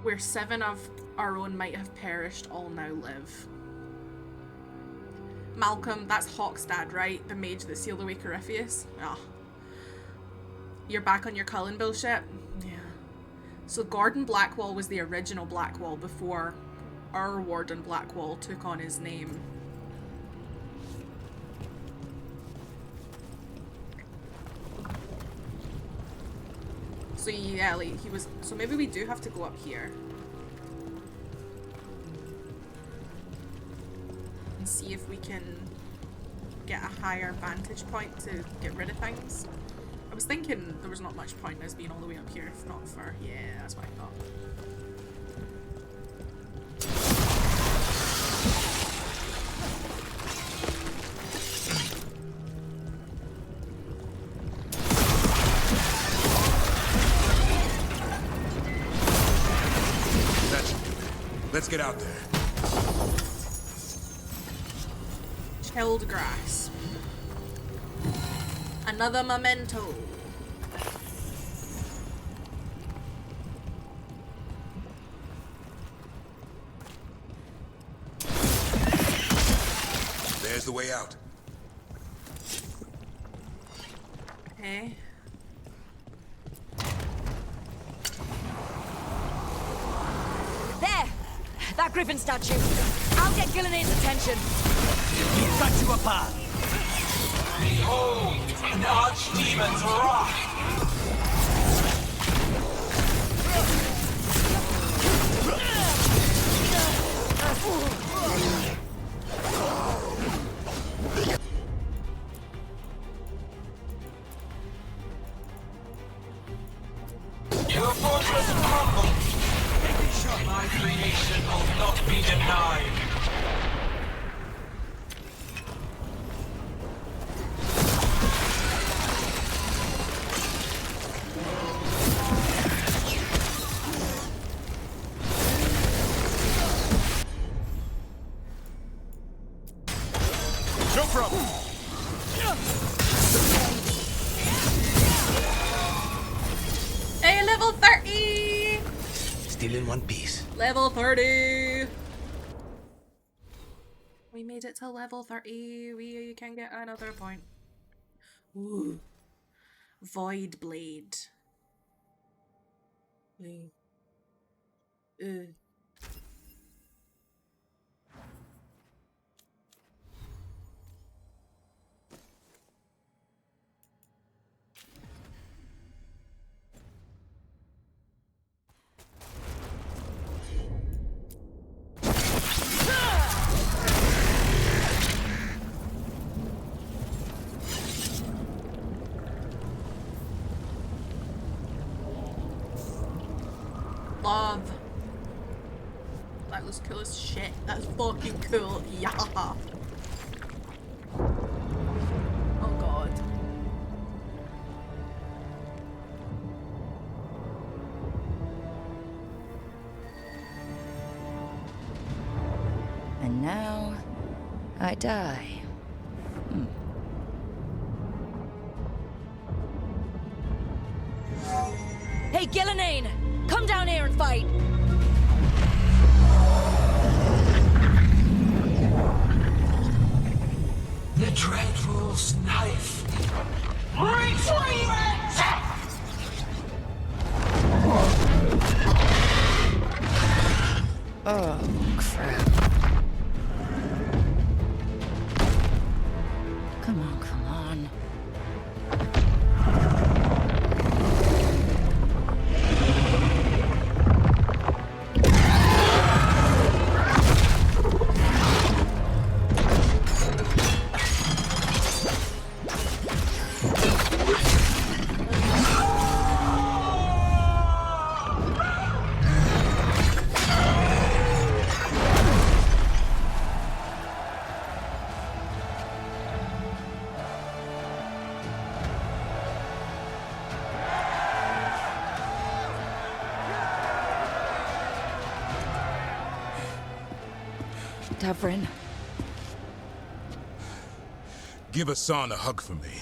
Where 7 of our own might have perished, all now live. Malcolm, that's Hawk's dad, right? The mage that sealed away Corypheus? Ah. You're back on your Cullen bullshit? Yeah. So Gordon Blackwall was the original Blackwall before our Warden Blackwall took on his name. So yeah, like, he was... So maybe we do have to go up here. And see if we can get a higher vantage point to get rid of things. I was thinking there was not much point in us being all the way up here, if not for... Yeah, that's what I thought. Let's get out there. Chilled grass. Another memento. There's the way out. Okay. There! That griffin statue. I'll get Gillenay's attention. He's got you apart. Behold, an archdemon's wrath! Your fortress crumbles. My creation will not be denied. No problem. Hey, level 30! Still in one piece. Level 30! We made it to level 30. We can get another point. Ooh. Void Blade. Love. That looks cool as shit. That's fucking cool. Yeah. Oh god. And now, I die. Hey, Gillenane! Come down here and fight! The Dread Rule's knife. Retrieve it! Oh, crap. Come on, come on. Tavrin. Give Hassan a hug for me.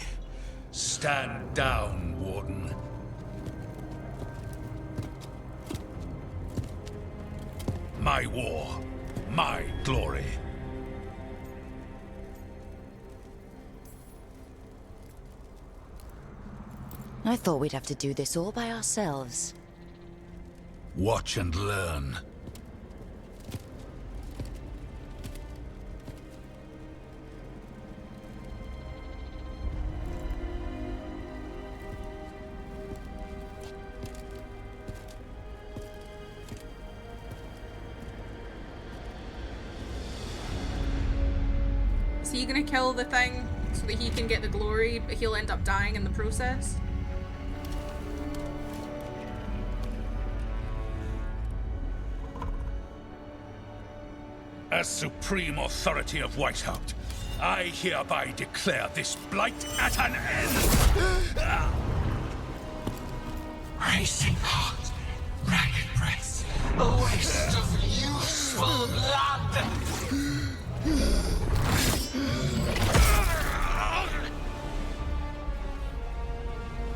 Stand down, Warden. My war, my glory. I thought we'd have to do this all by ourselves. Watch and learn. Is he gonna kill the thing so that he can get the glory, but he'll end up dying in the process? As supreme authority of Weisshaupt, I hereby declare this blight at an end! Racing heart, ragged breath, a waste of useful blood!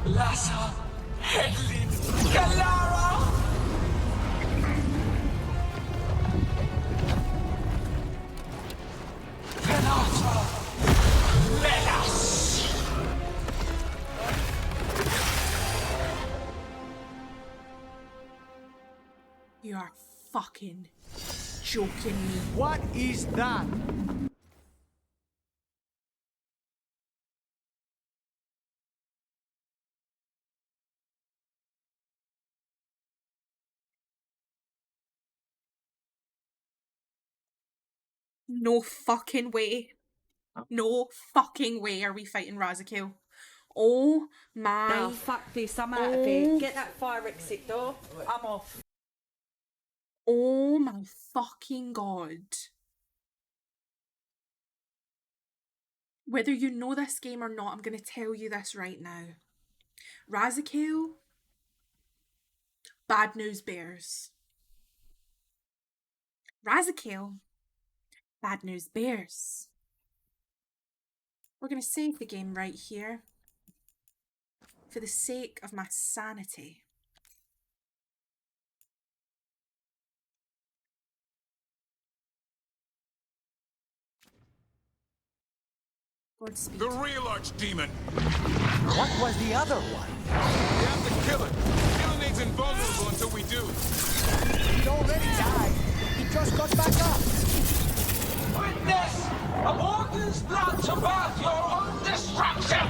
Lassa, Hedlin, Galara! Penata, Melas! You are fucking joking me. What is that? No fucking way. No fucking way are we fighting Razakil. Oh my. Now, fuck this, I'm out of here. Get that fire exit door. I'm off. Oh my fucking god. Whether you know this game or not, I'm gonna tell you this right now. Razakil, bad news bears. Razakil, bad news bears. We're gonna save the game right here. For the sake of my sanity. Godspeed. The real archdemon! What was the other one? We have to kill it! Killingade's invulnerable until we do! He'd already died. He just got back up. Witness! A warden's blood to birth your own destruction!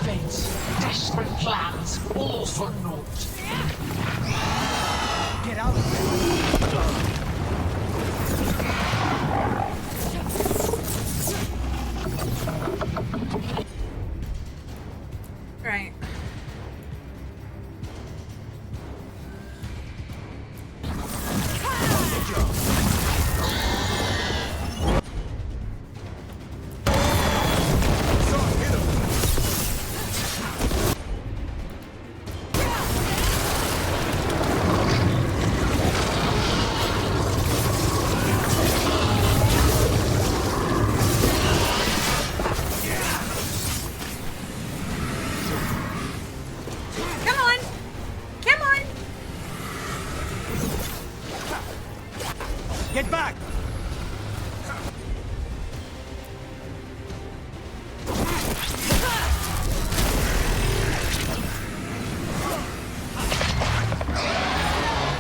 Fates, desperate plans, all for naught. Get out of there. Right. Get back!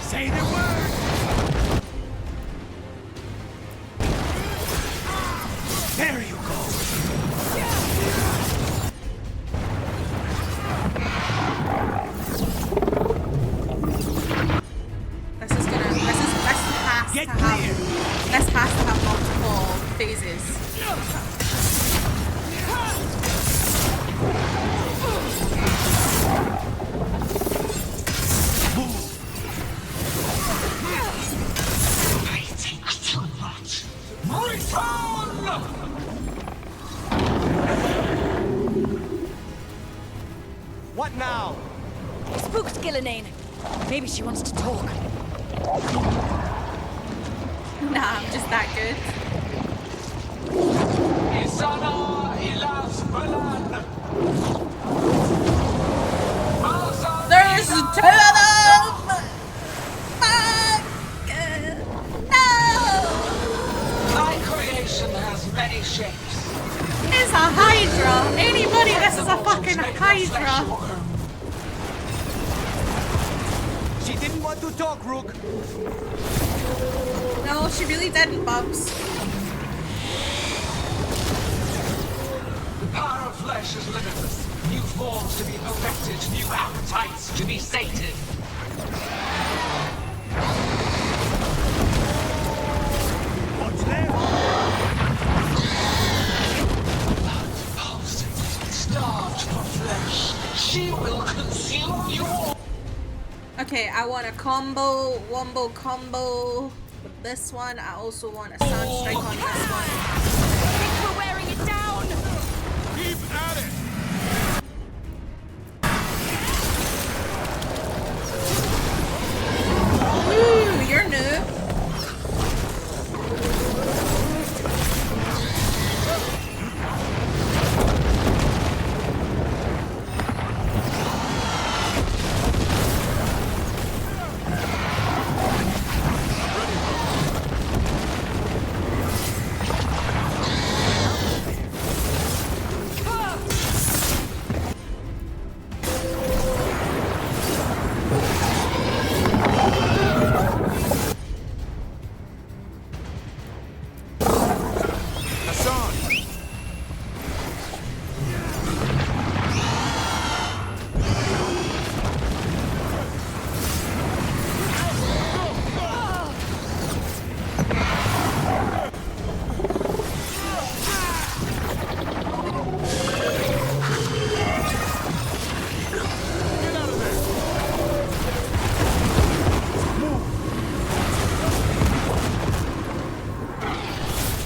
Say the word! There you go! This has to have multiple phases. I think too much. Return! What now? Spooked Gillinane. Maybe she wants to talk. Nah, I'm just that good. There's two of them! Fuck! No! My creation has many shapes. It's a Hydra! Anybody, this is a fucking Hydra! She didn't want to talk, Rook. No, she really didn't, Bubs. The power of flesh is limitless. New forms to be perfected, new appetites to be sated. What's left? Blood pulsing, starved for flesh. She will consume you all. Okay, I want a wombo combo with this one. I also want a sound strike on this one. I think we're wearing it down! Keep at it! Ooh, you're new.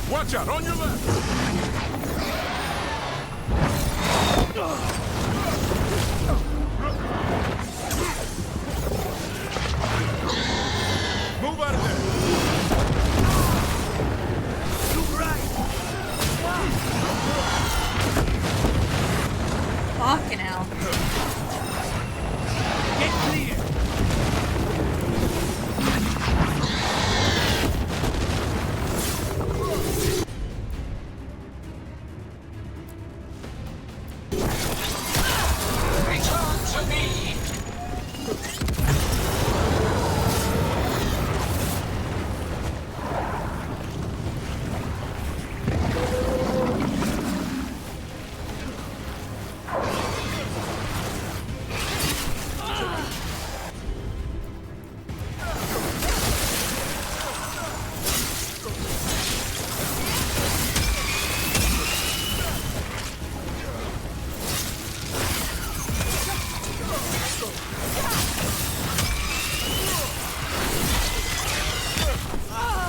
Watch out, on your left! Move out of there! Look right! Fucking hell. Get clear! Return to me!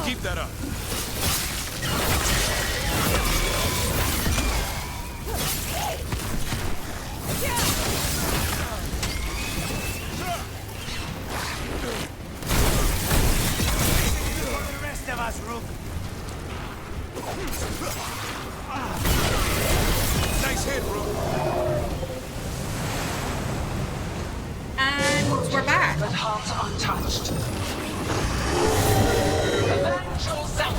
Keep that up. For the rest of us, Rook. Nice hit, Rook. And we're back. But heart untouched. Avenge yourself!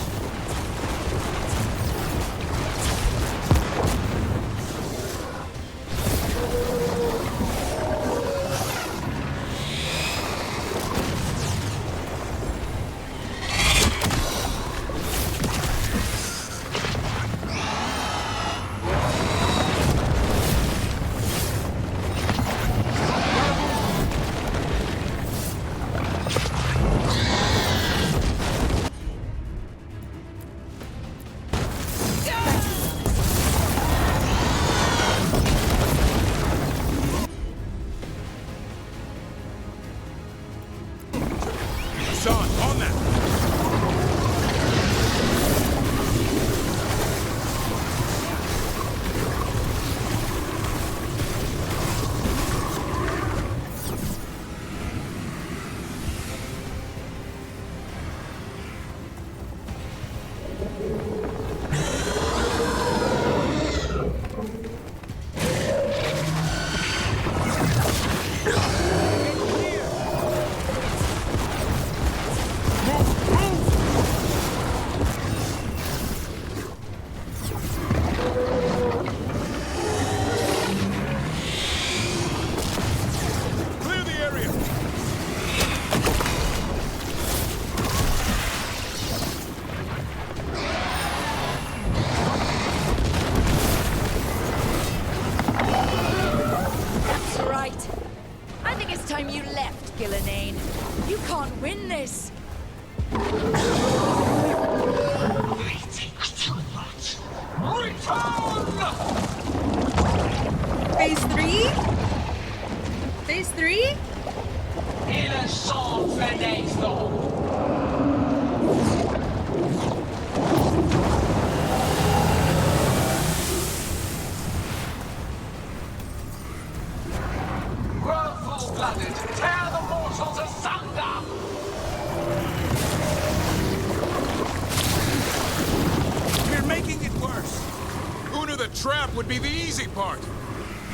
the trap would be the easy part.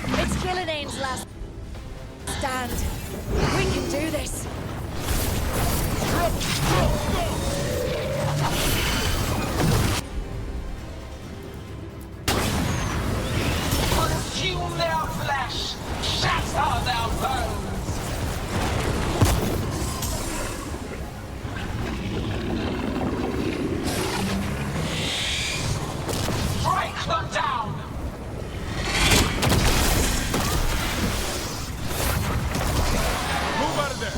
It's Gillinane's last stand. We can do this. Consume their flesh, shatter their bones. Strike them down. Move out of there.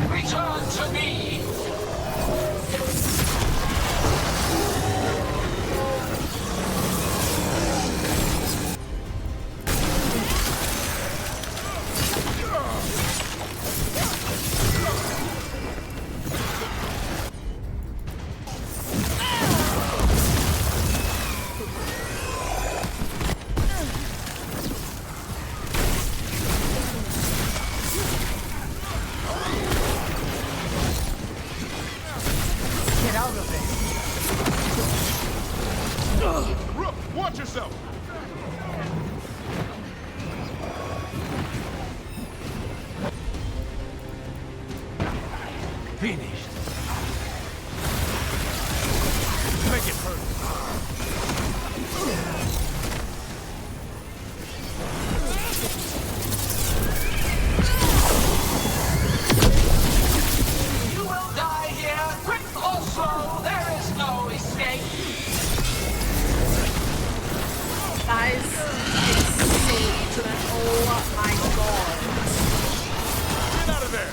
Return to me. Get out of there. Rook, watch yourself. Finished. Make it hurt. You will die here, quick or slow. There is no escape. That is insane. Oh my god. Get out of there.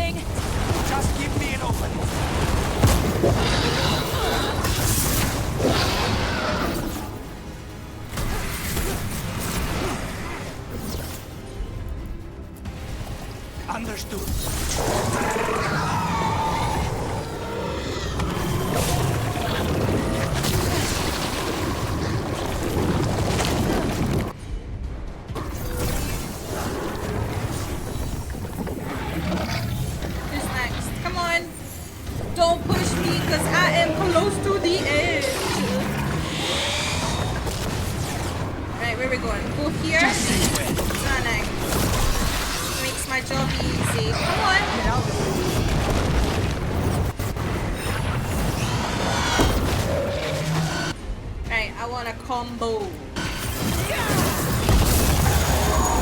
moving! Just give me an opening. Understood. Who's next? Come on. Don't push me because I am close to the edge. Right, where are we going? Go here. Running. Makes my job easy. Come on. Right, I want a combo. We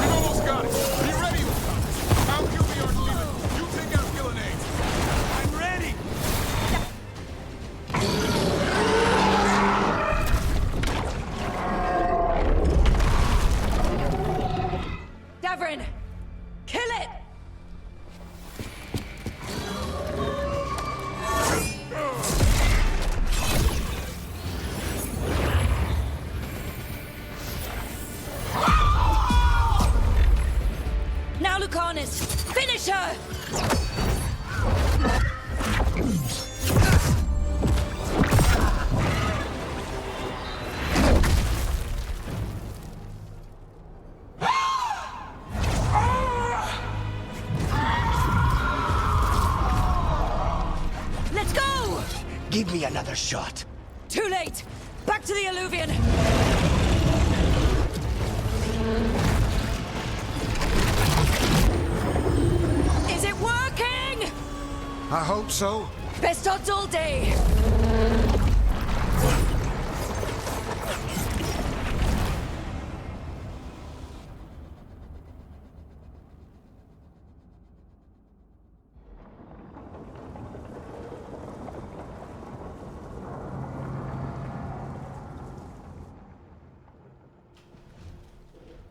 almost got it. Be ready, Lucanus. I'll kill the Archdemon. You take out Gillenade. I'm ready. Davrin! Kill it! Now, Lucanus! Finish her! Let's go! Give me another shot. Too late! Back to the alluvion! Is it working? I hope so. Best odds all day!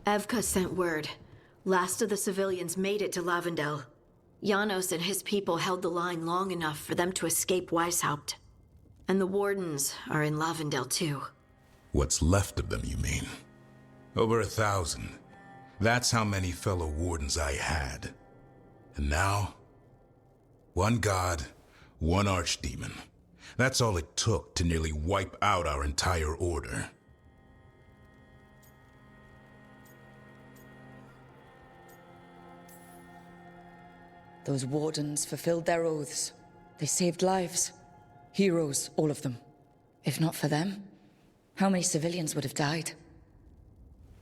Evka sent word. Last of the civilians made it to Lavendel. Janos and his people held the line long enough for them to escape Weisshaupt. And the Wardens are in Lavendel too. What's left of them, you mean? Over 1,000. That's how many fellow Wardens I had. And now, one god, one Archdemon. That's all it took to nearly wipe out our entire order. Those wardens fulfilled their oaths. They saved lives. Heroes, all of them. If not for them, how many civilians would have died?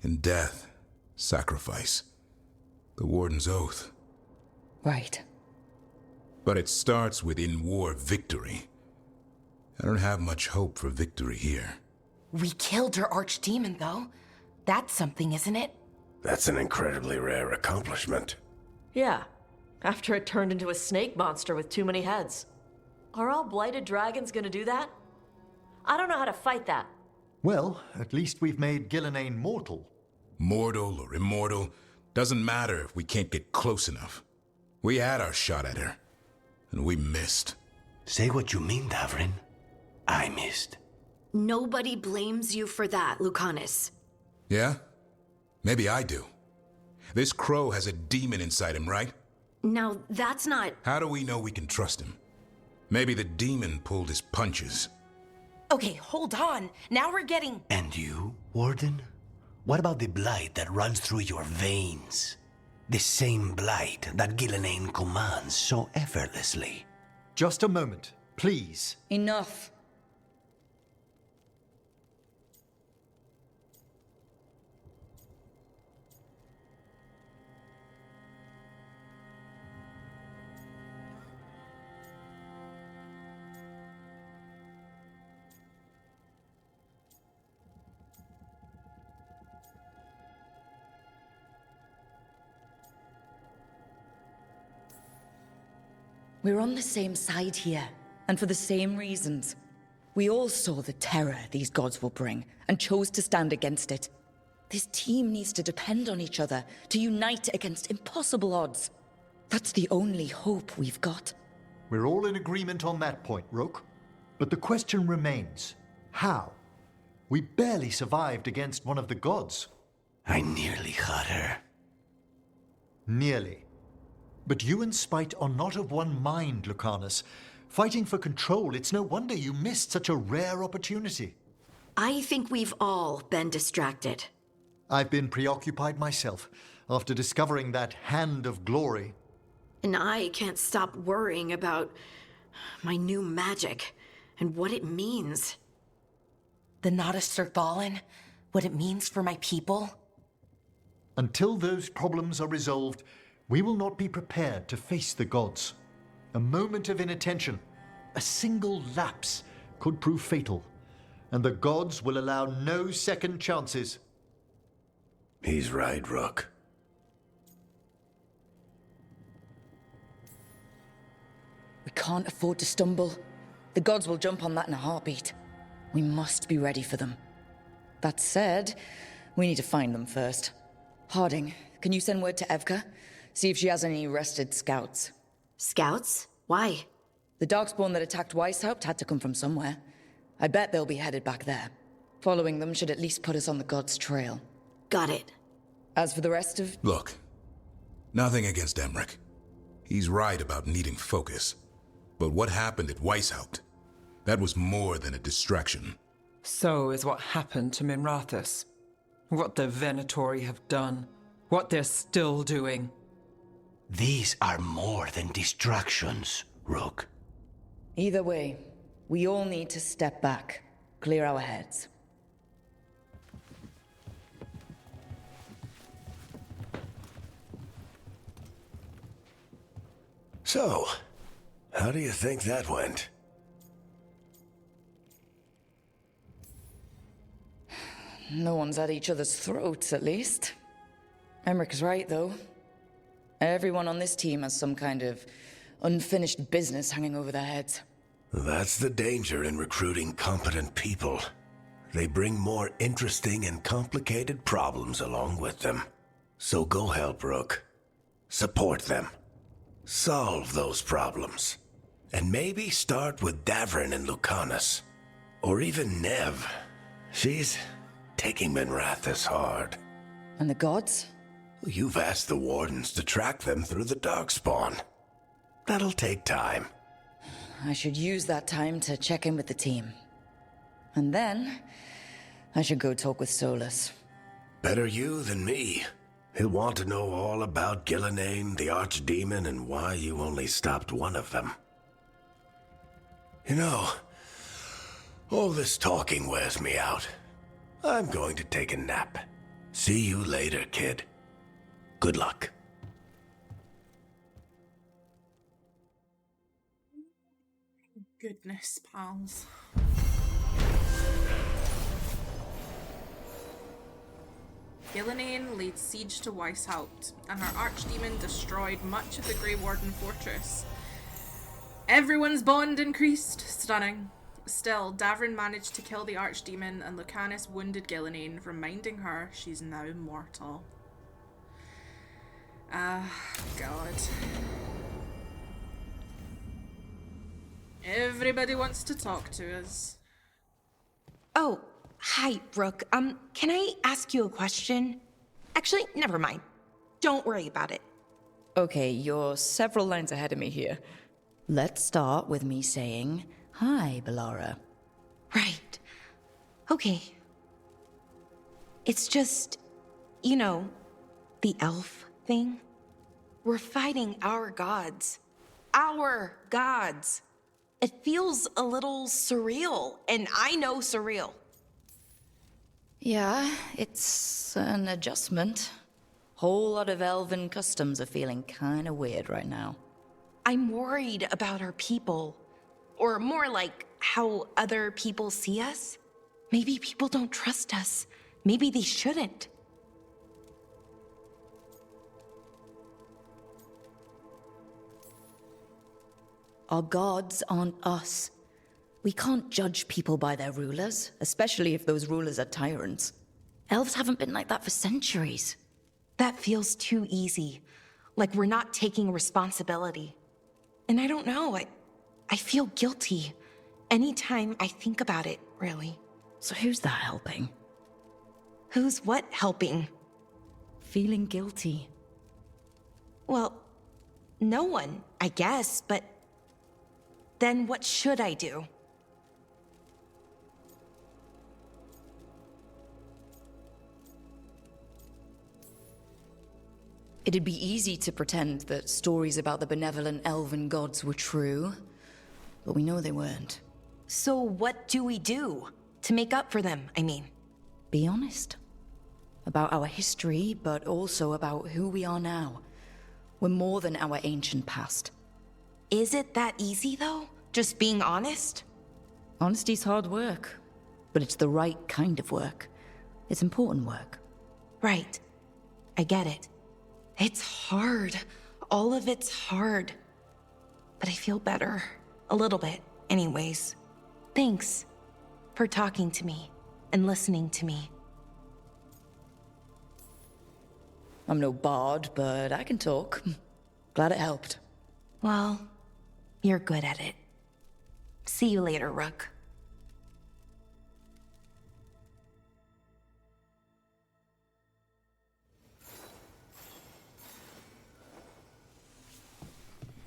In death, sacrifice. The Warden's oath. Right. But it starts with in-war victory. I don't have much hope for victory here. We killed her archdemon, though. That's something, isn't it? That's an incredibly rare accomplishment. Yeah, after it turned into a snake monster with too many heads. Are all blighted dragons gonna do that? I don't know how to fight that. Well, at least we've made Gillenane mortal. Mortal or immortal, doesn't matter if we can't get close enough. We had our shot at her, and we missed. Say what you mean, Davrin. I missed. Nobody blames you for that, Lucanus. Yeah? Maybe I do. This crow has a demon inside him, right? Now, that's not... How do we know we can trust him? Maybe the demon pulled his punches. Okay, hold on. Now we're getting... And you, Warden? What about the blight that runs through your veins? The same blight that Gillenane commands so effortlessly. Just a moment, please. Enough. We're on the same side here, and for the same reasons. We all saw the terror these gods will bring, and chose to stand against it. This team needs to depend on each other, to unite against impossible odds. That's the only hope we've got. We're all in agreement on that point, Rook. But the question remains, how? We barely survived against one of the gods. I nearly got her. Nearly. But you and Spite are not of one mind, Lucanus. Fighting for control, it's no wonder you missed such a rare opportunity. I think we've all been distracted. I've been preoccupied myself after discovering that hand of glory. And I can't stop worrying about my new magic and what it means. The Noddists are fallen? What it means for my people? Until those problems are resolved, we will not be prepared to face the gods. A moment of inattention, a single lapse, could prove fatal, and the gods will allow no second chances. He's right, Rook. We can't afford to stumble. The gods will jump on that in a heartbeat. We must be ready for them. That said, we need to find them first. Harding, can you send word to Evka? See if she has any rested scouts. Scouts? Why? The Darkspawn that attacked Weisshaupt had to come from somewhere. I bet they'll be headed back there. Following them should at least put us on the gods' trail. Got it. As for the rest of... Look, nothing against Emmerich. He's right about needing focus. But what happened at Weisshaupt? That was more than a distraction. So is what happened to Minrathous. What the Venatori have done. What they're still doing. These are more than distractions, Rook. Either way, we all need to step back, clear our heads. So, how do you think that went? No one's at each other's throats, at least. Emmerich's right, though. Everyone on this team has some kind of unfinished business hanging over their heads. That's the danger in recruiting competent people. They bring more interesting and complicated problems along with them. So go help Rook. Support them. Solve those problems. And maybe start with Davrin and Lucanus. Or even Nev. She's taking Minrathous hard. And the gods? You've asked the Wardens to track them through the Darkspawn. That'll take time. I should use that time to check in with the team. And then, I should go talk with Solus. Better you than me. He'll want to know all about Gillenane, the Archdemon, and why you only stopped one of them. You know, all this talking wears me out. I'm going to take a nap. See you later, kid. Good luck. Goodness, pals. Gillenane laid siege to Weisshaupt, and her archdemon destroyed much of the Grey Warden fortress. Everyone's bond increased. Stunning. Still, Davrin managed to kill the archdemon, and Lucanus wounded Gillenane, reminding her she's now mortal. Ah, God. Everybody wants to talk to us. Oh, hi, Brooke. Can I ask you a question? Actually, never mind. Don't worry about it. Okay, you're several lines ahead of me here. Let's start with me saying, hi, Bellara. Right. Okay. It's just, you know, the elf thing. We're fighting our gods. Our gods. It feels a little surreal, and I know surreal. Yeah, it's an adjustment. Whole lot of elven customs are feeling kinda weird right now. I'm worried about our people. Or more like how other people see us. Maybe people don't trust us. Maybe they shouldn't. Our gods aren't us. We can't judge people by their rulers, especially if those rulers are tyrants. Elves haven't been like that for centuries. That feels too easy. Like we're not taking responsibility. And I don't know, I feel guilty anytime I think about it, really. So who's that helping? Who's what helping? Feeling guilty. Well, no one, I guess, but then what should I do? It'd be easy to pretend that stories about the benevolent elven gods were true, but we know they weren't. So what do we do to make up for them, I mean? Be honest. About our history, but also about who we are now. We're more than our ancient past. Is it that easy, though? Just being honest? Honesty's hard work, but it's the right kind of work. It's important work. Right. I get it. It's hard. All of it's hard. But I feel better. A little bit, anyways. Thanks for talking to me and listening to me. I'm no bard, but I can talk. Glad it helped. Well, you're good at it. See you later, Rook.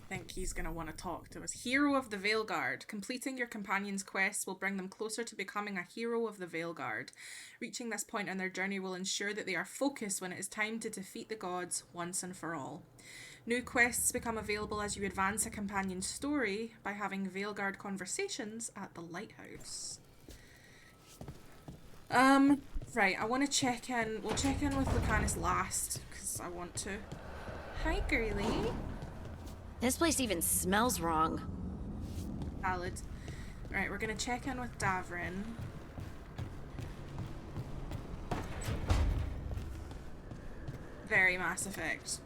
I think he's going to want to talk to us. Hero of the Veilguard. Completing your companion's quests will bring them closer to becoming a hero of the Veilguard. Reaching this point in their journey will ensure that they are focused when it is time to defeat the gods once and for all. New quests become available as you advance a companion's story by having Veilguard conversations at the lighthouse. Right, I want to check in. We'll check in with Lucanus last, because I want to. Hi, girly. This place even smells wrong. Valid. Alright, we're gonna check in with Davrin. Very Mass Effect.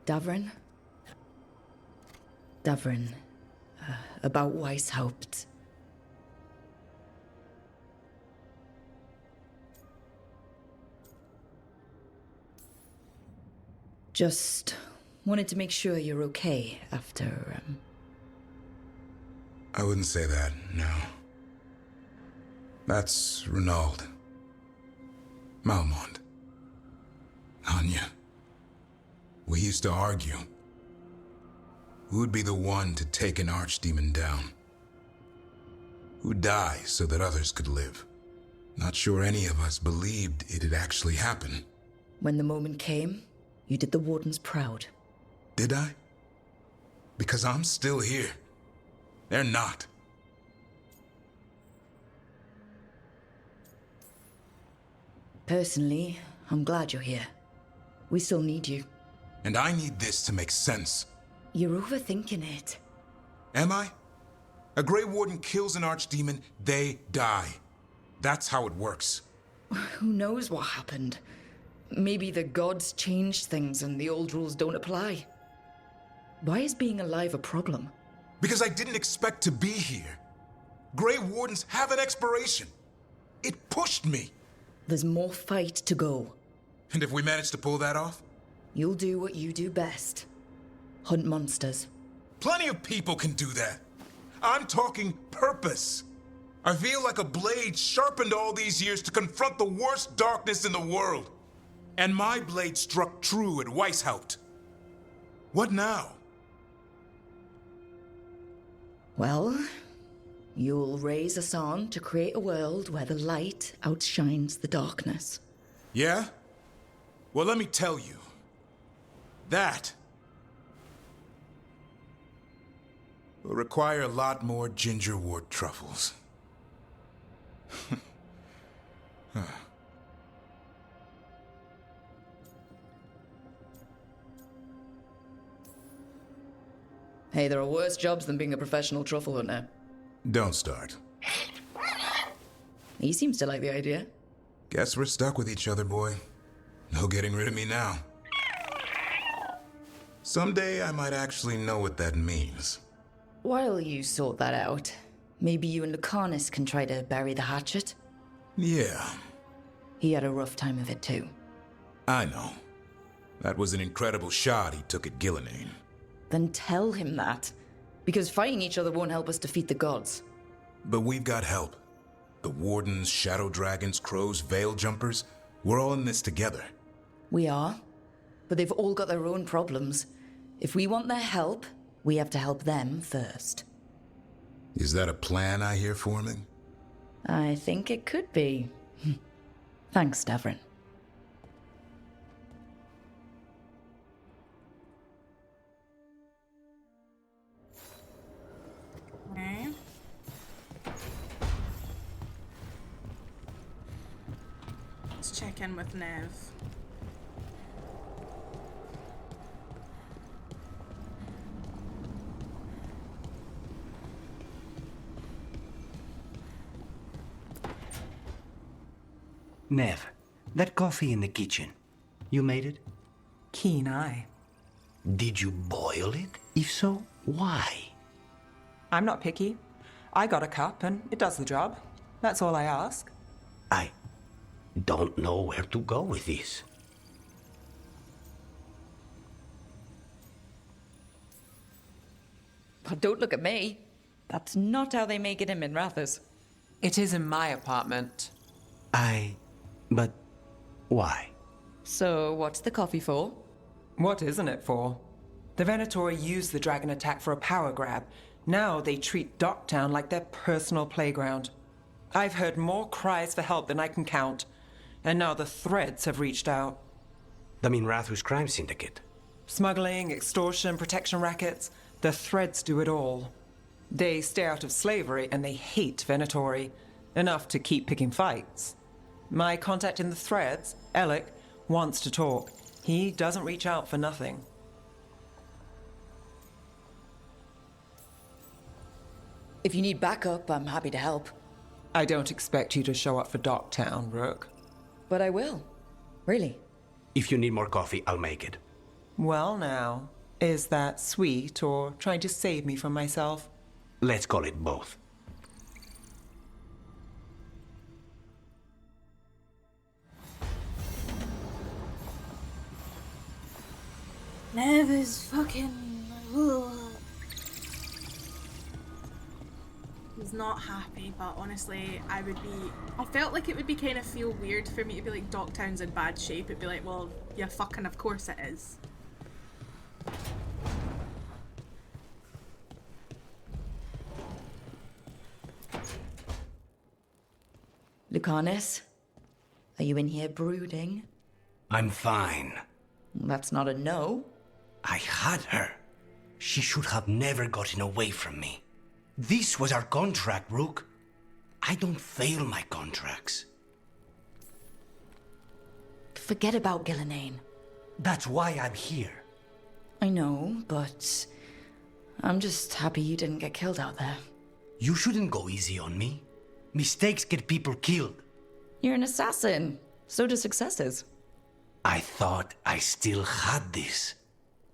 Davrin? Davrin. About Weisshaupt. Just wanted to make sure you're okay after, I wouldn't say that, no. That's Renaud. Malmond. Anya. We used to argue. Who'd be the one to take an archdemon down? Who'd die so that others could live? Not sure any of us believed it'd actually happen. When the moment came, you did the Wardens proud. Did I? Because I'm still here. They're not. Personally, I'm glad you're here. We still need you. And I need this to make sense. You're overthinking it. Am I? A Grey Warden kills an archdemon, they die. That's how it works. Who knows what happened? Maybe the gods changed things and the old rules don't apply. Why is being alive a problem? Because I didn't expect to be here. Grey Wardens have an expiration. It pushed me. There's more fight to go. And if we manage to pull that off? You'll do what you do best. Hunt monsters. Plenty of people can do that. I'm talking purpose. I feel like a blade sharpened all these years to confront the worst darkness in the world. And my blade struck true at Weisshaupt. What now? Well, you'll raise us on to create a world where the light outshines the darkness. Yeah? Well, let me tell you. That will require a lot more gingerwort truffles. Huh. Hey, there are worse jobs than being a professional truffle hunter. Don't start. He seems to like the idea. Guess we're stuck with each other, boy. No getting rid of me now. Someday I might actually know what that means. While you sort that out, Maybe you and Lucanus can try to bury the hatchet? Yeah, He had a rough time of it too. I know. That was an incredible shot he took at Gillenane. Then tell him that. Because fighting each other won't help us defeat the gods. But we've got help. The Wardens, Shadow Dragons, Crows, Veil Jumpers, we're all in this together. We are. But they've all got their own problems. If we want their help, we have to help them first. Is that a plan I hear forming? I think it could be. Thanks, Davrin. Okay. Let's check in with Nev. Nev, that coffee in the kitchen, you made it? Keen eye. Did you boil it? If so, why? I'm not picky. I got a cup and it does the job. That's all I ask. I don't know where to go with this. But don't look at me. That's not how they make it in Minrathous. It is in my apartment. But why? So, what's the coffee for? What isn't it for? The Venatori used the dragon attack for a power grab. Now they treat Docktown like their personal playground. I've heard more cries for help than I can count. And now the Threads have reached out. The Minrathous crime syndicate. Smuggling, extortion, protection rackets. The Threads do it all. They stay out of slavery and they hate Venatori. Enough to keep picking fights. My contact in the Threads, Alec, wants to talk. He doesn't reach out for nothing. If you need backup, I'm happy to help. I don't expect you to show up for Docktown, Rook. But I will. Really. If you need more coffee, I'll make it. Well now, is that sweet or trying to save me from myself? Let's call it both. Nev is fucking... He's not happy, but honestly, I felt like it would be kind of feel weird for me to be like, Docktown's in bad shape. It'd be like, well, yeah, fucking of course it is. Lucanus, are you in here brooding? I'm fine. That's not a no. I had her. She should have never gotten away from me. This was our contract, Rook. I don't fail my contracts. Forget about Gillenane. That's why I'm here. I know, but I'm just happy you didn't get killed out there. You shouldn't go easy on me. Mistakes get people killed. You're an assassin. So do successes. I thought I still had this.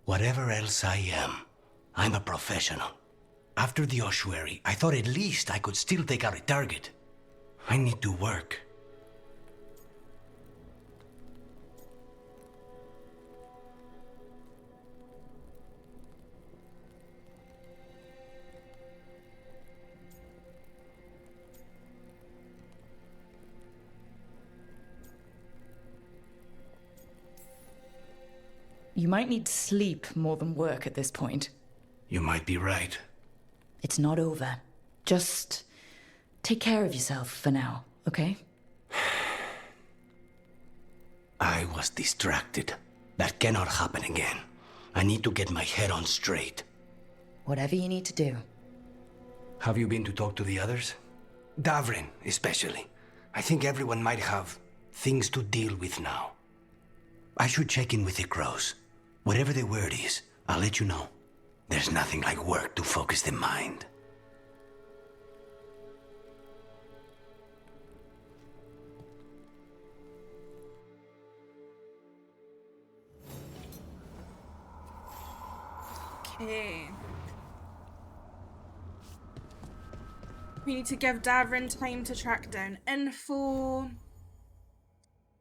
Whatever else I am, I'm a professional. After the ossuary, I thought at least I could still take out a target. I need to work. You might need sleep more than work at this point. You might be right. It's not over. Just take care of yourself for now, okay? I was distracted. That cannot happen again. I need to get my head on straight. Whatever you need to do. Have you been to talk to the others? Davrin, especially. I think everyone might have things to deal with now. I should check in with the Crows. Whatever the word is, I'll let you know. There's nothing like work to focus the mind. Okay. We need to give Davrin time to track down info.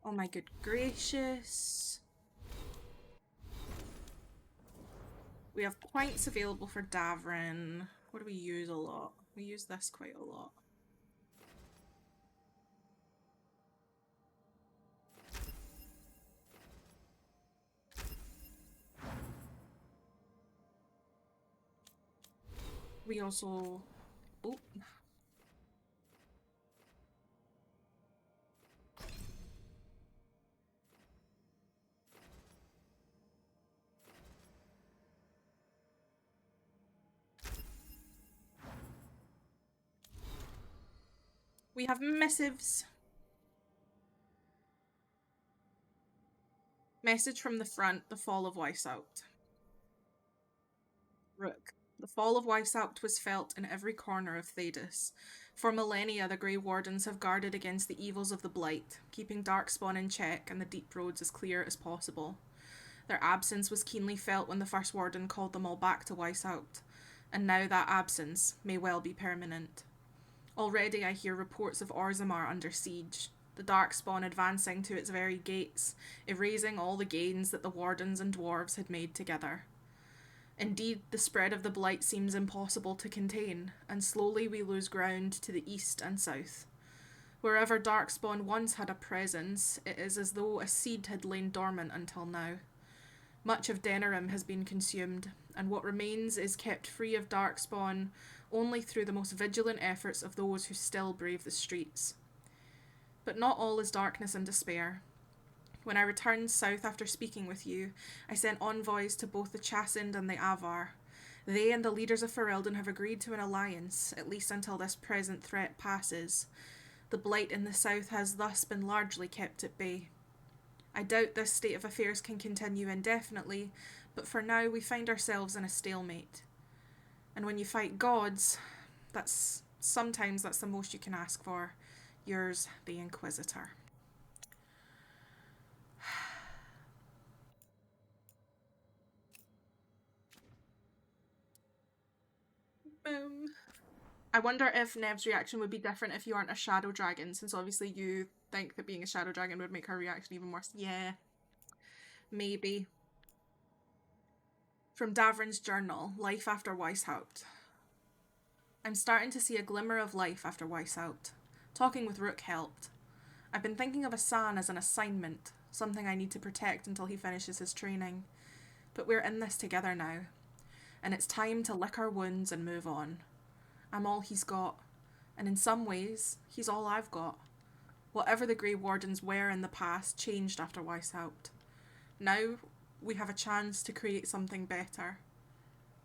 Oh my good gracious. We have points available for Davrin. What do we use a lot? We use this quite a lot. We also... Oh. We have missives. Message from the front, the fall of Weisshaupt. Rook. The fall of Weisshaupt was felt in every corner of Thedas. For millennia, the Grey Wardens have guarded against the evils of the Blight, keeping Darkspawn in check and the deep roads as clear as possible. Their absence was keenly felt when the First Warden called them all back to Weisshaupt, and now that absence may well be permanent. Already I hear reports of Orzammar under siege, the Darkspawn advancing to its very gates, erasing all the gains that the Wardens and Dwarves had made together. Indeed, the spread of the Blight seems impossible to contain, and slowly we lose ground to the east and south. Wherever Darkspawn once had a presence, it is as though a seed had lain dormant until now. Much of Denerim has been consumed, and what remains is kept free of Darkspawn only through the most vigilant efforts of those who still brave the streets. But not all is darkness and despair. When I returned south after speaking with you, I sent envoys to both the Chasind and the Avar. They and the leaders of Ferelden have agreed to an alliance, at least until this present threat passes. The Blight in the south has thus been largely kept at bay. I doubt this state of affairs can continue indefinitely, but for now we find ourselves in a stalemate. And when you fight gods, sometimes that's the most you can ask for. Yours, the Inquisitor. Boom. I wonder if Nev's reaction would be different if you aren't a shadow dragon, since obviously you think that being a shadow dragon would make her reaction even worse. Yeah. Maybe. From Davrin's journal, Life After Weisshaupt. I'm starting to see a glimmer of life after Weisshaupt. Talking with Rook helped. I've been thinking of Asan as an assignment, something I need to protect until he finishes his training. But we're in this together now, and it's time to lick our wounds and move on. I'm all he's got, and in some ways, he's all I've got. Whatever the Grey Wardens were in the past changed after Weisshaupt. Now, we have a chance to create something better.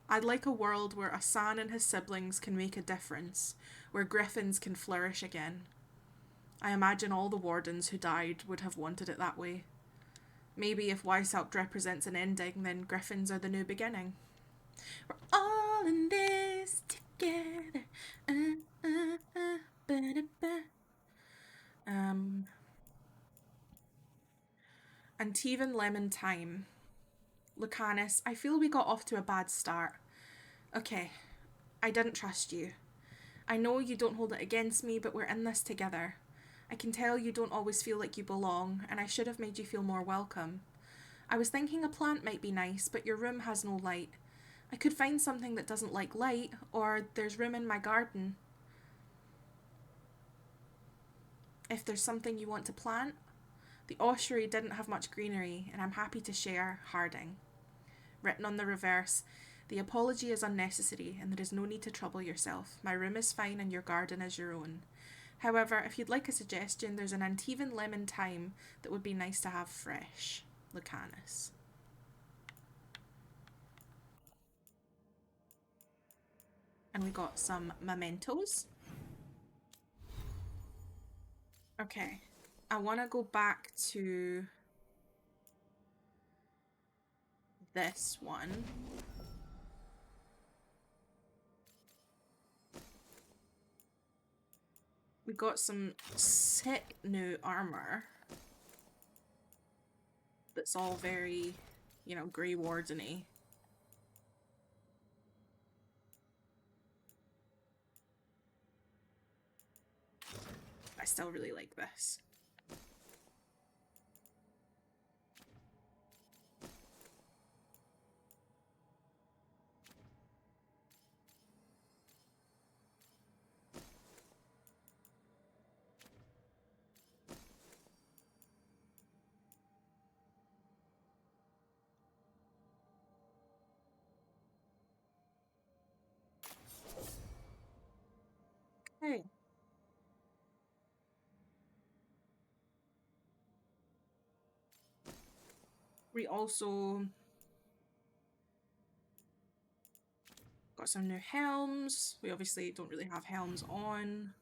I'd like a world where Asan and his siblings can make a difference, where griffins can flourish again. I imagine all the Wardens who died would have wanted it that way. Maybe if Weisshaupt represents an ending, then griffins are the new beginning. We're all in this together. Antivan Lemon Time. Lucanus, I feel we got off to a bad start. Okay, I didn't trust you. I know you don't hold it against me, but we're in this together. I can tell you don't always feel like you belong, and I should have made you feel more welcome. I was thinking a plant might be nice, but your room has no light. I could find something that doesn't like light, or there's room in my garden. If there's something you want to plant. The ossuary didn't have much greenery, and I'm happy to share Harding. Written on the reverse, the apology is unnecessary, and there is no need to trouble yourself. My room is fine, and your garden is your own. However, if you'd like a suggestion, there's an Antivan Lemon Thyme that would be nice to have fresh. Lucanus. And we got some mementos. Okay, I want to go back to this one. We got some sick new armor that's all very, you know, Grey Warden-y. still really like this. Okay. We also got some new helms. We obviously don't really have helms on.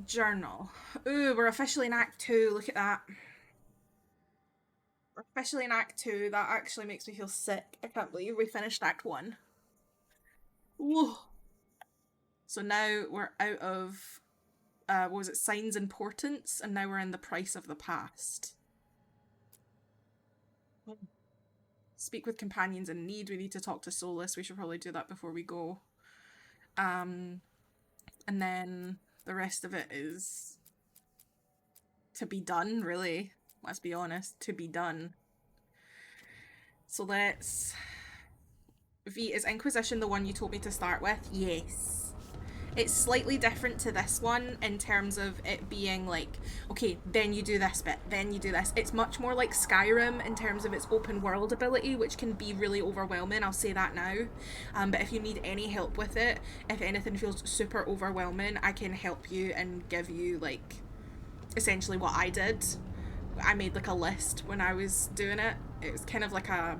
Journal. Ooh, we're officially in Act 2. Look at that. We're officially in Act 2. That actually makes me feel sick. I can't believe we finished Act 1. Whoa. So now we're out of, what was it, Signs and Portents, and now we're in the Price of the Past. Speak with companions in need. We need to talk to Solus. We should probably do that before we go. And then the rest of it is to be done, really. Let's be honest, to be done. So let's... V, is Inquisition the one you told me to start with? Yes. It's slightly different to this one in terms of it being like, okay, then you do this bit, then you do this. It's much more like Skyrim in terms of its open world ability, which can be really overwhelming, I'll say that now. But if you need any help with it, if anything feels super overwhelming, I can help you and give you like essentially what I did. I made like a list when I was doing it. It was kind of like a...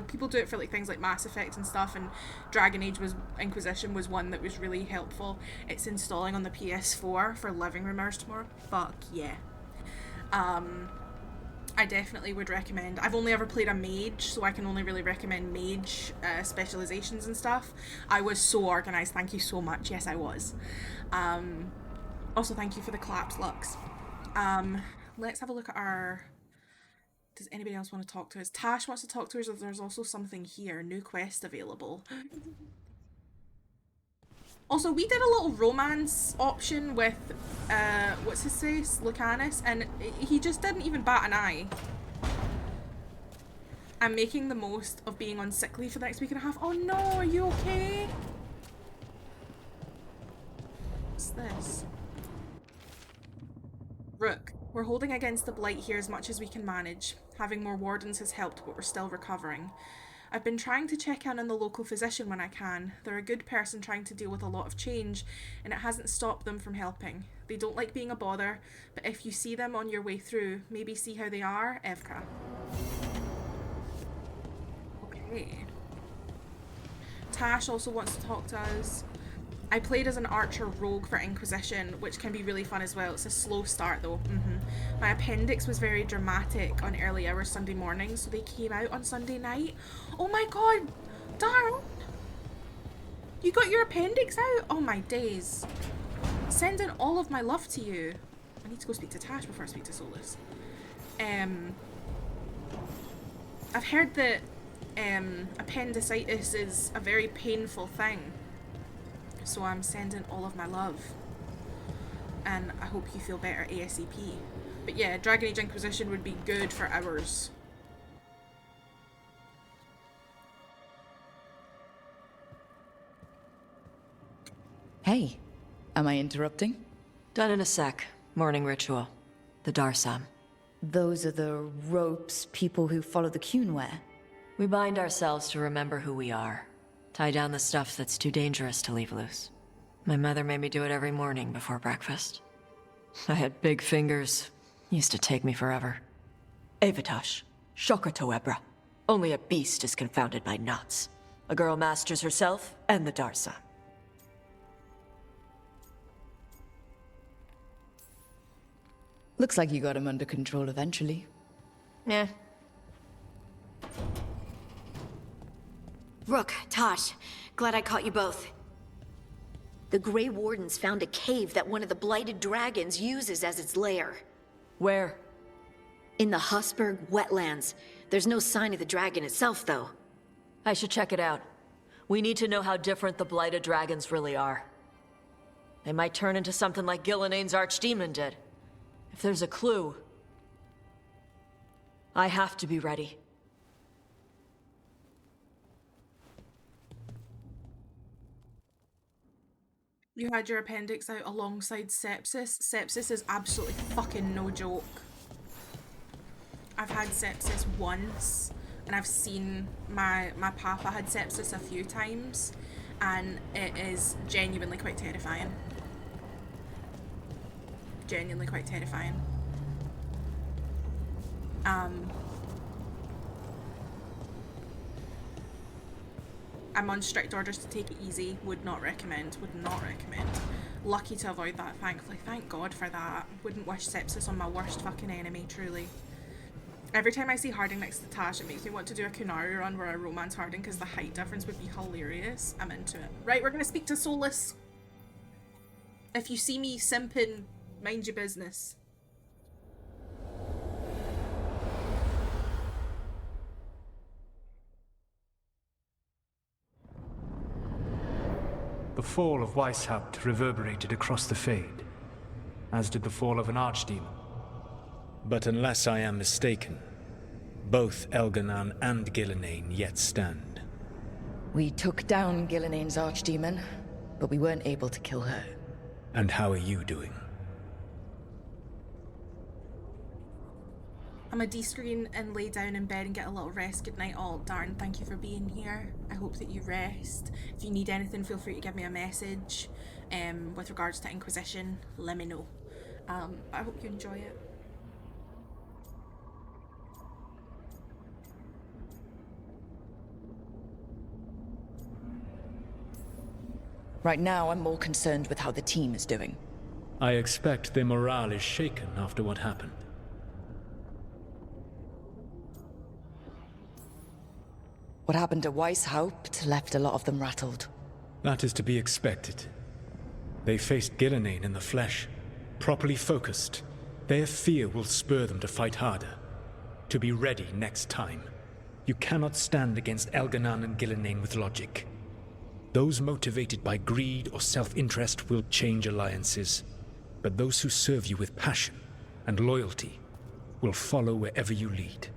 people do it for like things like Mass Effect and stuff, and Dragon Age Inquisition was one that was really helpful. It's installing on the PS4 for living room hours tomorrow. Fuck yeah. I definitely would recommend. I've only ever played a mage, so I can only really recommend mage specializations and stuff. I was so organized. Thank you so much. Yes, I was. Also, thank you for the claps, Lux. Let's have a look at our... Does anybody else want to talk to us? Tash wants to talk to us. There's also something here. New quest available. Also, we did a little romance option with, what's his face? Lucanus, and he just didn't even bat an eye. I'm making the most of being on sick leave for the next week and a half. Oh no, are you okay? What's this? Rook, we're holding against the blight here as much as we can manage. Having more wardens has helped, but we're still recovering. I've been trying to check in on the local physician when I can. They're a good person trying to deal with a lot of change, and it hasn't stopped them from helping. They don't like being a bother, but if you see them on your way through, maybe see how they are, Evka. Okay. Tash also wants to talk to us. I played as an archer rogue for Inquisition, which can be really fun as well. It's a slow start though. My appendix was very dramatic on early hours Sunday morning, so they came out on Sunday night. Oh my god, darn! You got your appendix out? Oh my days. Sending all of my love to you. I need to go speak to Tash before I speak to Solus. I've heard that appendicitis is a very painful thing. So I'm sending all of my love. And I hope you feel better ASAP. But yeah, Dragon Age Inquisition would be good for hours. Hey, am I interrupting? Done in a sec. Morning ritual. The Darsam. Those are the ropes people who follow the Qun wear. We bind ourselves to remember who we are. Tie down the stuff that's too dangerous to leave loose. My mother made me do it every morning before breakfast. I had big fingers. Used to take me forever. Avatash, Shocker Toebra. Only a beast is confounded by knots. A girl masters herself and the Darsa. Looks like you got him under control eventually. Yeah. Rook, Tosh, glad I caught you both. The Grey Wardens found a cave that one of the blighted dragons uses as its lair. Where? In the Husberg wetlands. There's no sign of the dragon itself, though. I should check it out. We need to know how different the blighted dragons really are. They might turn into something like Gillenane's archdemon did. If there's a clue, I have to be ready. You had your appendix out alongside sepsis. Sepsis is absolutely fucking no joke. I've had sepsis once, and I've seen my papa had sepsis a few times, and it is genuinely quite terrifying. Genuinely quite terrifying. I'm on strict orders to take it easy. Would not recommend. Would not recommend. Lucky to avoid that, thankfully. Thank God for that. Wouldn't wish sepsis on my worst fucking enemy, truly. Every time I see Harding next to Tash, it makes me want to do a Kunari run where I romance Harding because the height difference would be hilarious. I'm into it. Right, we're gonna speak to Solus. If you see me simping, mind your business. The fall of Weisshaupt reverberated across the Fade, as did the fall of an archdemon. But unless I am mistaken, both Elganan and Gillenane yet stand. We took down Gillenane's archdemon, but we weren't able to kill her. And how are you doing? I'm a de-screen and lay down in bed and get a little rest. Good night all. Darn, thank you for being here. I hope that you rest. If you need anything, feel free to give me a message. With regards to Inquisition, let me know. I hope you enjoy it. Right now, I'm more concerned with how the team is doing. I expect their morale is shaken after what happened. What happened to Weisshaupt left a lot of them rattled. That is to be expected. They faced Gillenane in the flesh. Properly focused, their fear will spur them to fight harder. To be ready next time. You cannot stand against Elganan and Gillenane with logic. Those motivated by greed or self-interest will change alliances. But those who serve you with passion and loyalty will follow wherever you lead.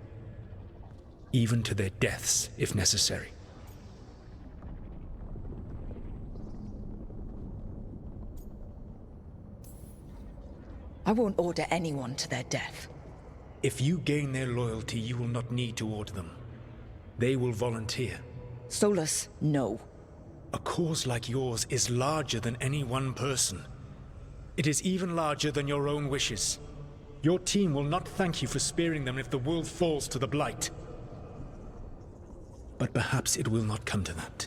Even to their deaths, if necessary. I won't order anyone to their death. If you gain their loyalty, you will not need to order them. They will volunteer. Solus, no. A cause like yours is larger than any one person. It is even larger than your own wishes. Your team will not thank you for sparing them if the world falls to the Blight. But perhaps it will not come to that.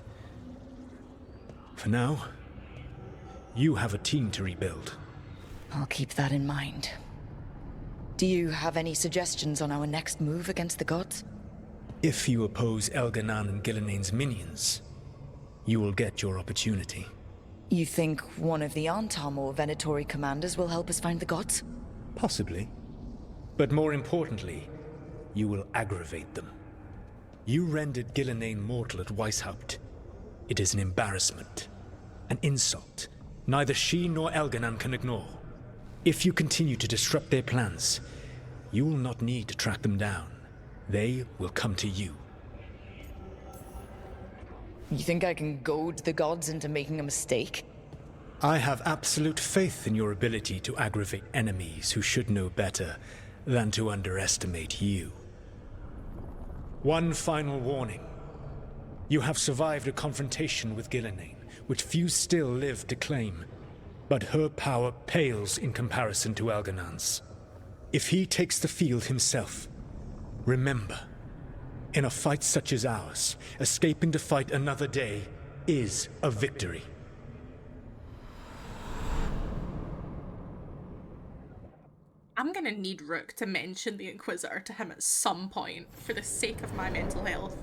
For now, you have a team to rebuild. I'll keep that in mind. Do you have any suggestions on our next move against the gods? If you oppose Elganan and Gillenane's minions, you will get your opportunity. You think one of the Antam or Venatori commanders will help us find the gods? Possibly. But more importantly, you will aggravate them. You rendered Gillenane mortal at Weisshaupt. It is an embarrassment. An insult. Neither she nor Elganan can ignore. If you continue to disrupt their plans, you will not need to track them down. They will come to you. You think I can goad the gods into making a mistake? I have absolute faith in your ability to aggravate enemies who should know better than to underestimate you. One final warning. You have survived a confrontation with Gillenane, which few still live to claim. But her power pales in comparison to Elganan's. If he takes the field himself, remember, in a fight such as ours, escaping to fight another day is a victory. I'm gonna need Rook to mention the Inquisitor to him at some point for the sake of my mental health.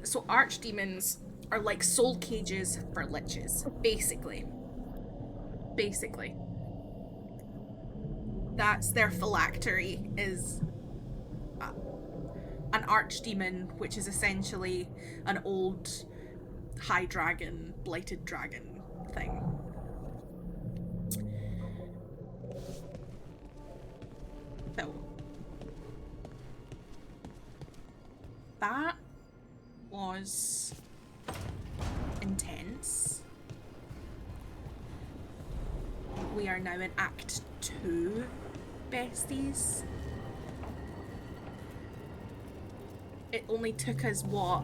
So archdemons are like soul cages for liches, basically. Basically. That's their phylactery, is an archdemon, which is essentially an old high dragon, blighted dragon thing. So that was intense. We are now in Act 2, besties. It only took us, what,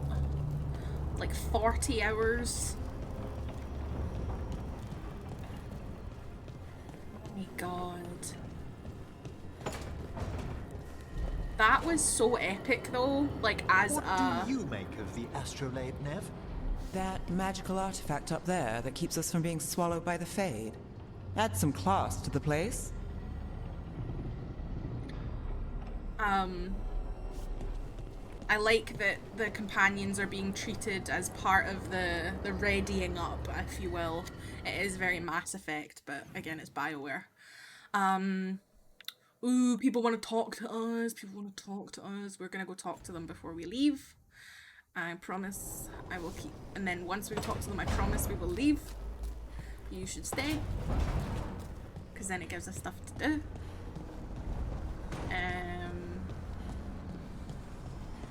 like 40 hours? Oh my god. That was so epic though, like as What do you make of the astrolabe, Nev? That magical artifact up there that keeps us from being swallowed by the Fade. Adds some class to the place. I like that the companions are being treated as part of the readying up, if you will. It is very Mass Effect, but again, it's BioWare. Ooh, people want to talk to us. We're gonna go talk to them before we leave. I promise I will keep. And then once we talk to them, I promise we will leave. You should stay. Because then it gives us stuff to do.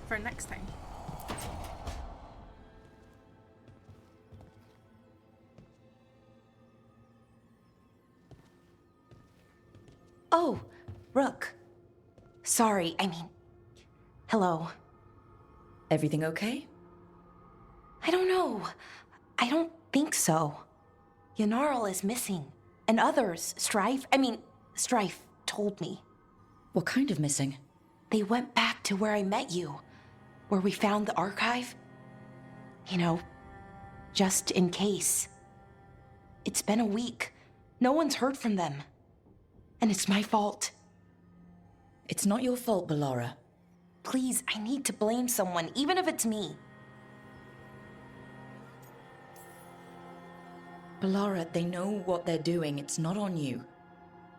For next time. Oh, Rook. Sorry, I mean... Hello. Everything okay? I don't know. I don't think so. Yanarl is missing. And others, Strife told me. What kind of missing? They went back to where I met you. Where we found the archive. You know, just in case. It's been a week. No one's heard from them. And it's my fault. It's not your fault, Bellara. Please, I need to blame someone, even if it's me. Bellara, they know what they're doing. It's not on you.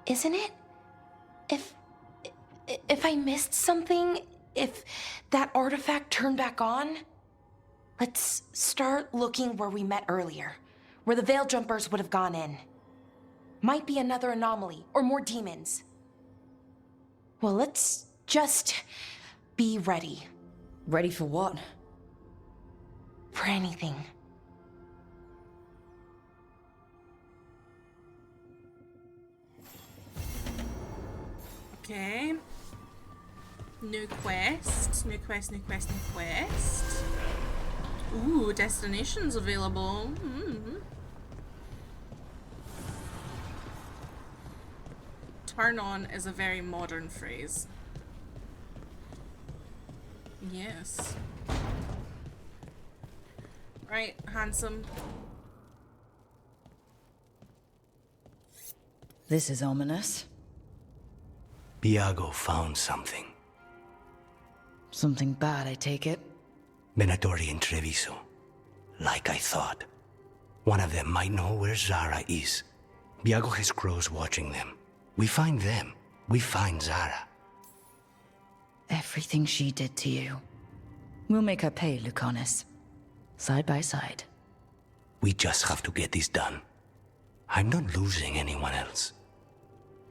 Isn't it? If I missed something, if that artifact turned back on, let's start looking where we met earlier, where the Veil Jumpers would have gone in. Might be another anomaly, or more demons. Well, let's just be ready. Ready for what? For anything. Okay. New quest. Ooh, destinations available. Turn on is a very modern phrase. Yes. Right, handsome. This is ominous. Viago found something. Something bad, I take it? Venatori and Treviso. Like I thought. One of them might know where Zara is. Viago has crows watching them. We find them. We find Zara. Everything she did to you. We'll make her pay, Lucanus. Side by side. We just have to get this done. I'm not losing anyone else.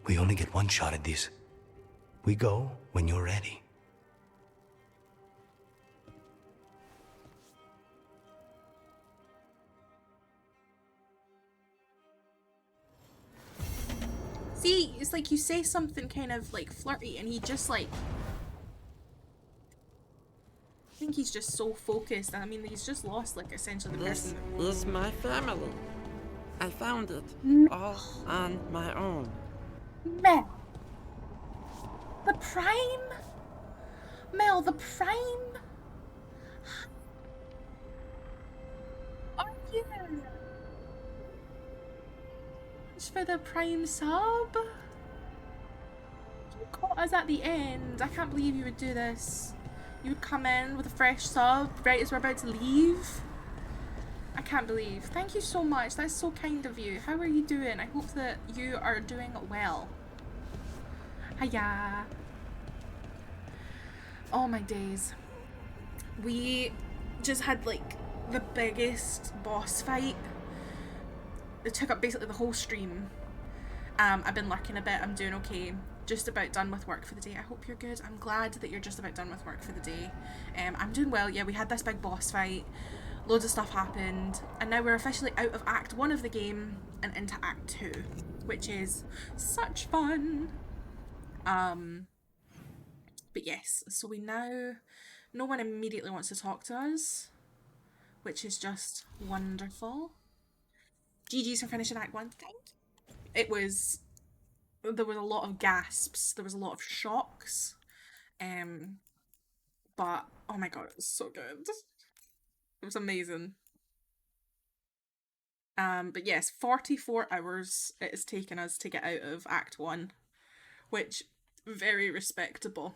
We only get one shot at this. We go when you're ready. See, it's like you say something kind of like flirty and he just like... I think he's just so focused. I mean, he's just lost like essentially the This person. is my family. I found it all on my own. Mel. The Prime? Mel, the Prime? Are you? It's for the Prime sub? You caught us at the end. I can't believe you would do this. You would come in with a fresh sub right as we're about to leave. I can't believe. Thank you so much. That's so kind of you. How are you doing? I hope that you are doing well. Hiya. Oh my days. We just had like the biggest boss fight. It took up basically the whole stream. I've been lurking a bit. I'm doing okay. Just about done with work for the day. I hope you're good. I'm glad that you're just about done with work for the day. I'm doing well. Yeah, we had this big boss fight. Loads of stuff happened. And now we're officially out of Act 1 of the game and into Act 2, which is such fun. But yes, so we now... No one immediately wants to talk to us, which is just wonderful. GG's for finishing Act 1. Thank you. It was... There was a lot of gasps. There was a lot of shocks. But, oh my god, it was so good. It was amazing. But yes, 44 hours it has taken us to get out of Act 1, which, very respectable.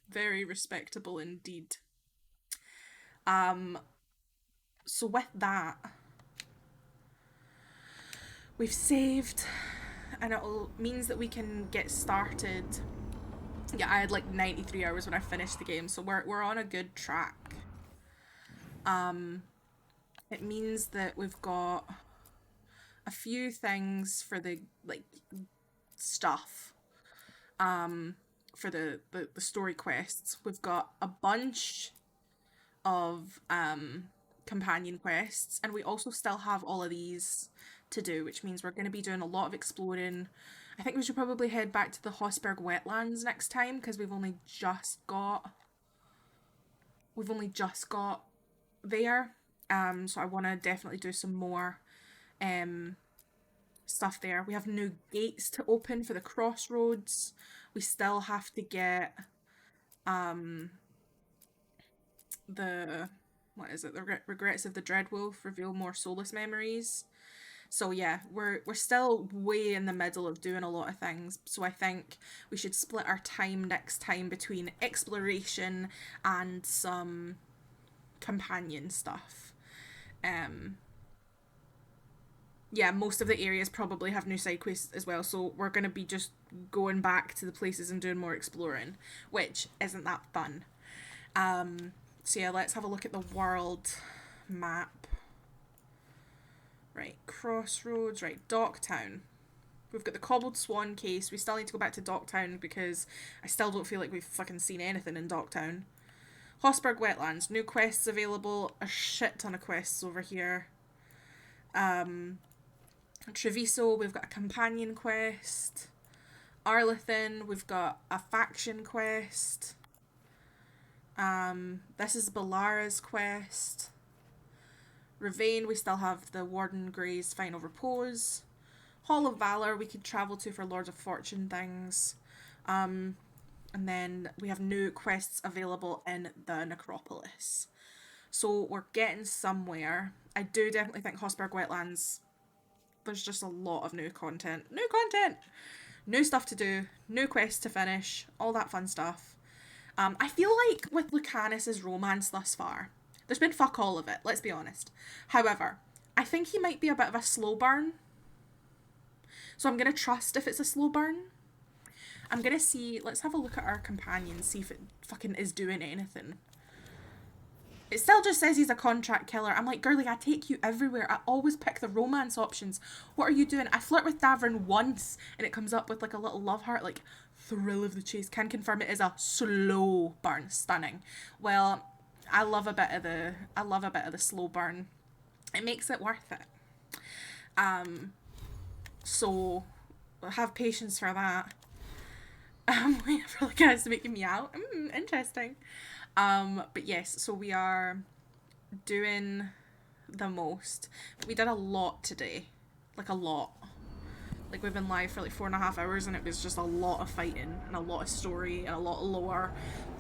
Very respectable indeed. So with that, we've saved, and it means that we can get started. Yeah, I had like 93 hours when I finished the game, so we're on a good track. It means that we've got a few things for the like stuff. For the story quests. We've got a bunch of companion quests, and we also still have all of these to do, which means we're going to be doing a lot of exploring. I think we should probably head back to the Hossberg wetlands next time, because we've only just got there. So I want to definitely do some more stuff there. We have new gates to open for the crossroads. We still have to get the regrets of the Dreadwolf reveal more soulless memories. So yeah, we're still way in the middle of doing a lot of things. So I think we should split our time next time between exploration and some companion stuff. Yeah, most of the areas probably have new side quests as well, so we're going to be just going back to the places and doing more exploring, which isn't that fun. So yeah, let's have a look at the world map. Right, Crossroads, right, Docktown. We've got the Cobbled Swan case. We still need to go back to Docktown because I still don't feel like we've fucking seen anything in Docktown. Hossberg Wetlands, new quests available, a shit ton of quests over here. Treviso, we've got a companion quest. Arlethin, we've got a faction quest. This is Balara's quest. Ravane, we still have the Warden Grey's Final Repose. Hall of Valor, we could travel to for Lords of Fortune things. And then we have new quests available in the Necropolis. So we're getting somewhere. I do definitely think Hossberg Wetlands, there's just a lot of new content. New stuff to do, new quests to finish, all that fun stuff. I feel like with Lucanus's romance thus far, there's been fuck all of it, let's be honest. However, I think he might be a bit of a slow burn. So I'm going to trust if it's a slow burn. I'm going to see, let's have a look at our companion, see if it fucking is doing anything. It still just says he's a contract killer. I'm like, girly, I take you everywhere. I always pick the romance options. What are you doing? I flirt with Davrin once and it comes up with like a little love heart, like thrill of the chase. Can confirm it is a slow burn. Stunning. Well, I love a bit of the slow burn. It makes it worth it. So have patience for that. I'm waiting for the guys to make me out. Interesting. But yes, so we are doing the most. We did a lot today. Like a lot. Like we've been live for like 4.5 hours and it was just a lot of fighting and a lot of story and a lot of lore.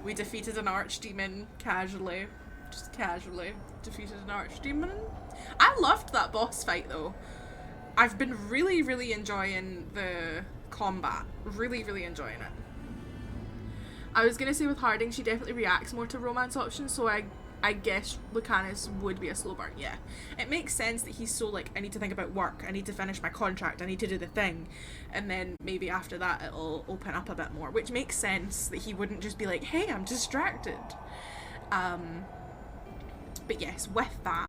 We defeated an archdemon casually. Just casually defeated an archdemon. I loved that boss fight though. I've been really, really enjoying the combat. Really, really enjoying it. I was going to say with Harding, she definitely reacts more to romance options, so I guess Lucanus would be a slow burn, yeah. It makes sense that he's so like, I need to think about work, I need to finish my contract, I need to do the thing, and then maybe after that it'll open up a bit more, which makes sense that he wouldn't just be like, hey, I'm distracted. But yes, with that,